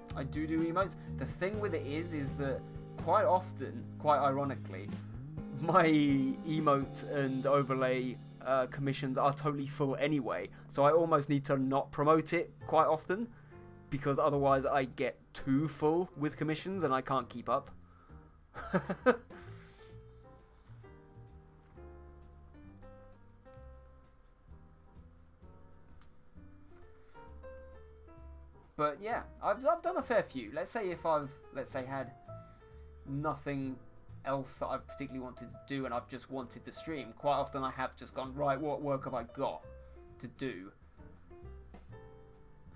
Speaker 1: emotes. The thing with it is that quite often, quite ironically, my emote and overlay commissions are totally full anyway, so I almost need to not promote it quite often, because otherwise I get too full with commissions and I can't keep up. But yeah, I've done a fair few. Let's say if I've had nothing else that I've particularly wanted to do and I've just wanted to stream, quite often I have just gone, right, what work have I got to do?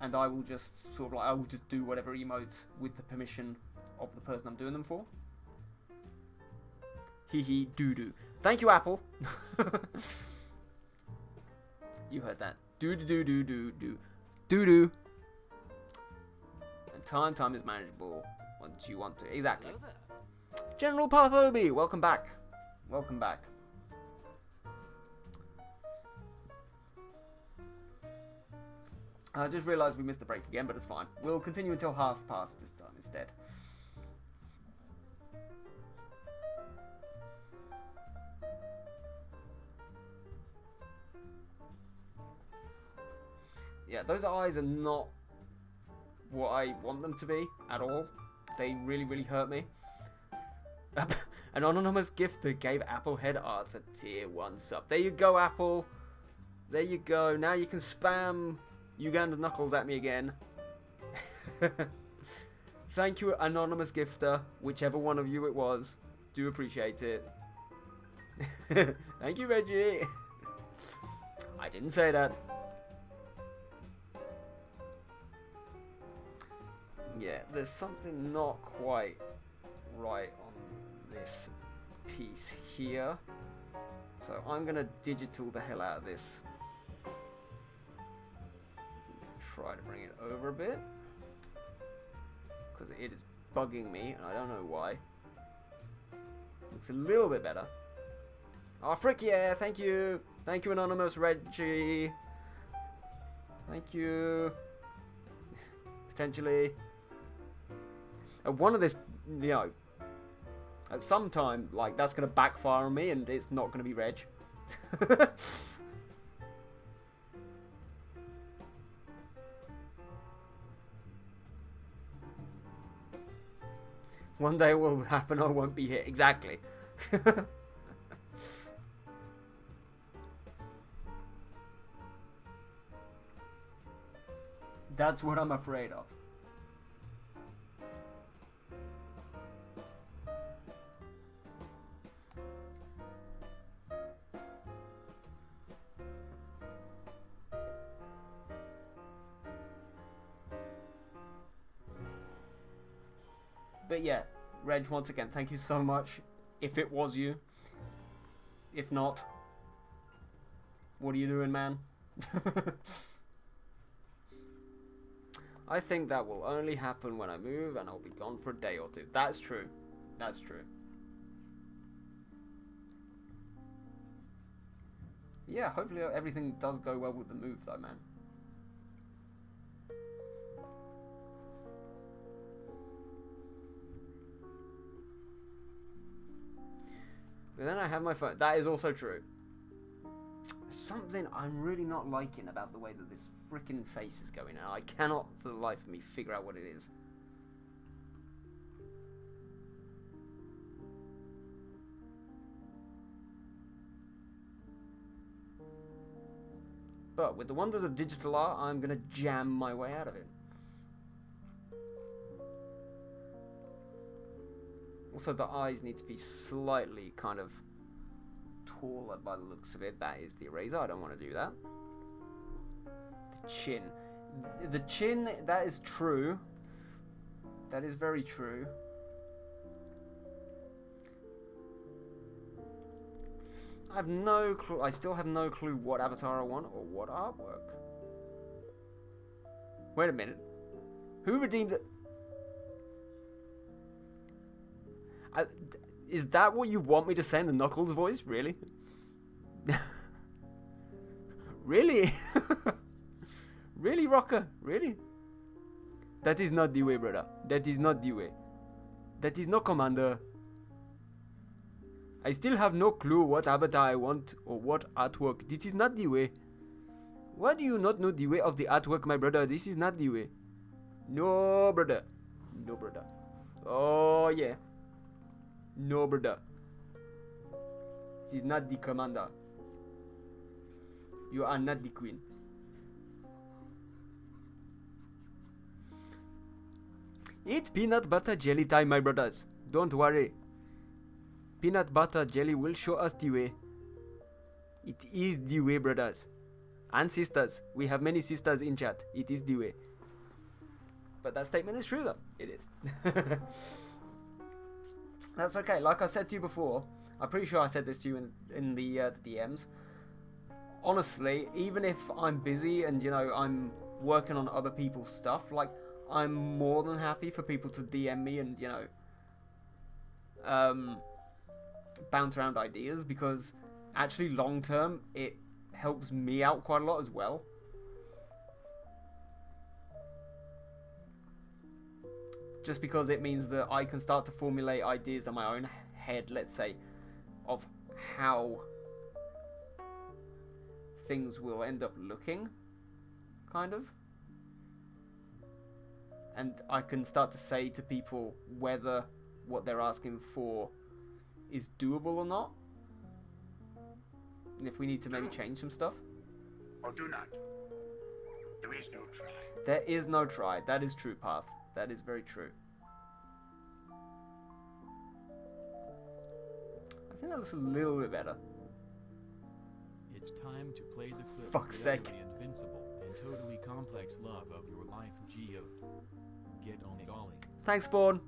Speaker 1: And I will just sort of like, I will just do whatever emotes with the permission of the person I'm doing them for. Hee hee doo doo. Thank you, Apple. You heard that. Doo doo doo doo doo doo doo doo. And time is manageable once you want to. Exactly. General Parthobi, welcome back. Welcome back. I just realised we missed the break again, but it's fine. We'll continue until past this time instead. Yeah, those eyes are not what I want them to be at all. They really, really hurt me. An anonymous gifter gave Apple Head Arts a tier 1 sub. There you go, Apple. There you go. Now you can spam Uganda Knuckles at me again. Thank you, anonymous gifter, whichever one of you it was. Do appreciate it. Thank you, Reggie. I didn't say that. Yeah, there's something not quite right on this piece here. So I'm going to digital the hell out of this. Try to bring it over a bit. Because it is bugging me, and I don't know why. Looks a little bit better. Oh, frick yeah, thank you. Thank you, anonymous Reggie. Thank you. Potentially. One of this, you know, at some time, like, that's going to backfire on me, and it's not going to be Reg. One day it will happen, I won't be here. Exactly. That's what I'm afraid of. But yeah, Reg, once again, thank you so much. If it was you. If not, what are you doing, man? I think that will only happen when I move and I'll be gone for a day or two. That's true. That's true. Yeah, hopefully everything does go well with the move though, man. But then I have my phone. That is also true. Something I'm really not liking about the way that this freaking face is going, and I cannot for the life of me figure out what it is. But with the wonders of digital art, I'm gonna jam my way out of it. Also, the eyes need to be slightly kind of taller by the looks of it. That is the eraser. I don't want to do that. The chin. The chin, that is true. That is very true. I have no clue. I still have no clue what avatar I want or what artwork. Wait a minute. Who redeemed it? Is that what you want me to say in the Knuckles voice? Really? Really? Really, Rocker? Really? That is not the way, brother. That is not the way. That is not Commander. I still have no clue what avatar I want or what artwork. This is not the way. Why do you not know the way of the artwork, my brother? This is not the way. No, brother. No, brother. Oh, yeah. No, brother. This is not the commander. You are not the queen. It's peanut butter jelly time, my brothers. Don't worry. Peanut butter jelly will show us the way. It is the way, brothers. And sisters. We have many sisters in chat. It is the way. But that statement is true, though. It is. That's okay. Like I said to you before, I'm pretty sure I said this to you in the DMs. Honestly, even if I'm busy and, you know, I'm working on other people's stuff, like, I'm more than happy for people to DM me and, you know, bounce around ideas, because actually long term it helps me out quite a lot as well. Just because it means that I can start to formulate ideas in my own head, let's say, of how things will end up looking, kind of. And I can start to say to people whether what they're asking for is doable or not. And if we need to maybe change some stuff.
Speaker 3: Or do not. There is no try.
Speaker 1: There is no try. That is true, Path. That is very true. I think that looks a little bit better.
Speaker 4: It's time to play the clip.
Speaker 1: Fuck's sake.
Speaker 4: Invincible and totally complex love of your life, Geode. Get on it, Ollie.
Speaker 1: Thanks, Spawn.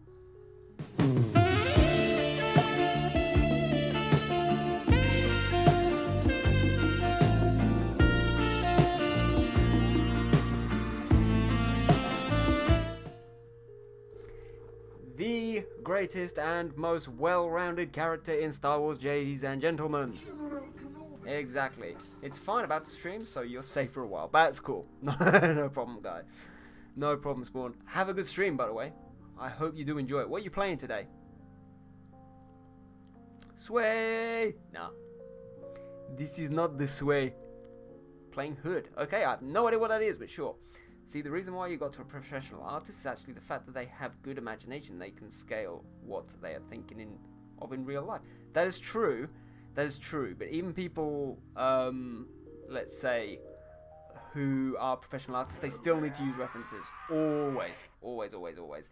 Speaker 1: The greatest and most well-rounded character in Star Wars, ladies and gentlemen. Exactly. It's fine about to stream, so you're safe for a while. That's cool. No problem, guy. No problem, Spawn. Have a good stream, by the way. I hope you do enjoy it. What are you playing today? Sway! Nah. This is not the Sway. Playing Hood. Okay, I have no idea what that is, but sure. See, the reason why you got to a professional artist is actually the fact that they have good imagination. They can scale what they are thinking of in real life. That is true. That is true. But even people, let's say, who are professional artists, they still need to use references. Always. Always, always, always.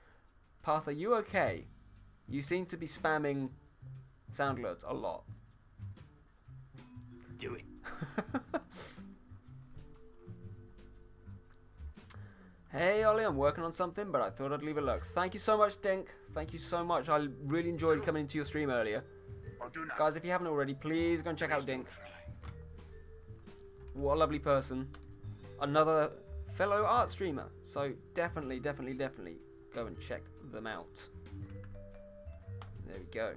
Speaker 1: Path, are you okay? You seem to be spamming sound alerts a lot.
Speaker 3: Do it.
Speaker 1: Hey Ollie, I'm working on something, but I thought I'd leave a look. Thank you so much, Dink. Thank you so much. I really enjoyed coming into your stream earlier.
Speaker 3: Or do not.
Speaker 1: Guys, if you haven't already, please go and check out Dink.
Speaker 3: Try.
Speaker 1: What a lovely person. Another fellow art streamer. So definitely, definitely, definitely go and check them out. There we go.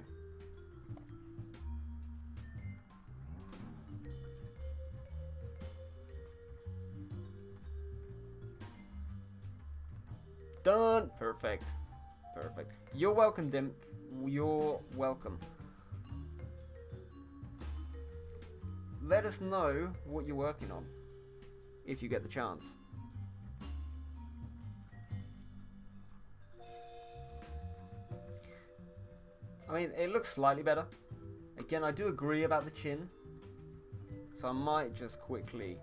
Speaker 1: Done. Perfect. Perfect. You're welcome, Dimp. You're welcome. Let us know what you're working on, if you get the chance. I mean, it looks slightly better. Again, I do agree about the chin, so I might just quickly...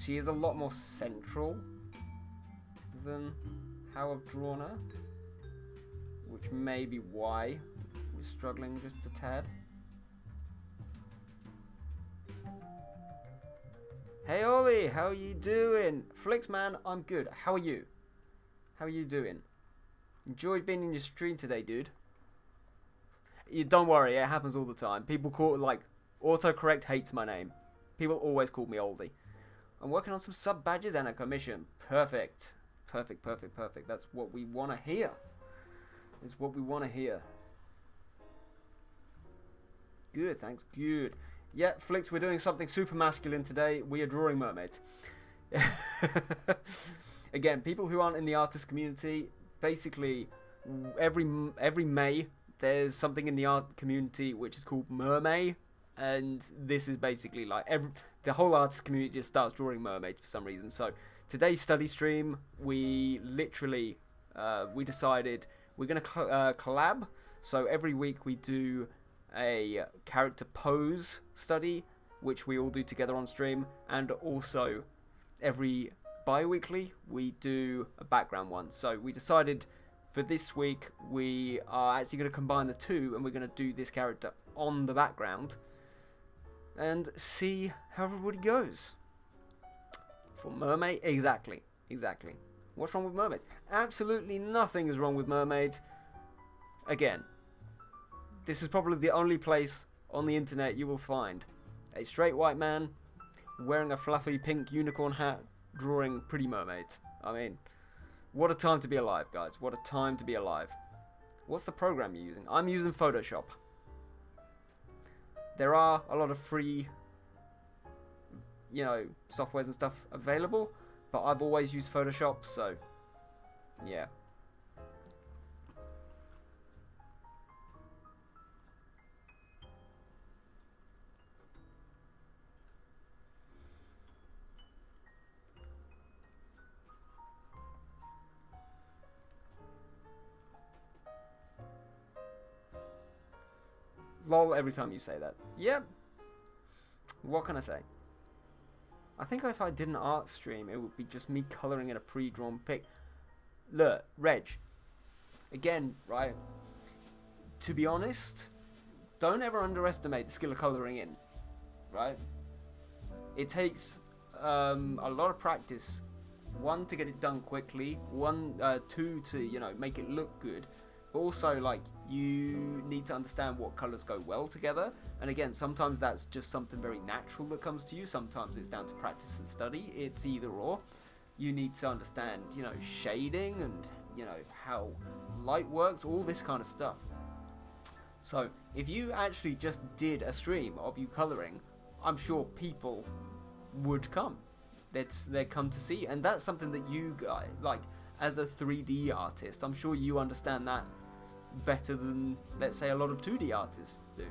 Speaker 1: She is a lot more central than how I've drawn her, which may be why we're struggling just a tad. Hey Ollie, how are you doing? Flixman, I'm good. How are you? How are you doing? Enjoyed being in your stream today, dude. Don't worry, it happens all the time. People call it, like, autocorrect hates my name. People always call me Oldie. I'm working on some sub badges and a commission. Perfect. Perfect, perfect, perfect. That's what we want to hear. It's what we want to hear. Good, thanks. Good. Yeah, Flix, we're doing something super masculine today. We are drawing mermaids. Again, people who aren't in the artist community, basically, every May, there's something in the art community which is called Mermay. And this is basically like the whole artist community just starts drawing mermaids for some reason. So today's study stream, we literally we decided we're gonna collab. So every week we do a character pose study, which we all do together on stream, and also every bi-weekly we do a background one. So we decided for this week we are actually going to combine the two, and we're going to do this character on the background and see how everybody goes. For Mermay, exactly. What's wrong with mermaids? Absolutely nothing is wrong with mermaids. Again, this is probably the only place on the internet you will find a straight white man wearing a fluffy pink unicorn hat drawing pretty mermaids. I mean, what a time to be alive, guys. What a time to be alive. What's the program you're using? I'm using Photoshop. There are a lot of free, softwares and stuff available, but I've always used Photoshop, so yeah. Lol every time you say that. Yep. What can I say? I think if I did an art stream, it would be just me colouring in a pre-drawn pic. Look, Reg. Again, right? To be honest, don't ever underestimate the skill of colouring in. Right? It takes a lot of practice. One, to get it done quickly. Two, to, make it look good. But also, like, you need to understand what colours go well together. And again, sometimes that's just something very natural that comes to you. Sometimes it's down to practice and study. It's either or. You need to understand, shading and, how light works, all this kind of stuff. So, if you actually just did a stream of you colouring, I'm sure people would come. They'd come to see. And that's something that you guys, like, as a 3D artist, I'm sure you understand that better than, let's say, a lot of 2D artists do.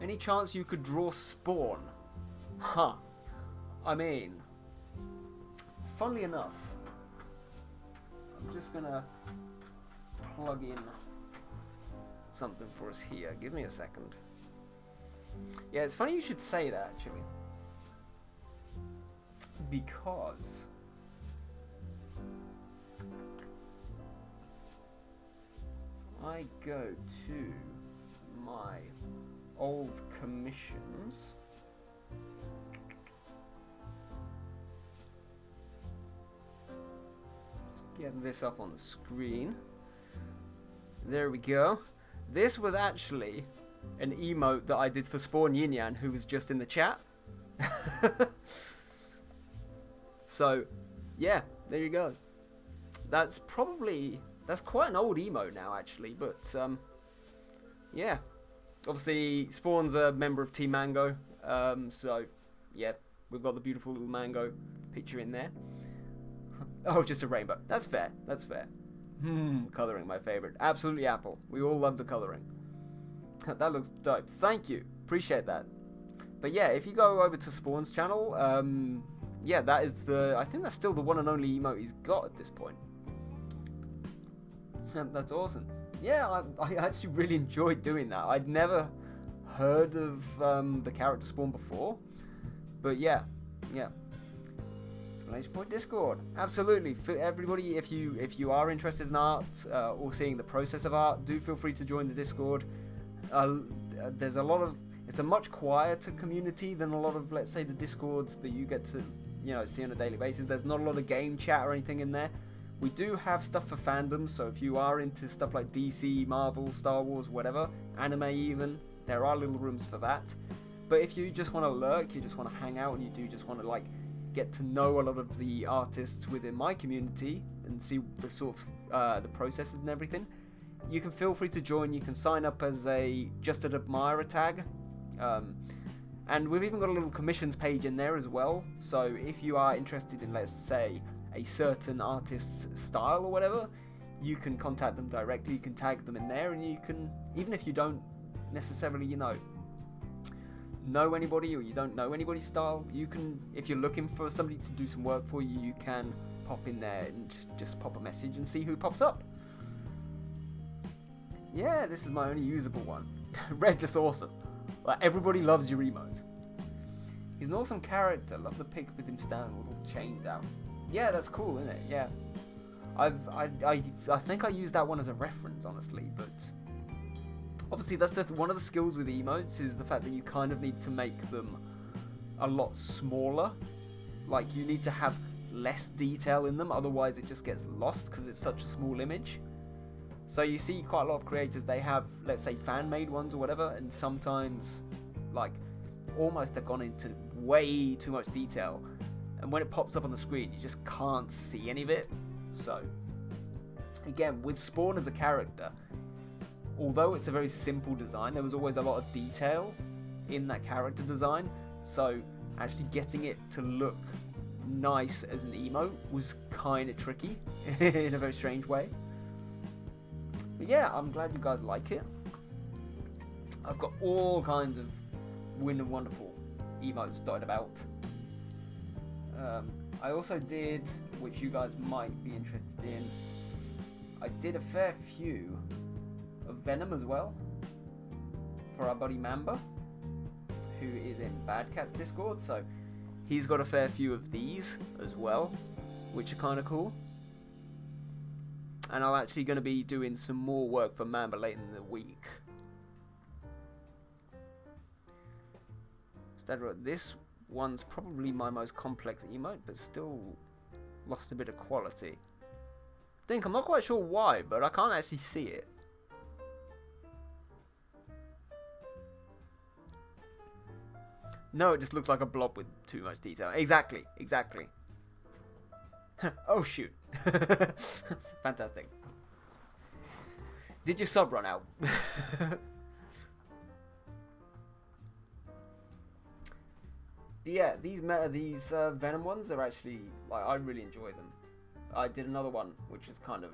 Speaker 1: Any chance you could draw Spawn? Huh. I mean, funnily enough, I'm just gonna plug in something for us here. Give me a second. Yeah, it's funny you should say that, actually. Because I go to my old commissions. Just get this up on the screen. There we go. This was actually an emote that I did for Spawn Yin Yang, who was just in the chat. So, yeah, there you go. That's quite an old emote now, actually, but, yeah. Obviously, Spawn's a member of Team Mango, so, yeah, we've got the beautiful little mango picture in there. Oh, just a rainbow. That's fair, that's fair. Colouring, my favourite. Absolutely Apple. We all love the colouring. That looks dope. Thank you. Appreciate that. But yeah, if you go over to Spawn's channel, yeah, that is I think that's still the one and only emote he's got at this point. That's awesome. Yeah, I actually really enjoyed doing that. I'd never heard of the character Spawn before. But yeah. Explanation Point Discord. Absolutely. For everybody, if you are interested in art or seeing the process of art, do feel free to join the Discord. There's a lot of... It's a much quieter community than a lot of, let's say, the Discords that you get to, see on a daily basis. There's not a lot of game chat or anything in there. We do have stuff for fandoms, so if you are into stuff like DC, Marvel, Star Wars, whatever, anime even, there are little rooms for that. But if you just want to lurk, you just want to hang out, and you do just want to, get to know a lot of the artists within my community and see the sort of, the processes and everything, you can feel free to join. You can sign up as just an admirer tag. And we've even got a little commissions page in there as well, so if you are interested in, let's say, a certain artist's style or whatever, you can contact them directly, you can tag them in there, and you can, even if you don't necessarily, know anybody or you don't know anybody's style, you can, if you're looking for somebody to do some work for you, you can pop in there and just pop a message and see who pops up. Yeah, this is my only usable one. Red's just awesome. Everybody loves your emote. He's an awesome character. Love the pic with him standing with all the chains out. Yeah, that's cool, isn't it? Yeah. I think I used that one as a reference, honestly, but obviously that's one of the skills with emotes is the fact that you kind of need to make them a lot smaller. Like, you need to have less detail in them, otherwise it just gets lost because it's such a small image. So you see quite a lot of creators, they have, let's say, fan-made ones or whatever, and sometimes, almost they've gone into way too much detail. And when it pops up on the screen, you just can't see any of it. So, again, with Spawn as a character, although it's a very simple design, there was always a lot of detail in that character design. So, actually getting it to look nice as an emote was kind of tricky in a very strange way. But yeah, I'm glad you guys like it. I've got all kinds of weird and wonderful emotes dotted about. I also did, which you guys might be interested in, I did a fair few of Venom as well for our buddy Mamba, who is in Bad Cat's Discord, so he's got a fair few of these as well, which are kind of cool. And I'm actually going to be doing some more work for Mamba later in the week. This one's probably my most complex emote, but still lost a bit of quality. I'm not quite sure why, but I can't actually see it. No, it just looks like a blob with too much detail. Exactly. Oh shoot. Fantastic. Did your sub run out? But yeah, these Venom ones are actually, I really enjoy them. I did another one which is kind of,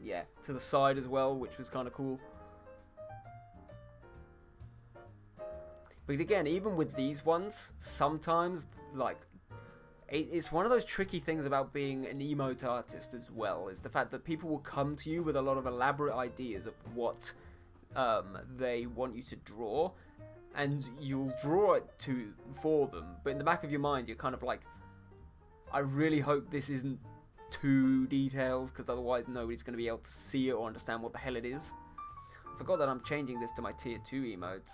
Speaker 1: yeah, to the side as well, which was kind of cool. But again, even with these ones, sometimes, like, it's one of those tricky things about being an emote artist as well, is the fact that people will come to you with a lot of elaborate ideas of what they want you to draw, and you'll draw it for them, but in the back of your mind, you're kind of like, I really hope this isn't too detailed, because otherwise nobody's going to be able to see it or understand what the hell it is. I forgot that I'm changing this to my tier 2 emote.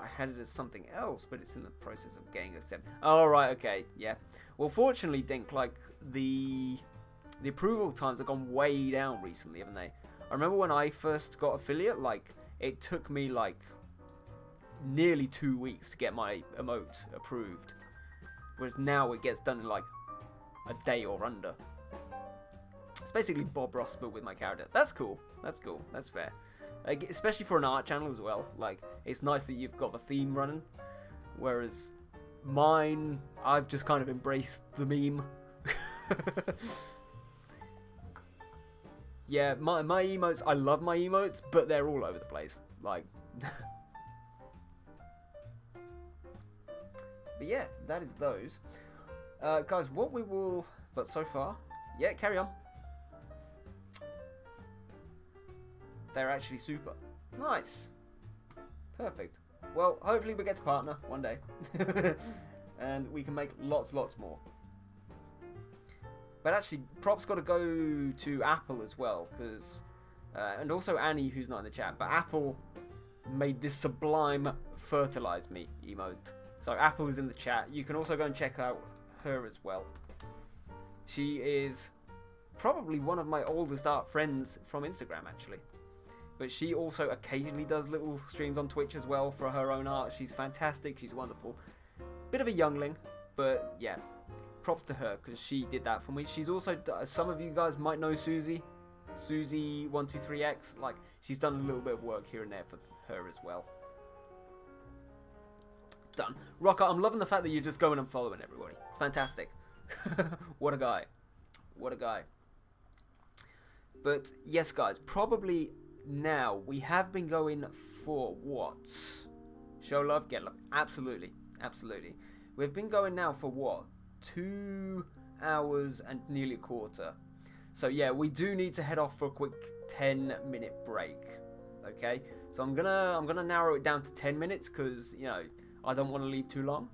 Speaker 1: I had it as something else, but it's in the process of getting accepted. Oh, right, okay, yeah. Well, fortunately, Dink, like, the approval times have gone way down recently, haven't they? I remember when I first got affiliate, like, it took me, like, nearly 2 weeks to get my emote approved. Whereas now it gets done in, like, a day or under. It's basically Bob Ross, but with my character. That's cool. That's cool. That's fair. Like, especially for an art channel as well. Like, it's nice that you've got the theme running. Whereas mine, I've just kind of embraced the meme. Yeah, my emotes, I love my emotes, but they're all over the place. Like, but yeah, that is those. Guys, what we will... But so far... Yeah, carry on. They're actually super. Nice. Perfect. Well, hopefully we get to partner one day. And we can make lots more. But actually, props got to go to Apple as well, because... and also Annie, who's not in the chat. But Apple made this sublime fertilize me emote. So Apple is in the chat. You can also go and check out her as well. She is probably one of my oldest art friends from Instagram, actually. But she also occasionally does little streams on Twitch as well for her own art. She's fantastic. She's wonderful. Bit of a youngling, but yeah. Props to her, because she did that for me. She's also... Some of you guys might know Susie. Susie123x. Like, she's done a little bit of work here and there for her as well. Done. Rocker, I'm loving the fact that you're just going and following everybody. It's fantastic. What a guy. What a guy. But, yes, guys. Probably now, we have been going for what? Show love, get love. Absolutely. Absolutely. We've been going now for what? 2 hours and nearly a quarter. So yeah, we do need to head off for a quick 10-minute break. Okay, so I'm gonna narrow it down to 10 minutes because, you know, I don't want to leave too long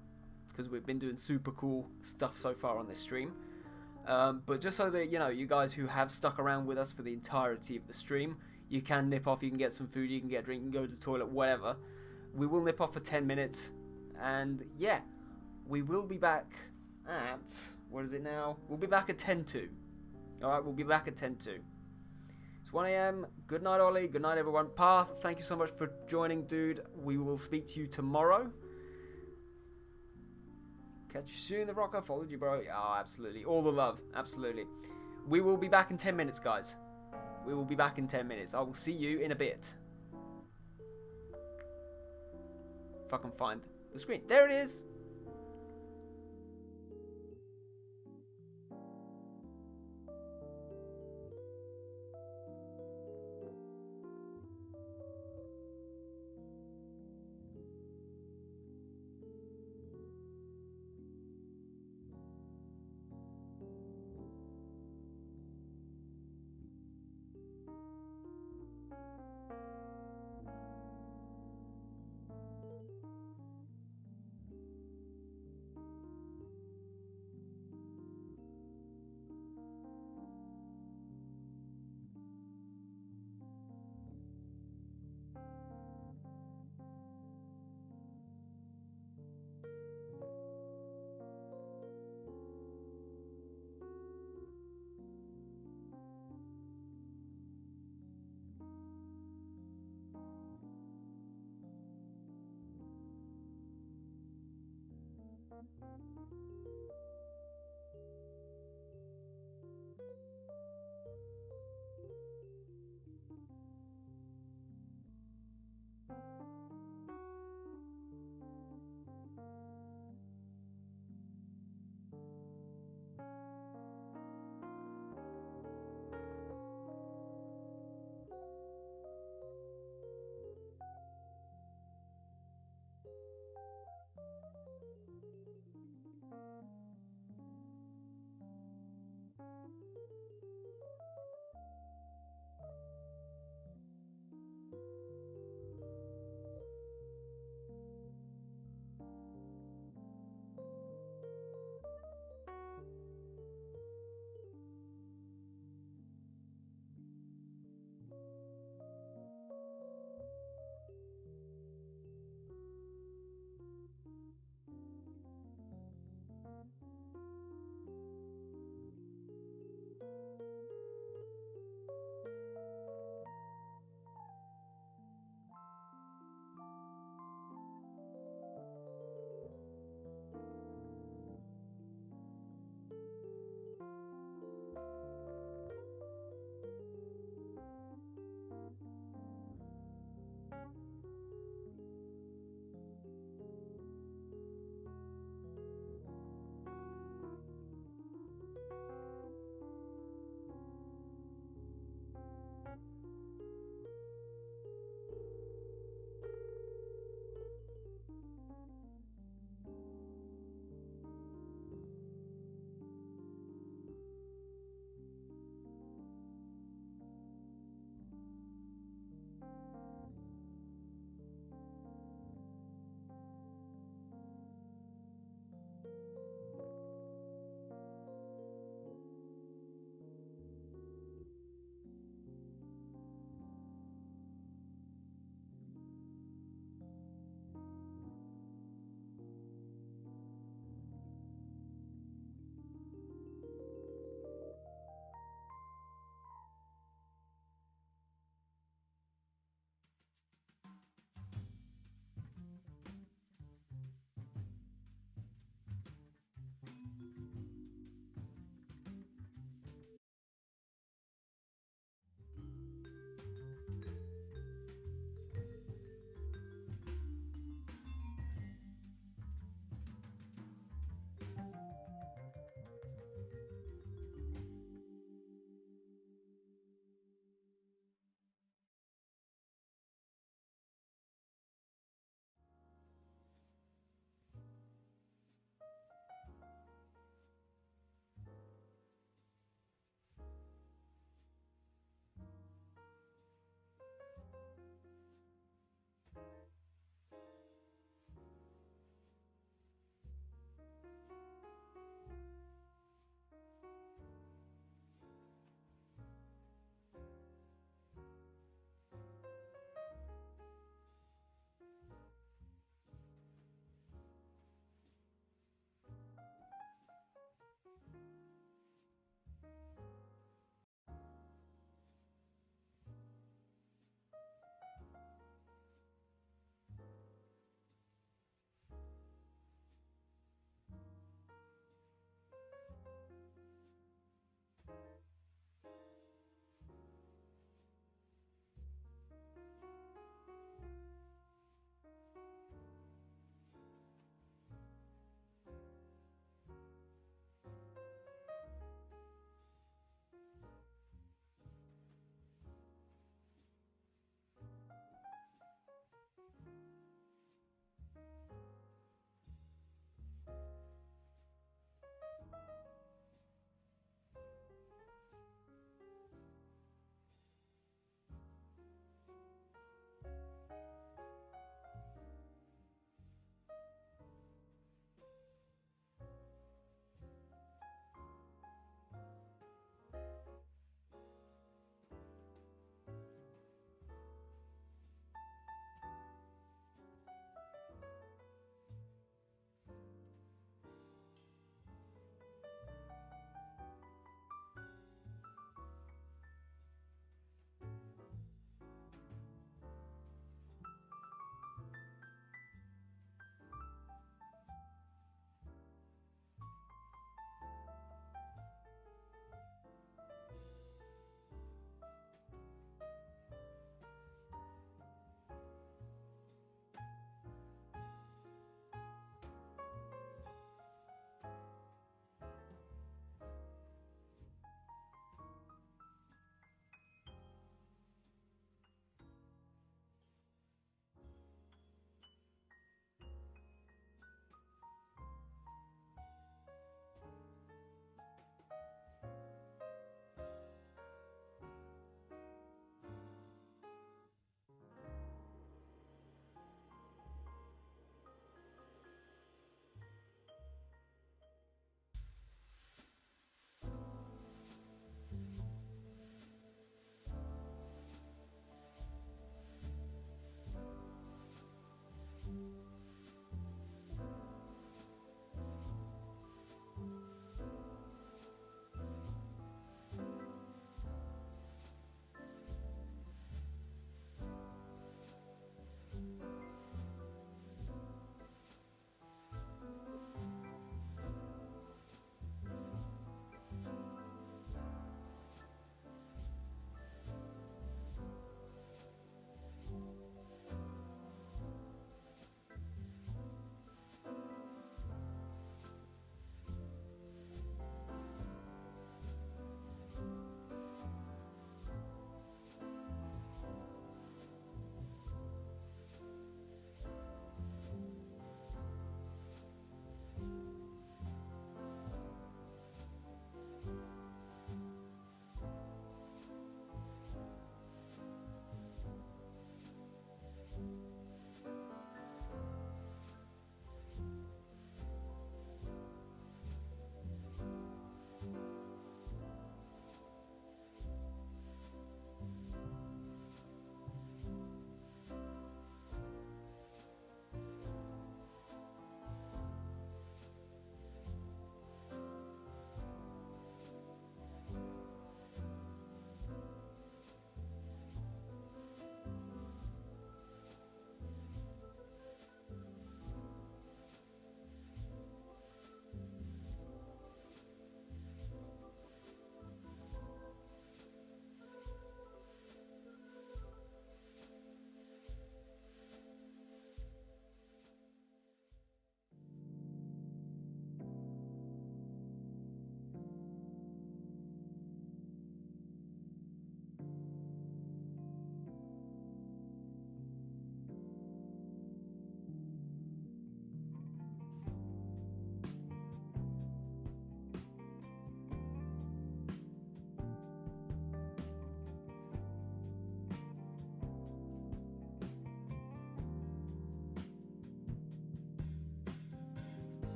Speaker 1: because we've been doing super cool stuff so far on this stream. But just so that, you know, you guys who have stuck around with us for the entirety of the stream, you can nip off, you can get some food, you can get a drink, you can go to the toilet, whatever. We will nip off for 10 minutes, and yeah, we will be back at, what is it now? We'll be back at 10:02. Alright, we'll be back at 10:02. It's 1 AM. Good night, Ollie. Good night, everyone. Path, thank you so much for joining, dude. We will speak to you tomorrow. Catch you soon, the rocker. Followed you, bro. Oh, absolutely. All the love. Absolutely. We will be back in 10 minutes, guys. We will be back in 10 minutes. I will see you in a bit. If I can find the screen. There it is.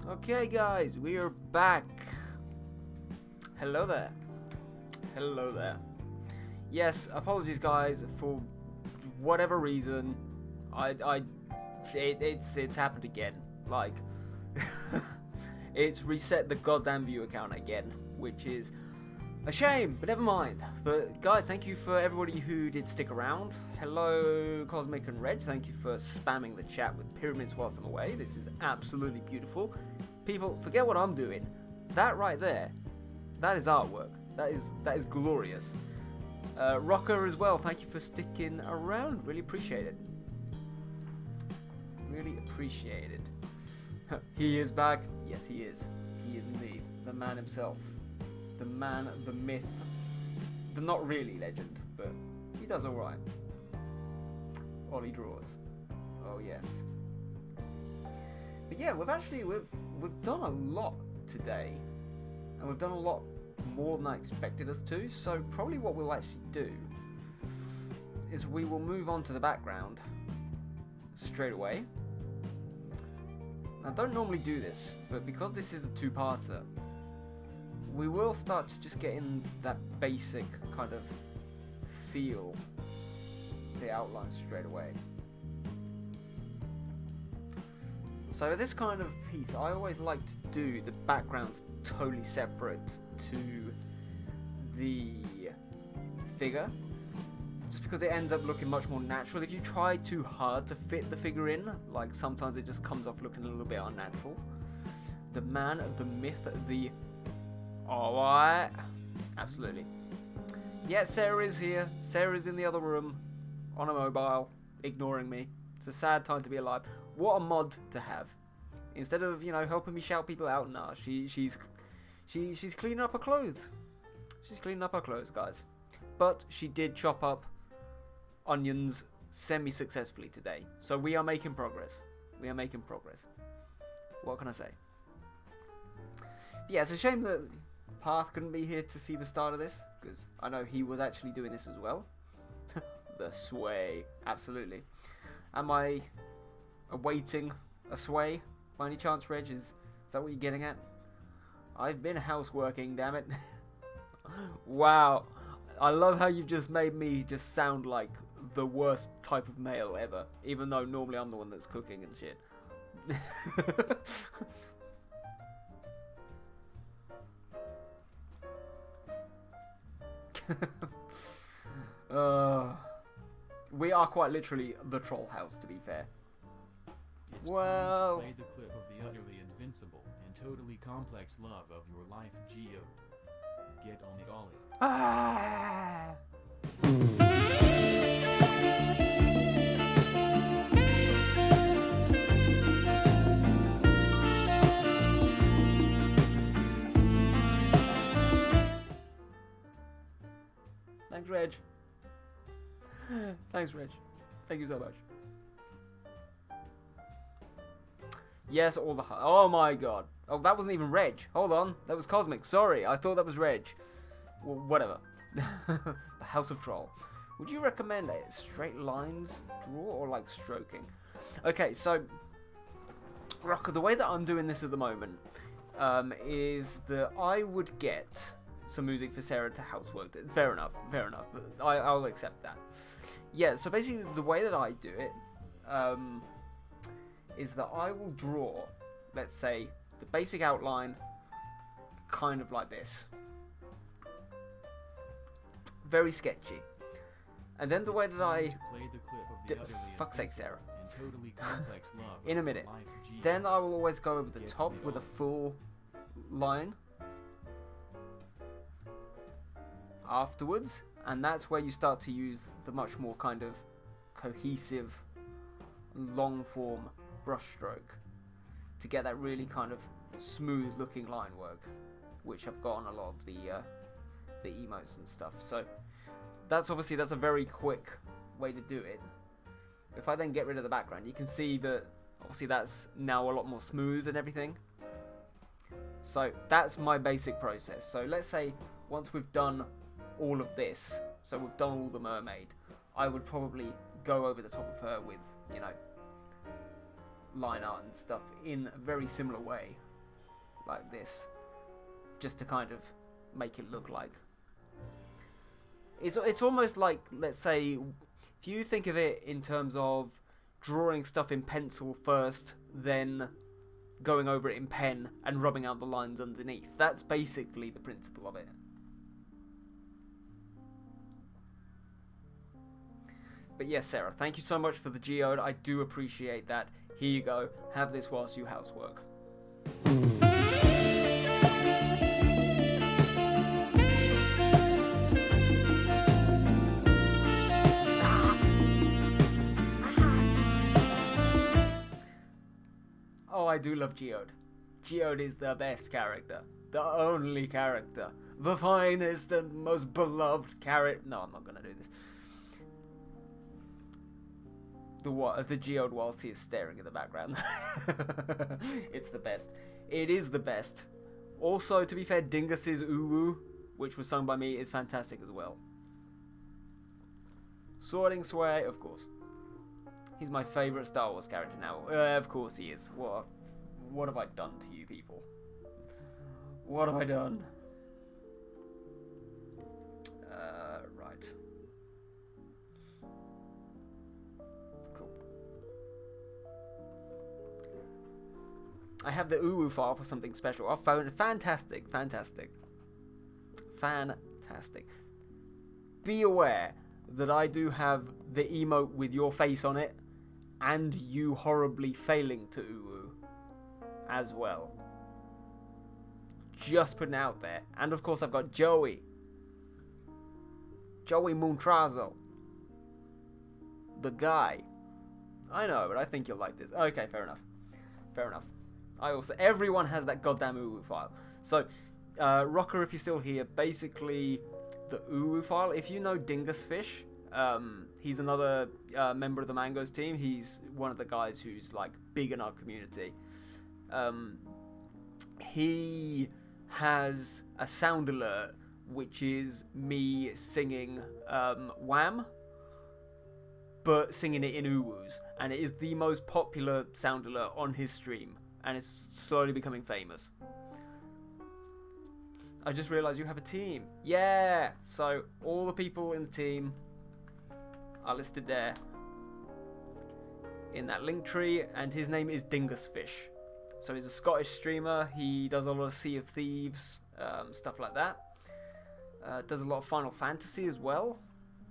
Speaker 1: Okay, guys, we are back. Hello there. Hello there. Yes, apologies, guys, for whatever reason. It's happened again. Like, it's reset the goddamn view account again, which is a shame, but never mind. But guys, thank you for everybody who did stick around. Hello, Cosmic and Reg. Thank you for spamming the chat with pyramids whilst I'm away. This is absolutely beautiful. People, forget what I'm doing. That right there, that is artwork. That is glorious. Rocker as well. Thank you for sticking around. Really appreciate it. Really appreciate it. He is back. Yes, he is. He is indeed the man himself. The man, the myth, the not really legend, but he does alright. Ollie draws. Oh yes. But yeah, we've done a lot today, and we've done a lot more than I expected us to. So probably what we'll actually do is we will move on to the background straight away. I don't normally do this, but because this is a two-parter, we will start to just get in that basic kind of feel, the outline straight away. So this kind of piece, I always like to do the backgrounds totally separate to the figure, just because it ends up looking much more natural. If you try too hard to fit the figure in, like sometimes it just comes off looking a little bit unnatural. The man, the myth, the... Alright. Absolutely. Yeah, Sarah is here. Sarah's in the other room, on a mobile, ignoring me. It's a sad time to be alive. What a mod to have. Instead of, you know, helping me shout people out, nah, she's cleaning up her clothes. She's cleaning up her clothes, guys. But she did chop up onions semi-successfully today. So we are making progress. We are making progress. What can I say? Yeah, it's a shame that Path couldn't be here to see the start of this, because I know he was actually doing this as well. The sway. Absolutely. Am I awaiting a sway by any chance, Reg? Is that what you're getting at? I've been houseworking, damn it. Wow. I love how you've just made me just sound like the worst type of male ever, even though normally I'm the one that's cooking and shit. We are quite literally the troll house, to be fair.
Speaker 4: It's
Speaker 1: Well,
Speaker 4: time to play the clip of the utterly invincible and totally complex love of your life, Geo. Get on it, Ollie.
Speaker 1: ah! Thanks, Reg. Thanks, Reg. Thank you so much. Yes, all the... Oh my god. Oh, that wasn't even Reg. Hold on. That was Cosmic. Sorry, I thought that was Reg. Well, whatever. The House of Troll. Would you recommend a straight lines draw or like stroking? Okay, so... Rocker, the way that I'm doing this at the moment is that I would get some music for Sarah to housework. Fair enough, fair enough. I'll accept that. Yeah, so basically the way that I do it is that I will draw, let's say, the basic outline kind of like this. Very sketchy. And then the way that I... Fuck's sake, Sarah. In a minute. Then I will always go over the top with a full line afterwards, and that's where you start to use the much more kind of cohesive long form brushstroke to get that really kind of smooth looking line work, which I've got on a lot of the emotes and stuff. So that's a very quick way to do it. If I then get rid of the background, you can see that obviously that's now a lot more smooth and everything. So that's my basic process. So let's say once we've done all of this, so we've done all the mermaid, I would probably go over the top of her with, you know, line art and stuff in a very similar way like this, just to kind of make it look like. It's almost like, let's say, if you think of it in terms of drawing stuff in pencil first, then going over it in pen and rubbing out the lines underneath. That's basically the principle of it. But yes, Sarah, thank you so much for the geode. I do appreciate that. Here you go. Have this whilst you housework. Oh, I do love Geode. Geode is the best character. The only character. The finest and most beloved character. No, I'm not going to do this. The Geode whilst he is staring in the background. It's the best. It is the best. Also, to be fair, Dingus's Uwu, which was sung by me, is fantastic as well. Sorting Sway, of course. He's my favourite Star Wars character now. Of course he is. What have I done to you people? What have I done? Right. Cool. I have the Uwu file for something special. I found fantastic. Be aware that I do have the emote with your face on it, and you horribly failing to Uwu as well. Just putting it out there. And of course I've got Joey Montrazo, the guy. I know, but I think you'll like this. Okay, fair enough. Everyone has that goddamn Uwu file. So, Rocker, if you're still here, basically the Uwu file, if you know Dingus Fish, he's another member of the Mangoes team. He's one of the guys who's like big in our community. He has a sound alert, which is me singing Wham, but singing it in Uwus, and it is the most popular sound alert on his stream, and it's slowly becoming famous. I just realised you have a team. Yeah! So, all the people in the team are listed there in that link tree, and his name is Dingus Fish. So he's a Scottish streamer. He does a lot of Sea of Thieves, stuff like that. Does a lot of Final Fantasy as well.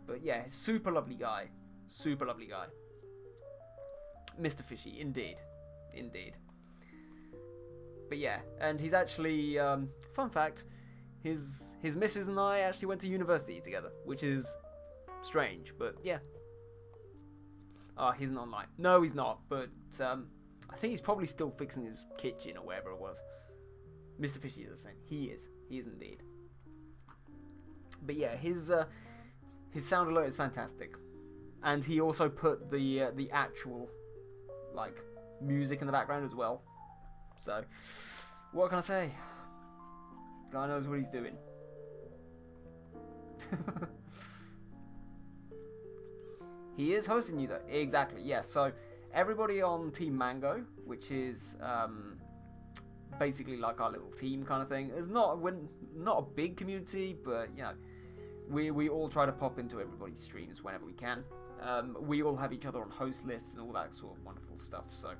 Speaker 1: But yeah, super lovely guy. Mr. Fishy, indeed. But yeah, and he's actually, fun fact, his missus and I actually went to university together, which is strange, but yeah. He's not online. No, he's not, but I think he's probably still fixing his kitchen or wherever it was. Mr. Fishy is the same. He is indeed. But yeah, his sound alert is fantastic, and he also put the actual like music in the background as well. So, what can I say? Guy knows what he's doing. He is hosting you though. Exactly. Yeah. So everybody on Team Mango, which is basically like our little team kind of thing, is not a big community, but you know, we all try to pop into everybody's streams whenever we can. We all have each other on host lists and all that sort of wonderful stuff. So.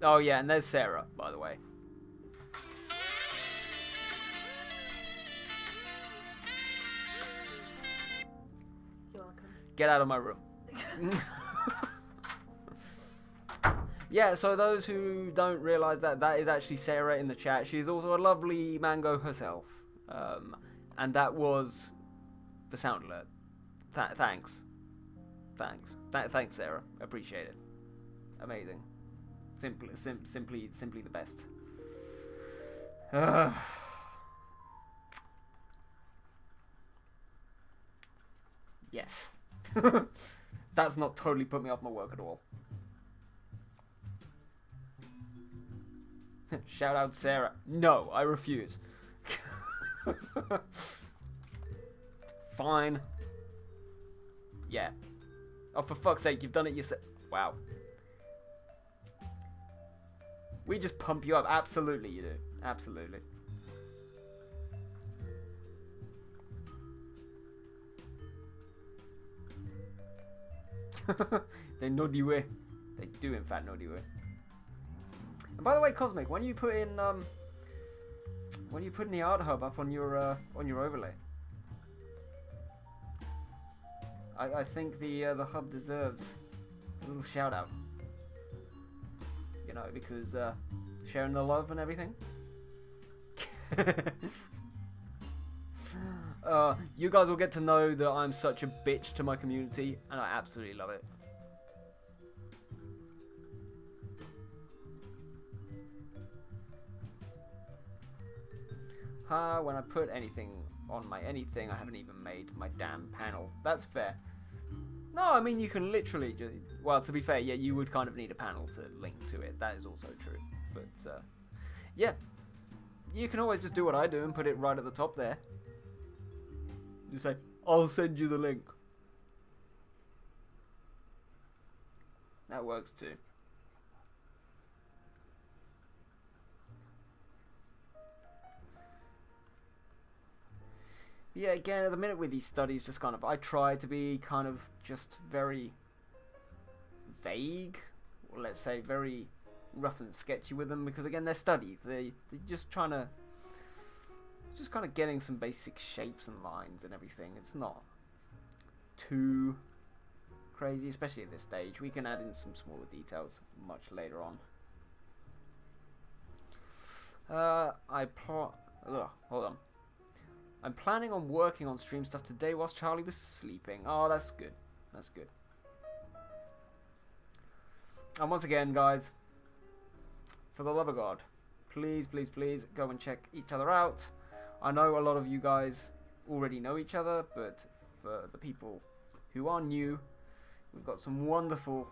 Speaker 1: Oh yeah, and there's Sarah, by the way.
Speaker 2: You're welcome.
Speaker 1: Get out of my room. Yeah, so those who don't realise that is actually Sarah in the chat. She's also a lovely mango herself. And that was the sound alert. Thanks. Thanks, Sarah. Appreciate it. Amazing. Simply the best. Yes. That's not totally put me off my work at all. Shout out Sarah. No, I refuse. Fine. Yeah. Oh, for fuck's sake, you've done it yourself. Wow. We just pump you up. Absolutely, you do. Absolutely. They nod you way. They do, in fact, nod you way. And by the way, Cosmic, when you put in the art hub up on your overlay, I think the hub deserves a little shout out. You know, because sharing the love and everything. You guys will get to know that I'm such a bitch to my community, and I absolutely love it. When I put anything on my anything, I haven't even made my damn panel. That's fair. No, I mean, you can literally just... Well, to be fair, yeah, you would kind of need a panel to link to it. That is also true. But, yeah. You can always just do what I do and put it right at the top there. You say, I'll send you the link. That works too. Yeah, again, at the minute with these studies, just kind of, I try to be kind of just very vague, or let's say very rough and sketchy with them, because again, they're studies. They're just trying to, just kind of getting some basic shapes and lines and everything. It's not too crazy, especially at this stage. We can add in some smaller details much later on. Hold on. I'm planning on working on stream stuff today whilst Charlie was sleeping. Oh, that's good. That's good. And once again, guys, for the love of God, please, please, please go and check each other out. I know a lot of you guys already know each other, but for the people who are new, we've got some wonderful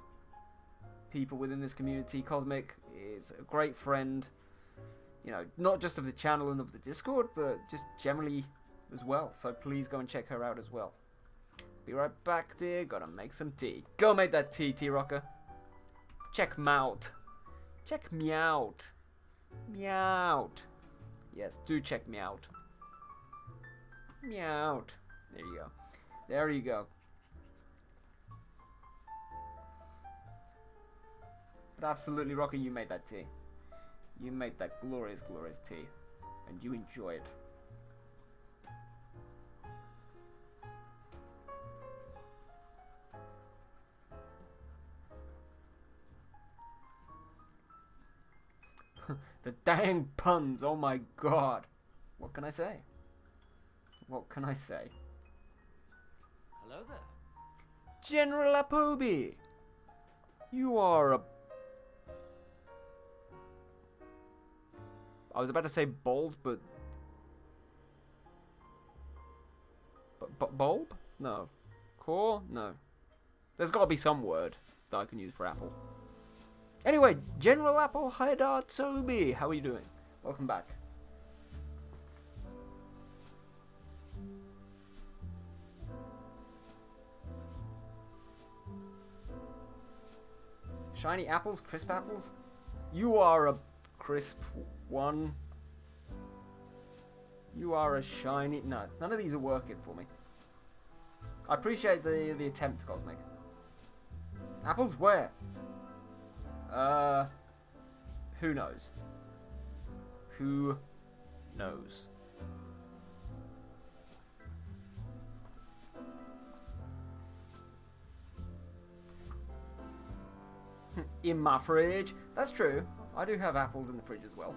Speaker 1: people within this community. Cosmic is a great friend, you know, not just of the channel and of the Discord, but just generally as well. So please go and check her out as well. Be right back, dear. Gotta make some tea. Go make that tea, T-Rocker. Check me out. Check me out. Meowt. Yes, do check me out. Meowt. There you go. There you go. But absolutely, Rocker, you made that tea. You made that glorious, glorious tea. And you enjoy it. The dang puns, oh my god. What can I say? What can I say?
Speaker 5: Hello there.
Speaker 1: General Apobi! You are a... I was about to say bold, but... Bulb? No. Core? No. There's got to be some word that I can use for apple. Anyway, General Apple Haidar Toby, how are you doing? Welcome back. Shiny apples? Crisp apples? You are a crisp one. You are a shiny... No, none of these are working for me. I appreciate the attempt, Cosmic. Apples where? Who knows? Who knows? In my fridge. That's true. I do have apples in the fridge as well.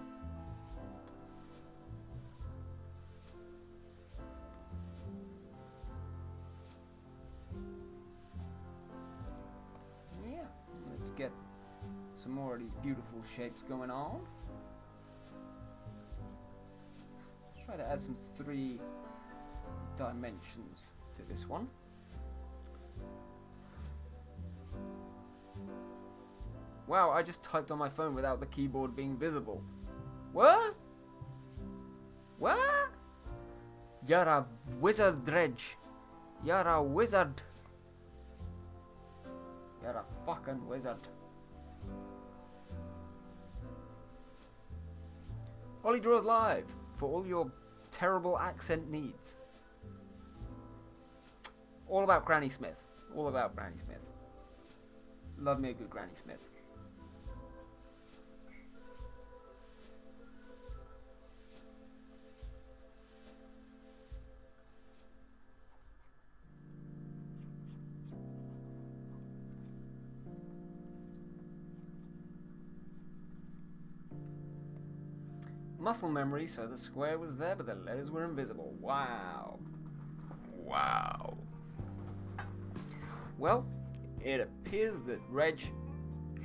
Speaker 1: Yeah, let's get some more of these beautiful shapes going on. Let's try to add some 3 dimensions to this one. Wow, I just typed on my phone without the keyboard being visible. What? What? You're a wizard, Dredge. You're a wizard. You're a fucking wizard. Ollie Draws Live for all your terrible accent needs. All about Granny Smith. All about Granny Smith. Love me a good Granny Smith. Muscle memory, so the square was there, but the letters were invisible. Wow. Wow. Well, it appears that Reg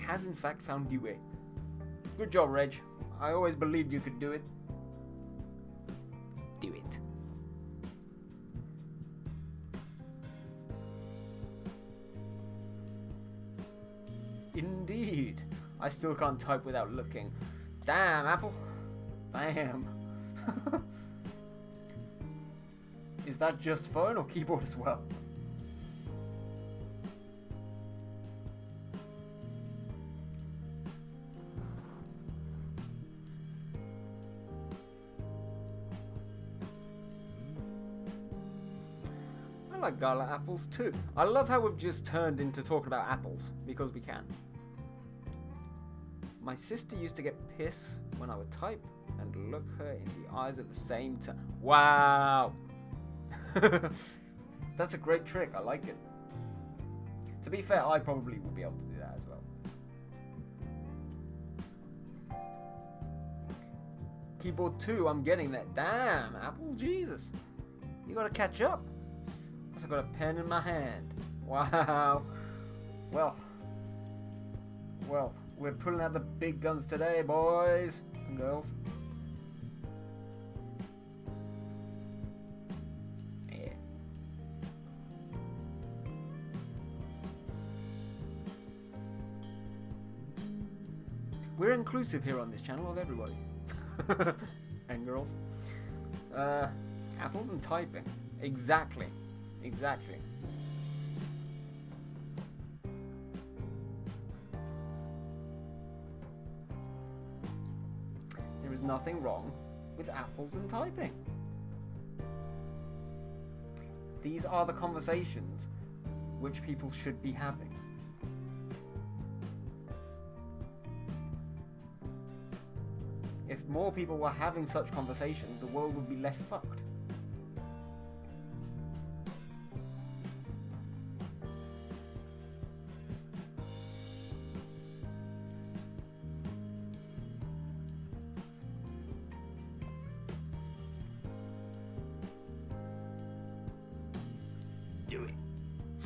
Speaker 1: has in fact found Dewey. Good job, Reg. I always believed you could do it. Do it. Indeed. I still can't type without looking. Damn, Apple. Damn. Is that just phone or keyboard as well? I like gala apples too. I love how we've just turned into talking about apples, because we can. My sister used to get pissed when I would type and look her in the eyes at the same time. Wow! That's a great trick, I like it. To be fair, I probably would be able to do that as well. Keyboard 2, I'm getting that. Damn, Apple, Jesus. You gotta catch up. I've got a pen in my hand. Wow. Well, we're pulling out the big guns today, boys and girls. Yeah. We're inclusive here on this channel of everybody. And girls. Apples and typing. Exactly. Exactly. There is nothing wrong with apples and typing. These are the conversations which people should be having. If more people were having such conversations, the world would be less fucked. Do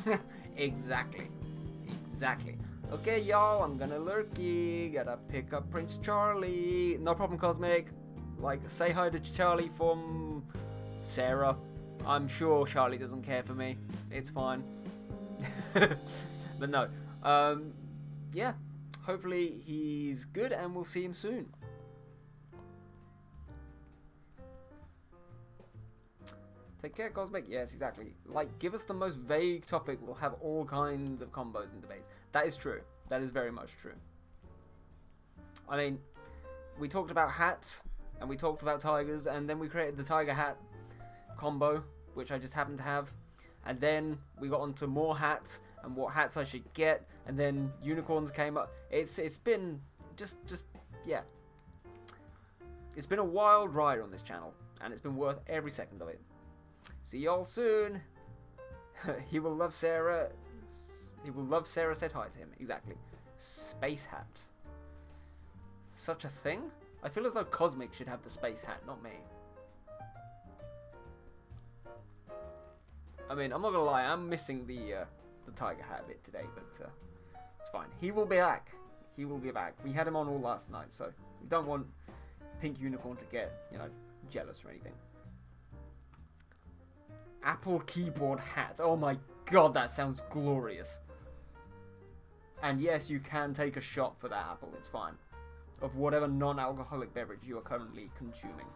Speaker 1: it. Exactly. Exactly. Okay, y'all, I'm gonna lurky. Gotta pick up Prince Charlie. No problem, Cosmic. Like, say hi to Charlie from Sarah. I'm sure Charlie doesn't care for me. It's fine. But no. Yeah. Hopefully he's good and we'll see him soon. Take care, Cosmic. Yes, exactly. Like, give us the most vague topic. We'll have all kinds of combos and debates. That is true. That is very much true. I mean, we talked about hats, and we talked about tigers, and then we created the tiger hat combo, which I just happened to have. And then we got onto more hats, and what hats I should get, and then unicorns came up. It's been yeah. It's been a wild ride on this channel, and it's been worth every second of it. See y'all soon. He will love Sarah. He will love Sarah said hi to him. Exactly. Space hat. Such a thing? I feel as though Cosmic should have the space hat, not me. I mean, I'm not gonna lie. I'm missing the tiger hat a bit today, but it's fine. He will be back. He will be back. We had him on all last night, so we don't want Pink Unicorn to get, jealous or anything. Apple keyboard hat. Oh my god, that sounds glorious. And yes, you can take a shot for that apple. It's fine. Of whatever non-alcoholic beverage you are currently consuming.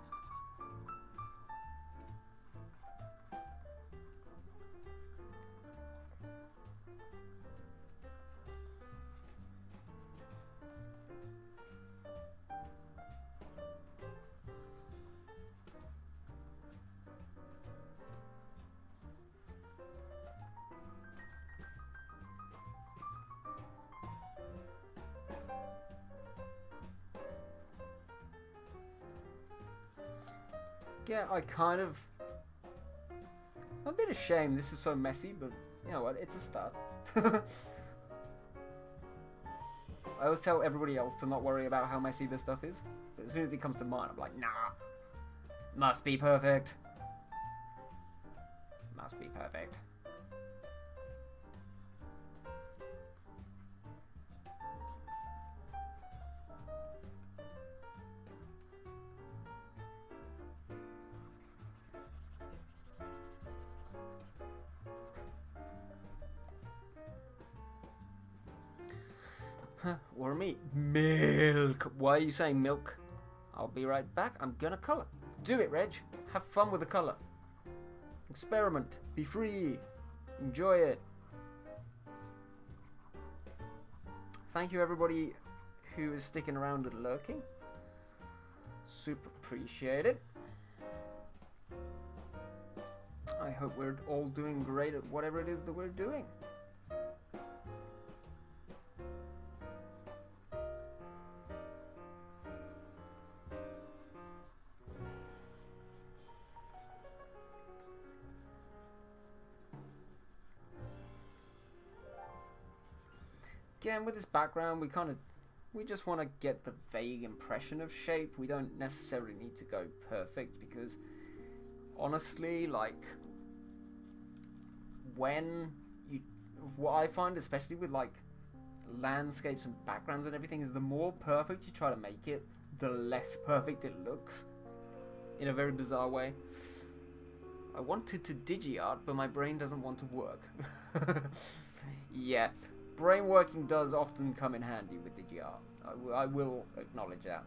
Speaker 1: Yeah, I kind of... I'm a bit ashamed this is so messy, but you know what, it's a start. I always tell everybody else to not worry about how messy this stuff is, but as soon as it comes to mine, I'm like, nah, must be perfect. Must be perfect. Or me. Milk. Why are you saying milk? I'll be right back. I'm gonna colour. Do it, Reg. Have fun with the colour. Experiment. Be free. Enjoy it. Thank you, everybody who is sticking around and lurking. Super appreciate it. I hope we're all doing great at whatever it is that we're doing. Again, with this background, we just want to get the vague impression of shape. We don't necessarily need to go perfect because, honestly, like, what I find, especially with like landscapes and backgrounds and everything, is the more perfect you try to make it, the less perfect it looks. In a very bizarre way. I wanted to digi-art, but my brain doesn't want to work. Yeah. Brain working does often come in handy with digi-art. I will acknowledge that.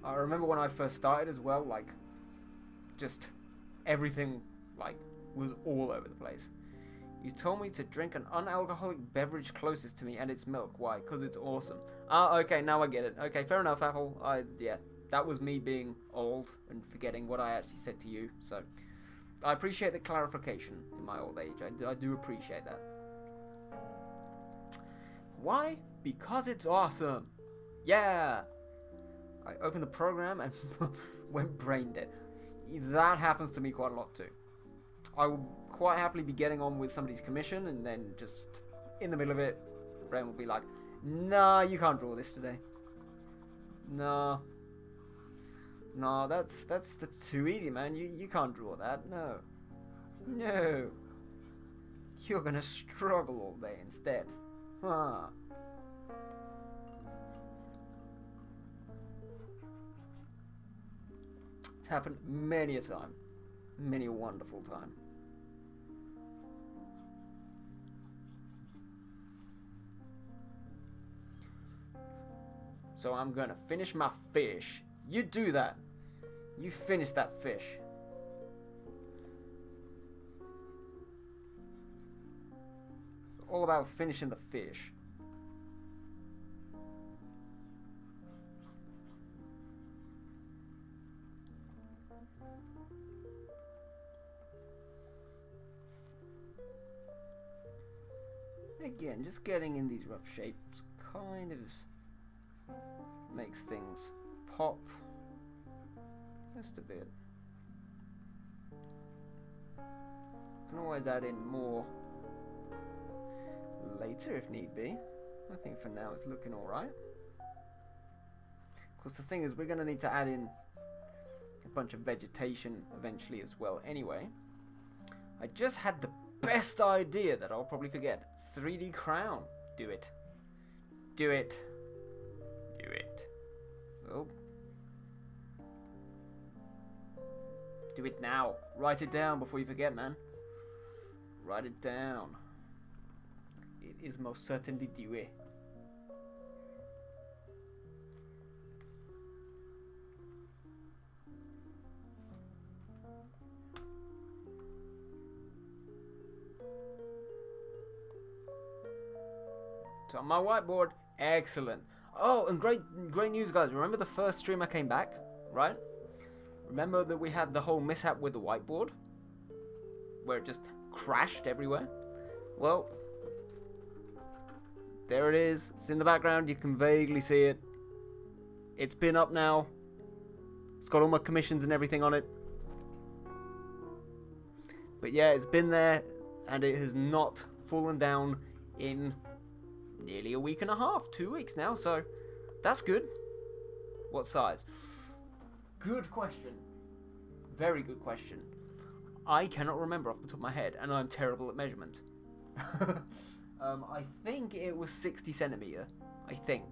Speaker 1: I remember when I first started as well, like, just everything, like, was all over the place. You told me to drink an unalcoholic beverage closest to me, and it's milk. Why? Because it's awesome. Ah, okay, now I get it. Okay, fair enough, Apple. Yeah, that was me being old and forgetting what I actually said to you, so... I appreciate the clarification in my old age. I do appreciate that. Why? Because it's awesome. Yeah. I opened the program and went brain dead. That happens to me quite a lot too. I will quite happily be getting on with somebody's commission and then just in the middle of it, brain will be like, nah, you can't draw this today. Nah. No, that's too easy, man. You can't draw that. No. No. You're gonna struggle all day instead. Huh. It's happened many a time. Many a wonderful time. So I'm gonna finish my fish. You do that. You finish that fish. It's all about finishing the fish. Again, just getting in these rough shapes kind of makes things pop just a bit. Can always add in more later if need be. I think for now it's looking alright. Of course, the thing is, we're going to need to add in a bunch of vegetation eventually as well anyway. I just had the best idea that I'll probably forget. 3D crown. Do it. Do it. Do it. Oh. Do it now. Write it down before you forget, man. Write it down. It is most certainly due. So on my whiteboard, excellent. Oh, and great news, guys. Remember the first stream I came back, right? Remember that we had the whole mishap with the whiteboard? Where it just crashed everywhere? Well, There it is. It's in the background. You can vaguely see it. It's been up now. It's got all my commissions and everything on it. But yeah, it's been there, and it has not fallen down in nearly a week and a half, 2 weeks now, so that's good. What size? Good question. Very good question. I cannot remember off the top of my head, and I'm terrible at measurement. I think it was 60 centimeter. I think.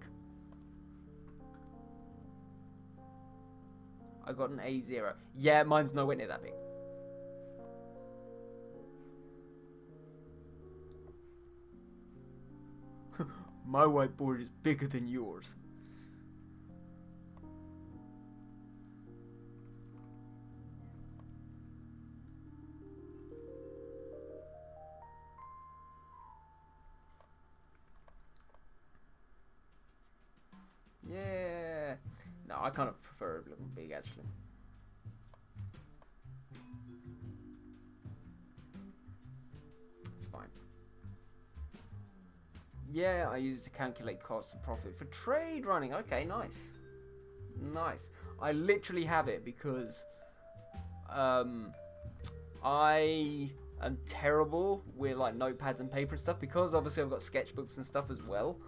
Speaker 1: I got an A0. Yeah, mine's nowhere near that big. My whiteboard is bigger than yours. Yeah. No, I kind of prefer it looking big, actually. It's fine. Yeah, I use it to calculate cost and profit for trade running. Okay, nice. Nice. I literally have it because I am terrible with like notepads and paper and stuff, because obviously I've got sketchbooks and stuff as well.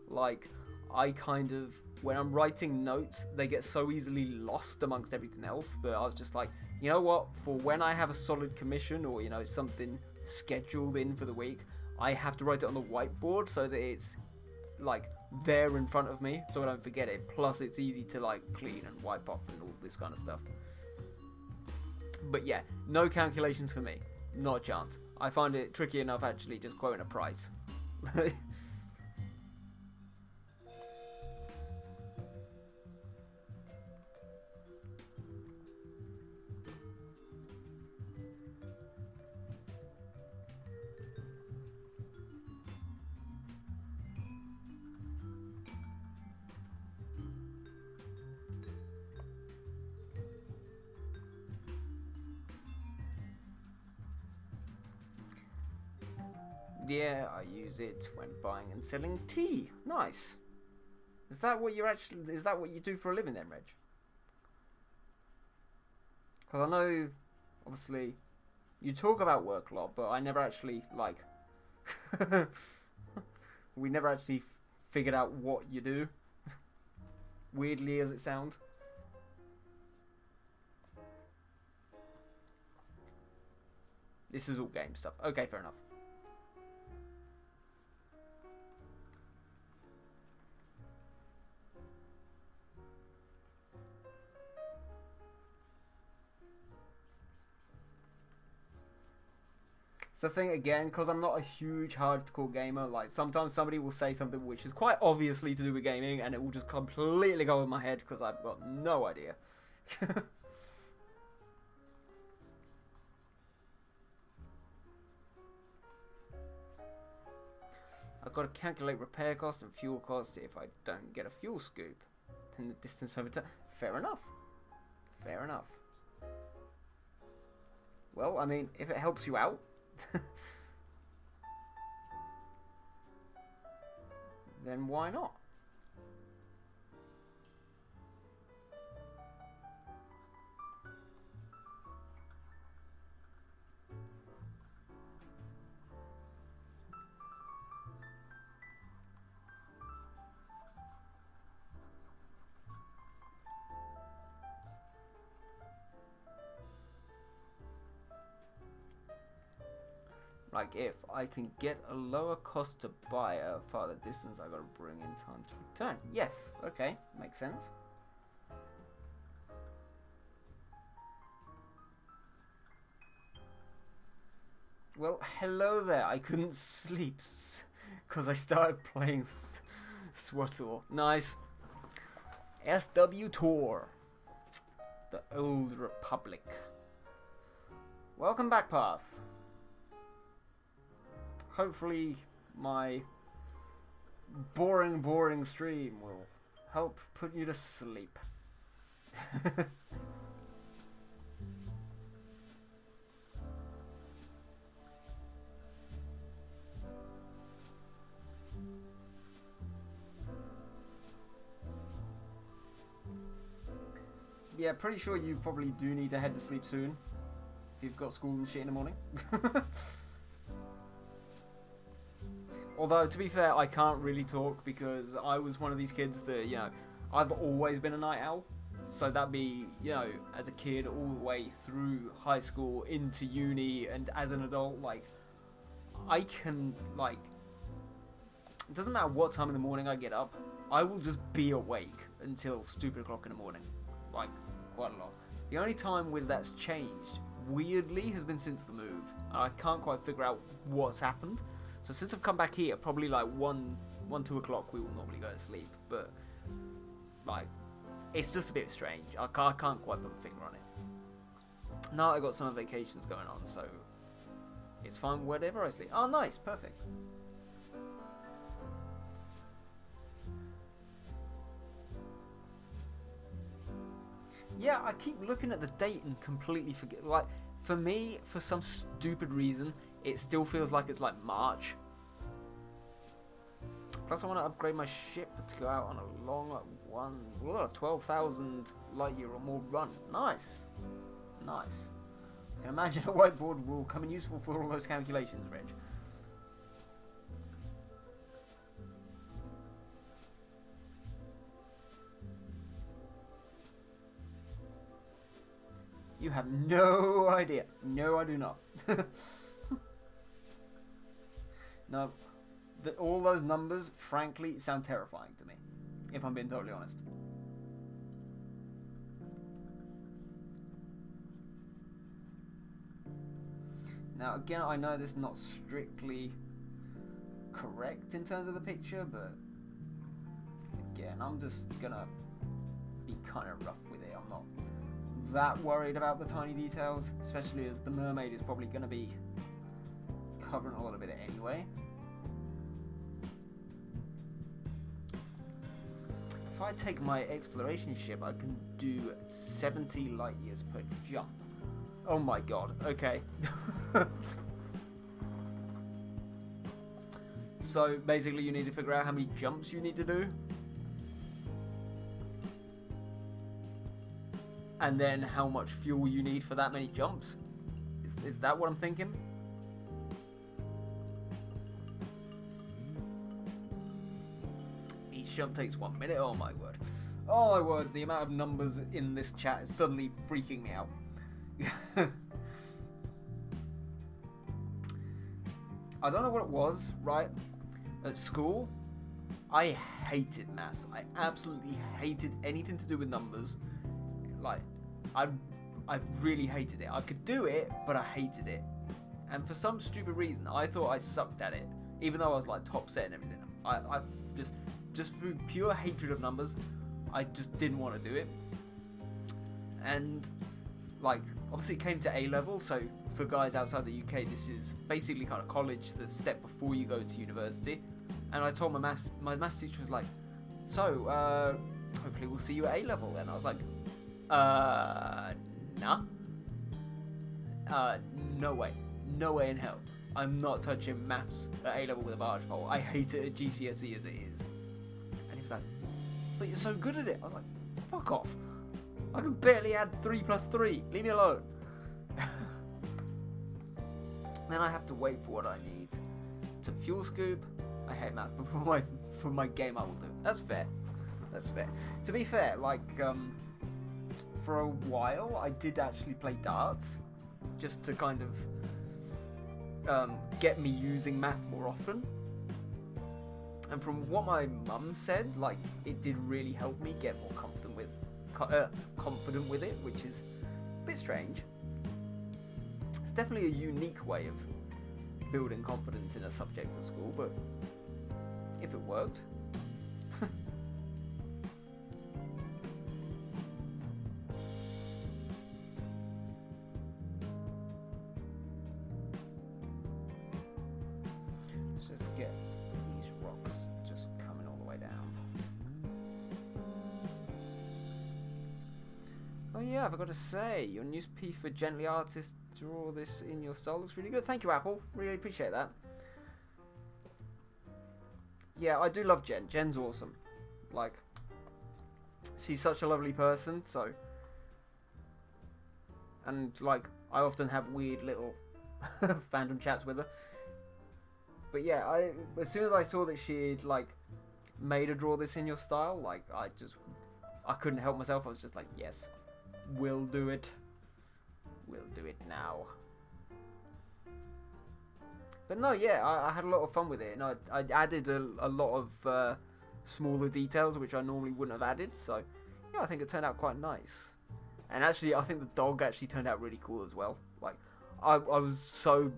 Speaker 1: Like, I kind of, when I'm writing notes, they get so easily lost amongst everything else that I was just like, you know what, for when I have a solid commission or, you know, something scheduled in for the week, I have to write it on the whiteboard so that it's like there in front of me so I don't forget it. Plus it's easy to like clean and wipe off and all this kind of stuff. But yeah, no calculations for me. Not a chance. I find it tricky enough actually just quoting a price. Yeah, I use it when buying and selling tea. Nice. Is that what you do for a living then, Reg? Because I know, obviously, you talk about work a lot, but I never actually, like, we never actually figured out what you do. Weirdly as it sounds. This is all game stuff. Okay, fair enough. So the thing again, because I'm not a huge hardcore gamer, like sometimes somebody will say something which is quite obviously to do with gaming and it will just completely go in my head because I've got no idea. I've got to calculate repair cost and fuel cost if I don't get a fuel scoop. Then the distance over time. Fair enough. Fair enough. Well, I mean, if it helps you out, then why not? Like, if I can get a lower cost to buy a farther distance, I gotta bring in time to return. Yes, okay, makes sense. Well, hello there. I couldn't sleep because I started playing SWTOR. Nice. SW Tour. The Old Republic. Welcome back, Path. Hopefully my boring stream will help put you to sleep. Yeah, pretty sure you probably do need to head to sleep soon. If you've got school and shit in the morning. Although, to be fair, I can't really talk because I was one of these kids that, you know, I've always been a night owl. So that'd be, you know, as a kid all the way through high school into uni and as an adult, like, I can, like, it doesn't matter what time in the morning I get up, I will just be awake until stupid o'clock in the morning. Like, quite a lot. The only time when that's changed, weirdly, has been since the move. I can't quite figure out what's happened. So since I've come back here, probably like 2 o'clock we will normally go to sleep. But, like, it's just a bit strange. I can't quite put my finger on it. Now I got summer vacations going on, so it's fine wherever I sleep. Oh, nice. Perfect. Yeah, I keep looking at the date and completely forget. Like, for me, for some stupid reason, it still feels like it's like March. Plus, I want to upgrade my ship to go out on a long 12,000 light year or more run. Nice. Nice. I can imagine a whiteboard will come in useful for all those calculations, Reg. You have no idea. No, I do not. No, all those numbers, frankly, sound terrifying to me, if I'm being totally honest. Now, again, I know this is not strictly correct in terms of the picture, but again, I'm just gonna be kind of rough with it. I'm not that worried about the tiny details, especially as the mermaid is probably going to be covering a lot of it anyway. If I take my exploration ship, I can do 70 light years per jump. Oh my god, okay. So basically you need to figure out how many jumps you need to do. And then how much fuel you need for that many jumps. Is that what I'm thinking? Each jump takes 1 minute. Oh my word. Oh my word. The amount of numbers in this chat is suddenly freaking me out. I don't know what it was, right? At school, I hated maths. I absolutely hated anything to do with numbers. Like, I really hated it. I could do it, but I hated it. And for some stupid reason, I thought I sucked at it, even though I was like top set and everything. I just through pure hatred of numbers, I just didn't want to do it. And like, obviously it came to A level, so for guys outside the UK, this is basically kind of college, the step before you go to university. And I told my maths teacher was like, so hopefully we'll see you at A level. And I was like, nah. No way. No way in hell. I'm not touching maths at A level with a barge pole. I hate it at GCSE as it is. And he was like, but you're so good at it. I was like, fuck off. I can barely add 3 plus 3. Leave me alone. Then I have to wait for what I need to fuel scoop. I hate maths, but for my game I will do. That's fair. That's fair. To be fair, like, for a while I did actually play darts, just to kind of get me using math more often. And from what my mum said, like, it did really help me get more confident with it, which is a bit strange. It's definitely a unique way of building confidence in a subject at school, but if it worked. Let's just get these rocks just coming all the way down. Oh yeah, I forgot to say, your news piece for Gently Artist, draw this in your style looks really good. Thank you, Apple. Really appreciate that. Yeah, I do love Jen. Jen's awesome. Like, she's such a lovely person, so and like I often have weird little fandom chats with her. But yeah, as soon as I saw that she'd like made her draw this in your style, like I couldn't help myself. I was just like, yes, we'll do it. We'll do it now. But no, yeah, I had a lot of fun with it, and I added a lot of smaller details which I normally wouldn't have added. So yeah, I think it turned out quite nice. And actually, I think the dog actually turned out really cool as well. Like, I was so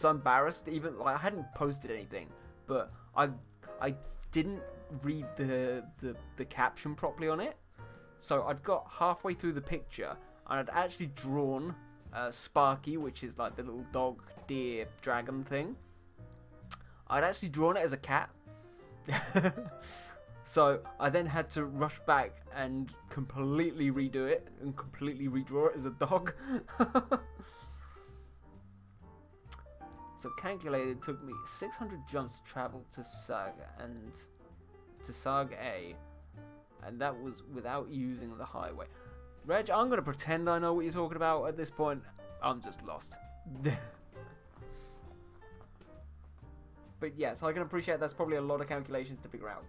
Speaker 1: embarrassed. Even like I hadn't posted anything, but I didn't read the caption properly on it. So I'd got halfway through the picture and I'd actually drawn Sparky, which is like the little dog, deer, dragon thing. I'd actually drawn it as a cat. So I then had to rush back and completely redo it and completely redraw it as a dog. So calculated took me 600 jumps to travel to Sag A, and that was without using the highway. Reg, I'm gonna pretend I know what you're talking about at this point. I'm just lost. But yes, I can appreciate that's probably a lot of calculations to figure out.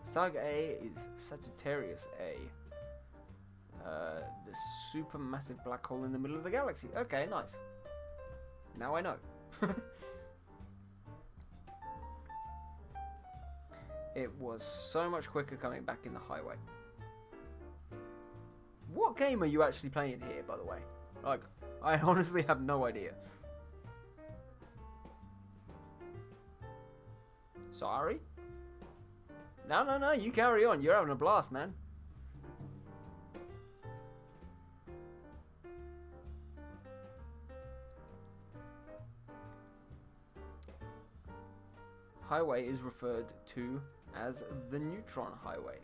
Speaker 1: Saga A is Sagittarius A. The supermassive black hole in the middle of the galaxy. Okay, nice. Now I know. It was so much quicker coming back in the highway. What game are you actually playing here, by the way? Like, I honestly have no idea. Sorry? No, you carry on. You're having a blast, man. Highway is referred to as the neutron highway.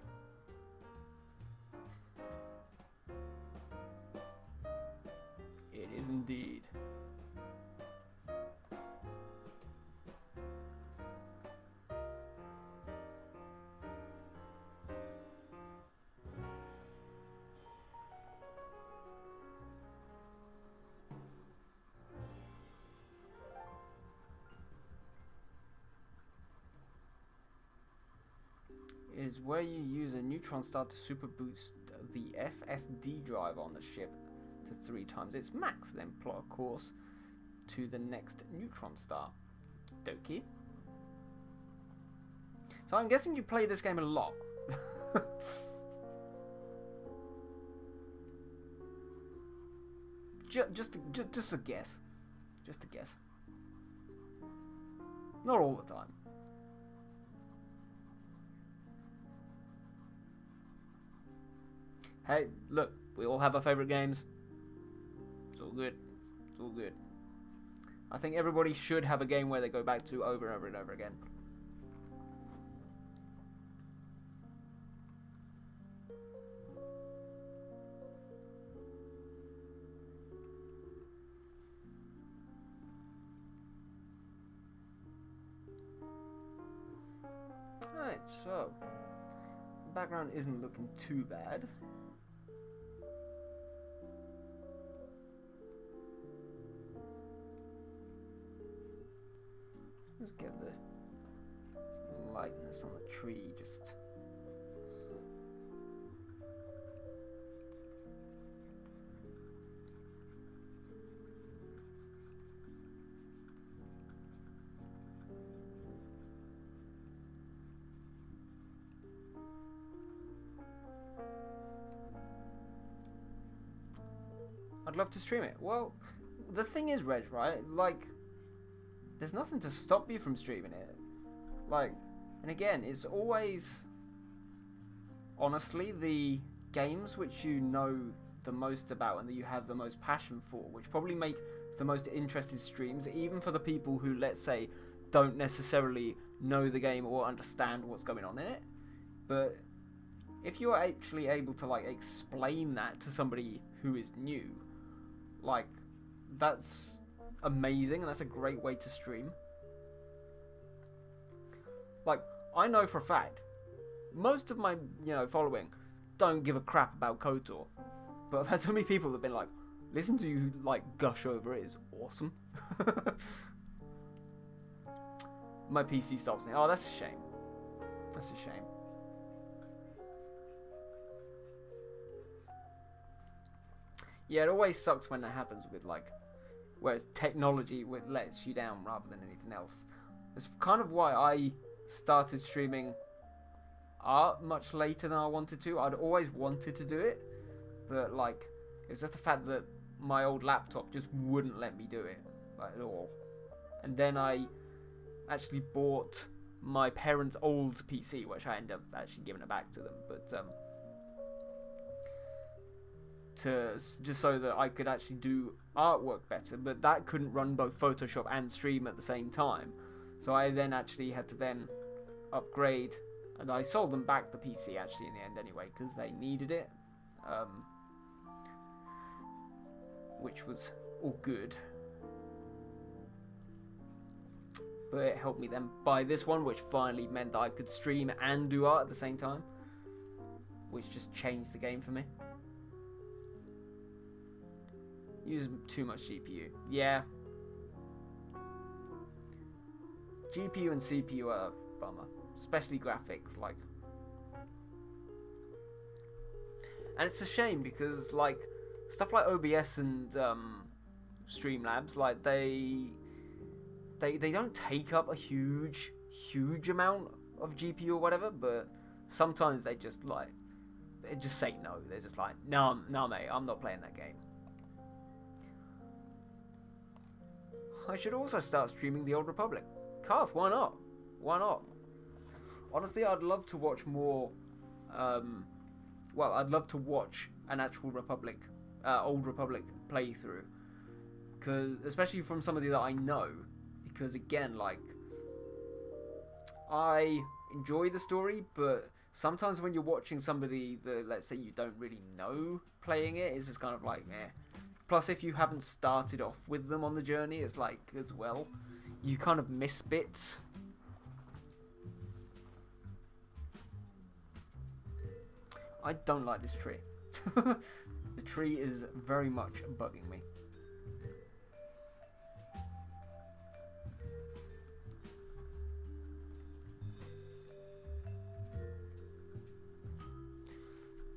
Speaker 1: It is indeed. Is where you use a neutron star to super boost the FSD drive on the ship to 3 times its max, then plot a course to the next neutron star. Dokie. So I'm guessing you play this game a lot. Just a guess. Just a guess. Not all the time. Hey, look, we all have our favourite games. It's all good. It's all good. I think everybody should have a game where they go back to over and over and over again. Alright, so the background isn't looking too bad. Let's get the lightness on the tree just. I'd love to stream it. Well, the thing is, Reg, right? Like, there's nothing to stop you from streaming it. Like, and again, it's always, honestly, the games which you know the most about and that you have the most passion for, which probably make the most interesting streams, even for the people who, let's say, don't necessarily know the game or understand what's going on in it. But if you're actually able to like explain that to somebody who is new, like that's amazing, and that's a great way to stream. Like, I know for a fact most of my following don't give a crap about KOTOR, but I've had so many people that have been like, listen to you like gush over it is awesome. My PC stops me. Oh, that's a shame. That's a shame. Yeah, it always sucks when that happens with like, whereas technology lets you down rather than anything else. It's kind of why I started streaming art much later than I wanted to. I'd always wanted to do it, but like, it was just the fact that my old laptop just wouldn't let me do it like, at all. And then I actually bought my parents' old PC, which I ended up actually giving it back to them, but just so that I could actually do artwork better. But that couldn't run both Photoshop and stream at the same time, so I then actually had to then upgrade, and I sold them back the PC actually in the end anyway, because they needed it, which was all good. But it helped me then buy this one, which finally meant that I could stream and do art at the same time, which just changed the game for me. Use too much GPU. Yeah. GPU and CPU are a bummer. Especially graphics, like. And it's a shame because, like, stuff like OBS and Streamlabs, like, they don't take up a huge amount of GPU or whatever, but sometimes they just say no. They're just like, no, mate, I'm not playing that game. I should also start streaming The Old Republic. Cast, why not? Why not? Honestly, I'd love to watch more. I'd love to watch an actual Old Republic playthrough, because especially from somebody that I know. Because again, like, I enjoy the story, but sometimes when you're watching somebody that, let's say, you don't really know playing it, it's just kind of like, meh. Plus, if you haven't started off with them on the journey, it's like, as well, you kind of miss bits. I don't like this tree. The tree is very much bugging me.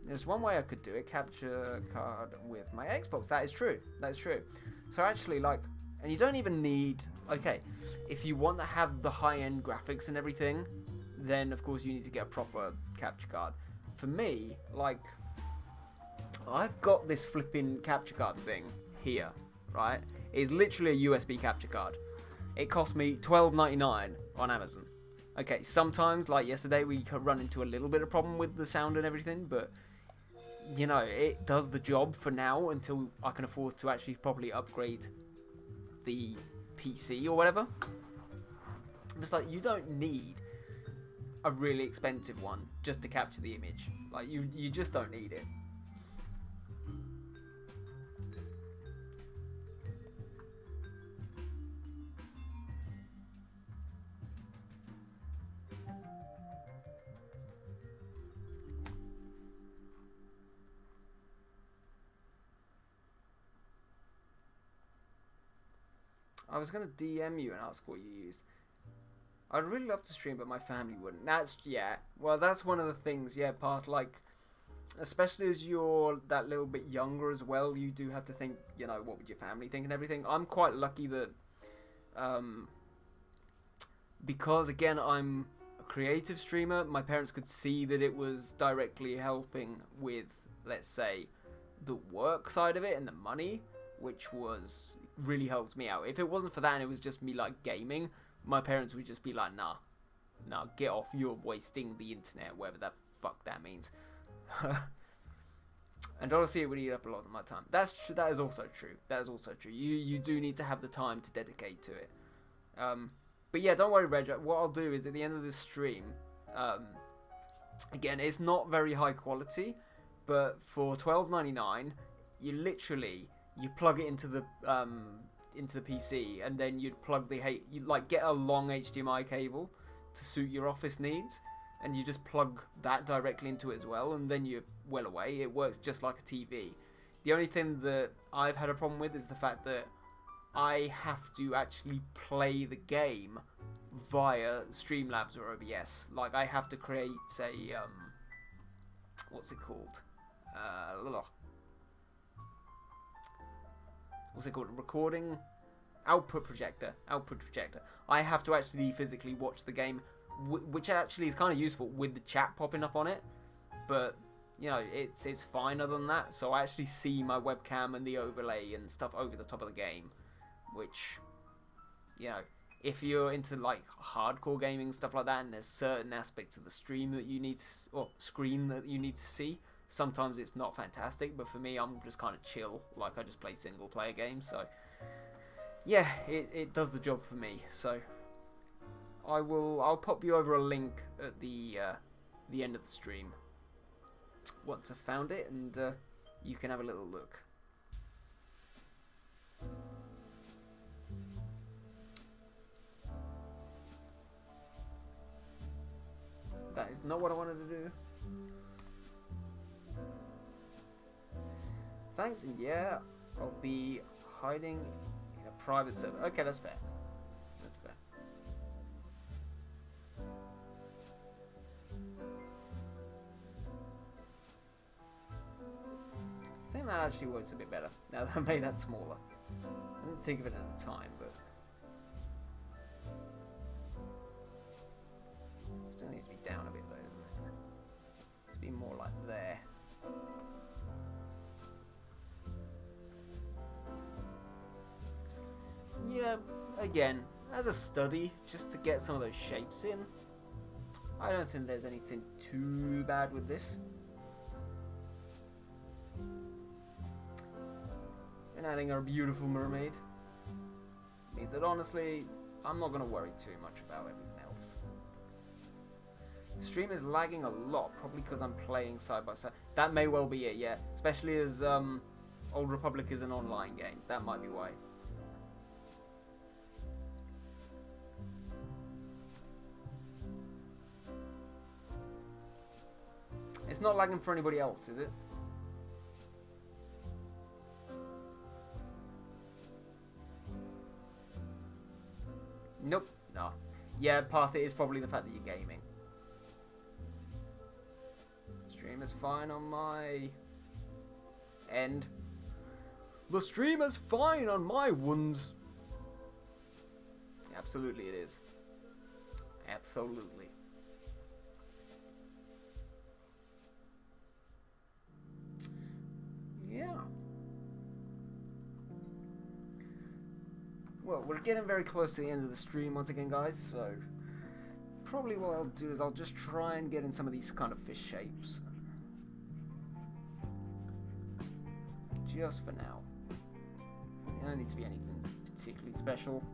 Speaker 1: There's one way I could do it, capture card with my Xbox. That is true. That's true. So actually, like, and you don't even need, okay, if you want to have the high-end graphics and everything, then of course you need to get a proper capture card. For me, like, I've got this flipping capture card thing here, right? It's literally a USB capture card. It cost me $12.99 on Amazon. Okay, sometimes, like yesterday, we could run into a little bit of problem with the sound and everything, but you know, it does the job for now until I can afford to actually properly upgrade the PC or whatever. It's like, you don't need a really expensive one just to capture the image. Like, you just don't need it. I was going to DM you and ask what you used. I'd really love to stream, but my family wouldn't. That's one of the things, part, like, especially as you're that little bit younger as well, you do have to think, what would your family think and everything. I'm quite lucky that, because, again, I'm a creative streamer, my parents could see that it was directly helping with, let's say, the work side of it and the money, which was really helped me out. If it wasn't for that and it was just me like gaming, my parents would just be like, nah, get off, you're wasting the internet, whatever the fuck that means. And honestly, it would eat up a lot of my time. That is also true. You do need to have the time to dedicate to it. But But yeah, don't worry, Reg. What I'll do is at the end of this stream, again, it's not very high quality, but for $12.99, you plug it into the PC, and then you'd plug you like get a long HDMI cable to suit your office needs, and you just plug that directly into it as well, and then you're well away. It works just like a TV. The only thing that I've had a problem with is the fact that I have to actually play the game via Streamlabs or OBS. Like, I have to create a what's it called? What's it called? Recording output projector. I have to actually physically watch the game, which actually is kind of useful with the chat popping up on it. But you know, it's fine other than that. So I actually see my webcam and the overlay and stuff over the top of the game, which, you know, if you're into like hardcore gaming stuff like that, and there's certain aspects of the stream that you need to, or screen that you need to see, sometimes it's not fantastic. But for me, I'm just kind of chill. Like, I just play single player games, so yeah, it does the job for me. So I'll pop you over a link at the end of the stream once I've found it, and you can have a little look. That is not what I wanted to do. Thanks, and yeah, I'll be hiding in a private server. Okay, that's fair. That's fair. I think that actually works a bit better now that I made that smaller. I didn't think of it at the time, but it still needs to be down a bit though, doesn't it? It needs to be more like there. Yeah, again, as a study, just to get some of those shapes in, I don't think there's anything too bad with this. And adding our beautiful mermaid means that honestly, I'm not going to worry too much about everything else. The stream is lagging a lot, probably because I'm playing side by side. That may well be it, yeah. Especially as Old Republic is an online game. That might be why. It's not lagging for anybody else, is it? Nope. No. Yeah, part of it is probably the fact that you're gaming. Stream is fine on my end. The stream is fine on my ones. Absolutely it is. Absolutely. Yeah. Well, we're getting very close to the end of the stream once again, guys, so probably what I'll do is I'll just try and get in some of these kind of fish shapes. Just for now. There don't need to be anything particularly special.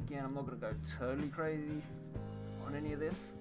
Speaker 1: Again, I'm not going to go totally crazy on any of this.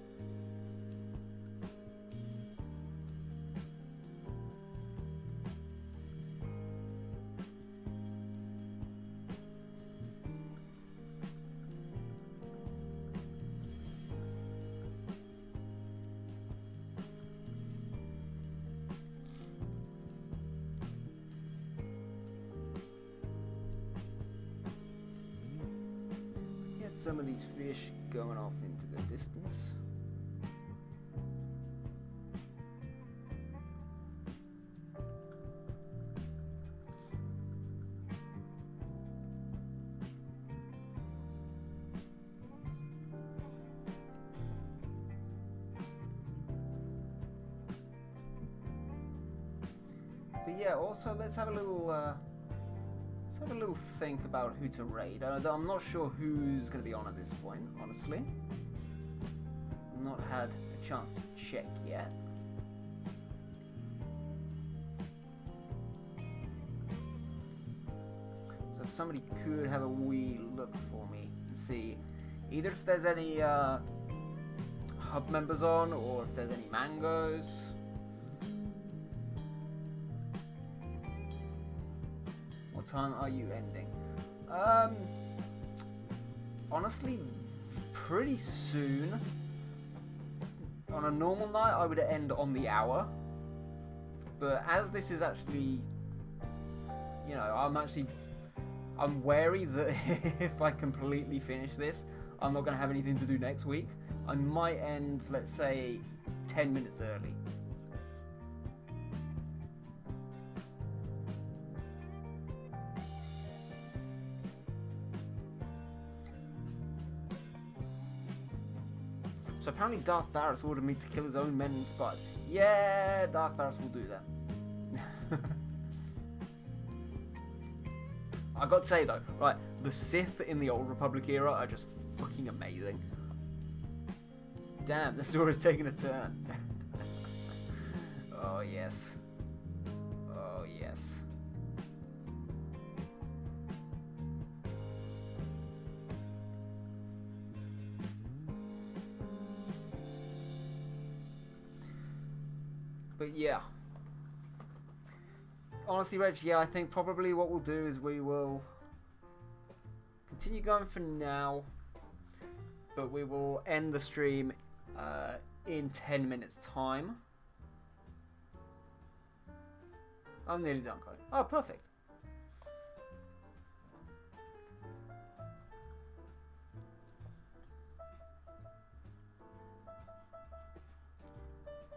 Speaker 1: Some of these fish going off into the distance. But yeah, also let's have a little think about who to raid. I'm not sure who's going to be on at this point, honestly. Not had a chance to check yet. somebody could have a wee look for me and see either if there's any hub members on or if there's any mangoes. What time are you ending? Honestly, pretty soon. On a normal night, I would end on the hour. But as this is actually, you know, I'm wary that if I completely finish this, I'm not going to have anything to do next week. I might end, let's say, 10 minutes early. So apparently Darth Barris ordered me to kill his own men and spies. Yeah, Darth Barris will do that. I got to say though, right, the Sith in the Old Republic era are just fucking amazing. Damn, the story's taking a turn. Oh yes. Oh yes. But yeah. Honestly, Reg, yeah, I think probably what we'll do is we will continue going for now, but we will end the stream in 10 minutes time. I'm nearly done, Cody. Oh, perfect.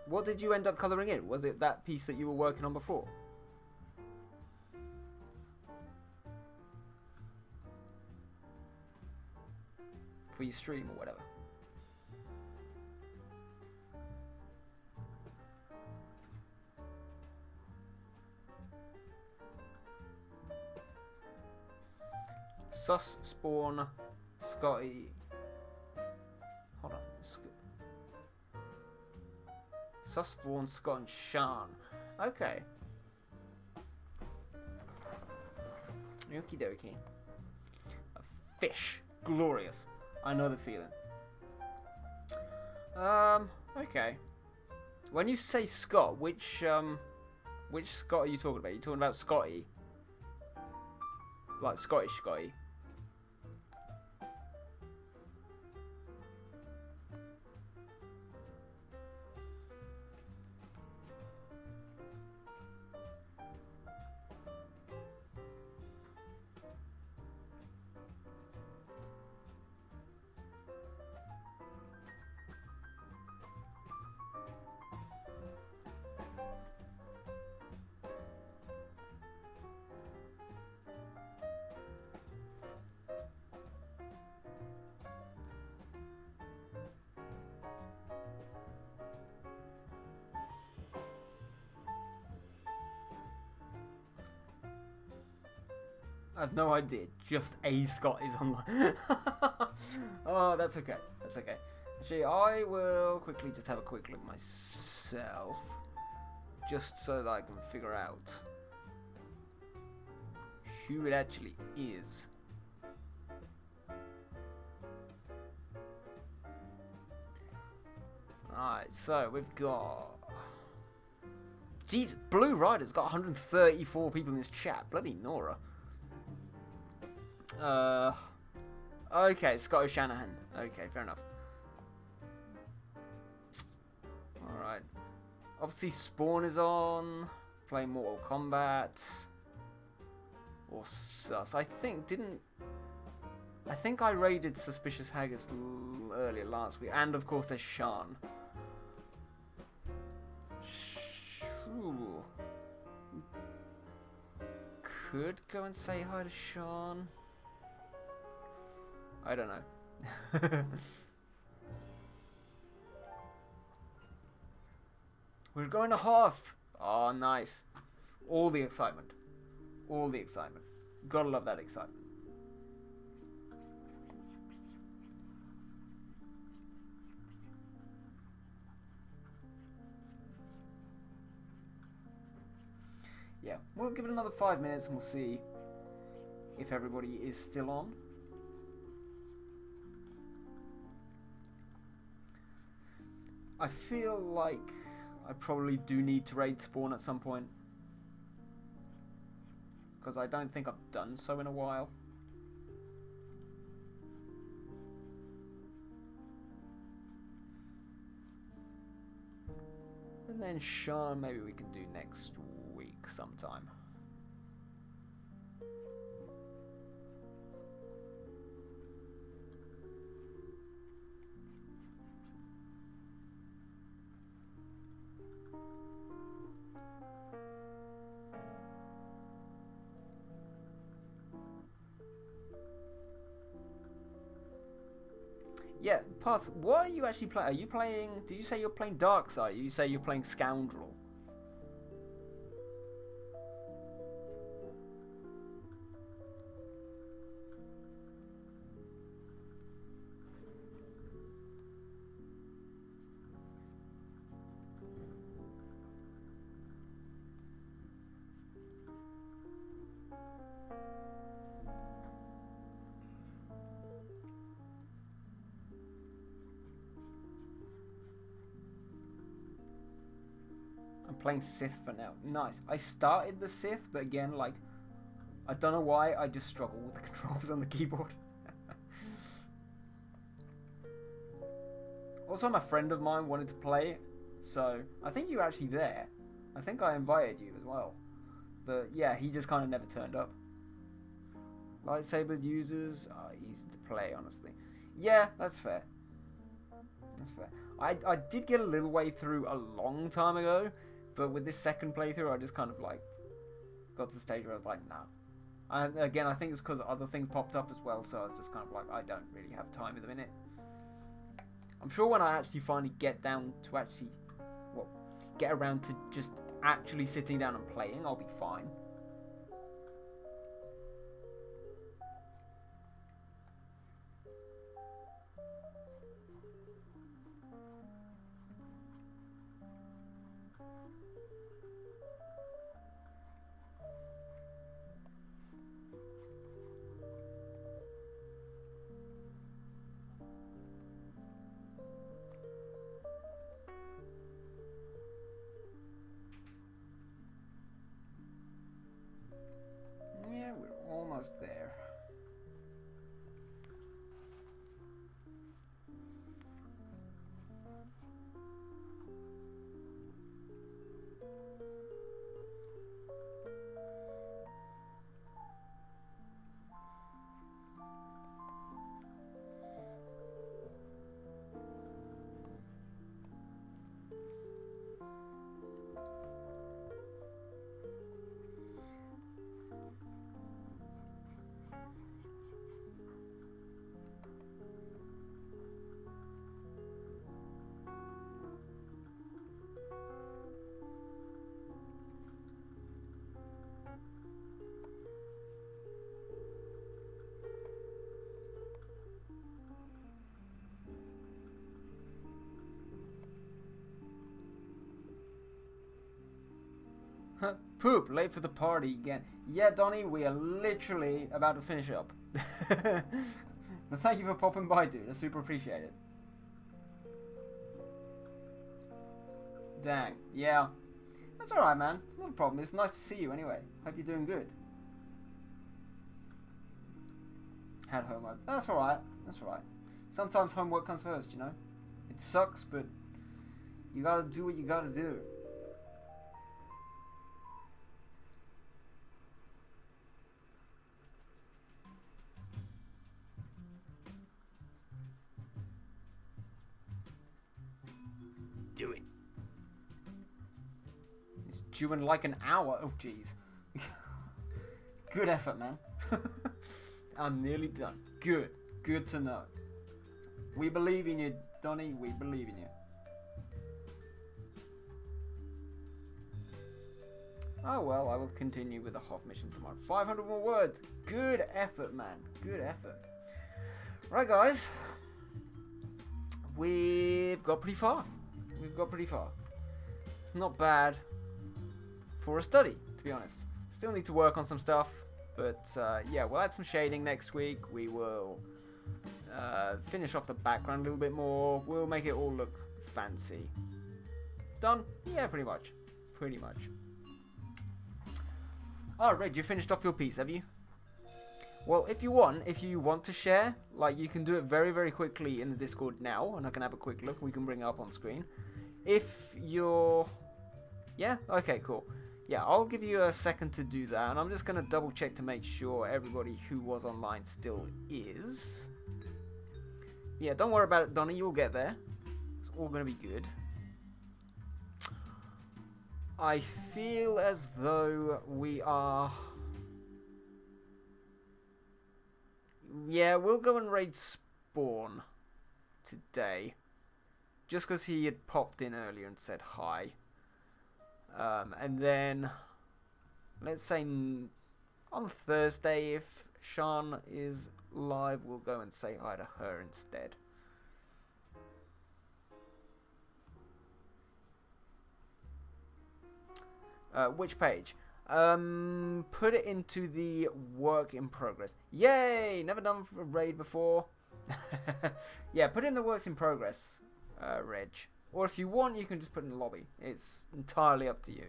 Speaker 1: What did you end up colouring in? Was it that piece that you were working on before? For your stream or whatever. Sus, Spawn, Scotty. Hold on. Sus, Spawn, Scott, and Sean. Okay. Okie dokie. A fish. Glorious. I know the feeling. Okay. When you say Scott, which Scott are you talking about? Are you talking about Scotty? Like Scottish Scotty? I have no idea. Just a Scott is online. Oh, that's okay. That's okay. Actually, I will quickly just have a quick look myself. Just so that I can figure out who it actually is. Alright, so we've got... Jeez, Blue Rider's got 134 people in this chat. Bloody Nora. Okay, Scott O'Shanahan. Okay, fair enough. Alright. Obviously, Spawn is on. Playing Mortal Kombat. Or Sus. I think I raided Suspicious Haggis earlier last week. And, of course, there's Sean. Could go and say hi to Sean. I don't know. We're going to Hoth. Oh, nice. All the excitement. All the excitement. Gotta love that excitement. Yeah, we'll give it another 5 minutes and we'll see if everybody is still on. I feel like I probably do need to raid spawn at some point, because I don't think I've done so in a while. And then Sean, maybe we can do next week sometime. Yeah, Path, what are you actually playing? Are you playing... Did you say you're playing Dark Side? You say you're playing Scoundrel. I'm playing Sith for now. Nice. I started the Sith, but again, like, I don't know why, I just struggle with the controls on the keyboard. Also, a friend of mine wanted to play, so I think you were actually there. I think I invited you as well. But yeah, he just kind of never turned up. Lightsaber users are easy to play, honestly. Yeah, that's fair. That's fair. I did get a little way through a long time ago, but with this second playthrough, I just kind of like got to the stage where I was like, nah. And again, I think it's because other things popped up as well, so I was just kind of like, I don't really have time at the minute. I'm sure when I actually finally get down to actually, well, get around to just actually sitting down and playing, I'll be fine. Yeah, we're almost there. Poop, late for the party again. Yeah, Donnie, we are literally about to finish up. But thank you for popping by, dude. I super appreciate it. Dang, yeah. That's alright, man. It's not a problem. It's nice to see you anyway. Hope you're doing good. Had homework. That's alright. That's alright. Sometimes homework comes first, you know? It sucks, but you gotta do what you gotta do.
Speaker 3: Do it.
Speaker 1: It's due in like an hour. Oh, jeez. Good effort, man. I'm nearly done. Good. Good to know. We believe in you, Donnie. We believe in you. Oh, well, I will continue with the Hoth mission tomorrow. 500 more words. Good effort, man. Good effort. Right, guys. We've got pretty far. We've got pretty far. It's not bad for a study, to be honest. Still need to work on some stuff, But yeah, we'll add some shading next week. We will finish off the background a little bit more. We'll make it all look fancy. Done? Yeah, pretty much. Pretty much. Oh, Red, you finished off your piece, have you? Well, if you want to share, like, you can do it very, very quickly in the Discord now, and I can have a quick look. We can bring it up on screen. If you're... Yeah? Okay, cool. Yeah, I'll give you a second to do that, and I'm just going to double check to make sure everybody who was online still is. Yeah, don't worry about it, Donnie, you'll get there. It's all going to be good. I feel as though we are... Yeah, we'll go and raid Spawn today. Just because he had popped in earlier and said hi. And then, let's say on Thursday, if Sean is live, we'll go and say hi to her instead. Which page? Put it into the work in progress. Yay! Never done a raid before. Yeah, put in the works in progress, Reg. Or if you want, you can just put in the lobby. It's entirely up to you.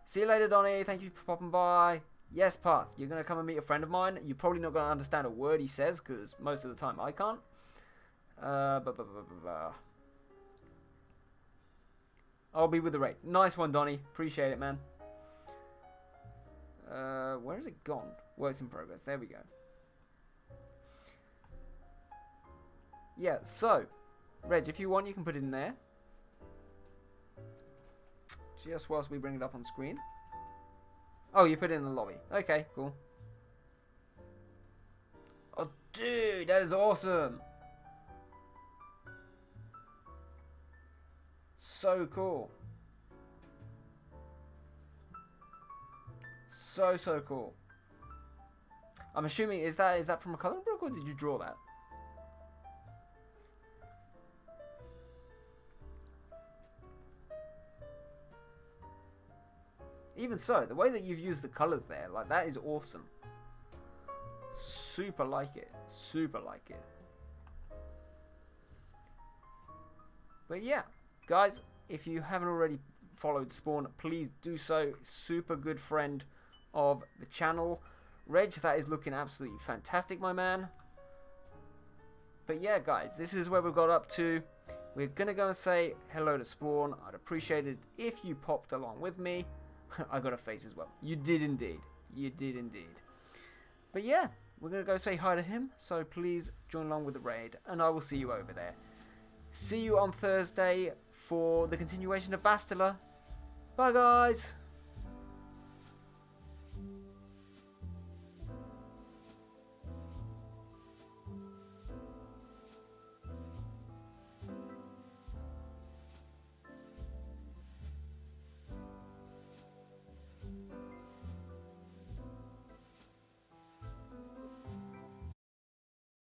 Speaker 1: See you later, Donnie. Thank you for popping by. Yes, Path. You're going to come and meet a friend of mine. You're probably not going to understand a word he says, because most of the time I can't. I'll be with the raid. Nice one, Donnie. Appreciate it, man. Where has it gone? Works in progress. There we go. Yeah, so, Reg, if you want, you can put it in there. Just whilst we bring it up on screen. Oh, you put it in the lobby. Okay, cool. Oh, dude, that is awesome. So cool. So cool. I'm assuming, is that from a coloring book, or did you draw that? Even so, the way that you've used the colors there, like, that is awesome. Super like it. Super like it. But yeah, guys, if you haven't already followed Spawn, please do so. Super good friend of the channel. Reg, that is looking absolutely fantastic, my man. But yeah, guys, this is where we got up to. We're going to go and say hello to Spawn. I'd appreciate it if you popped along with me. I got a face as well. You did indeed. You did indeed. But yeah, we're going to go say hi to him. So please join along with the raid. And I will see you over there. See you on Thursday for the continuation of Bastila. Bye, guys.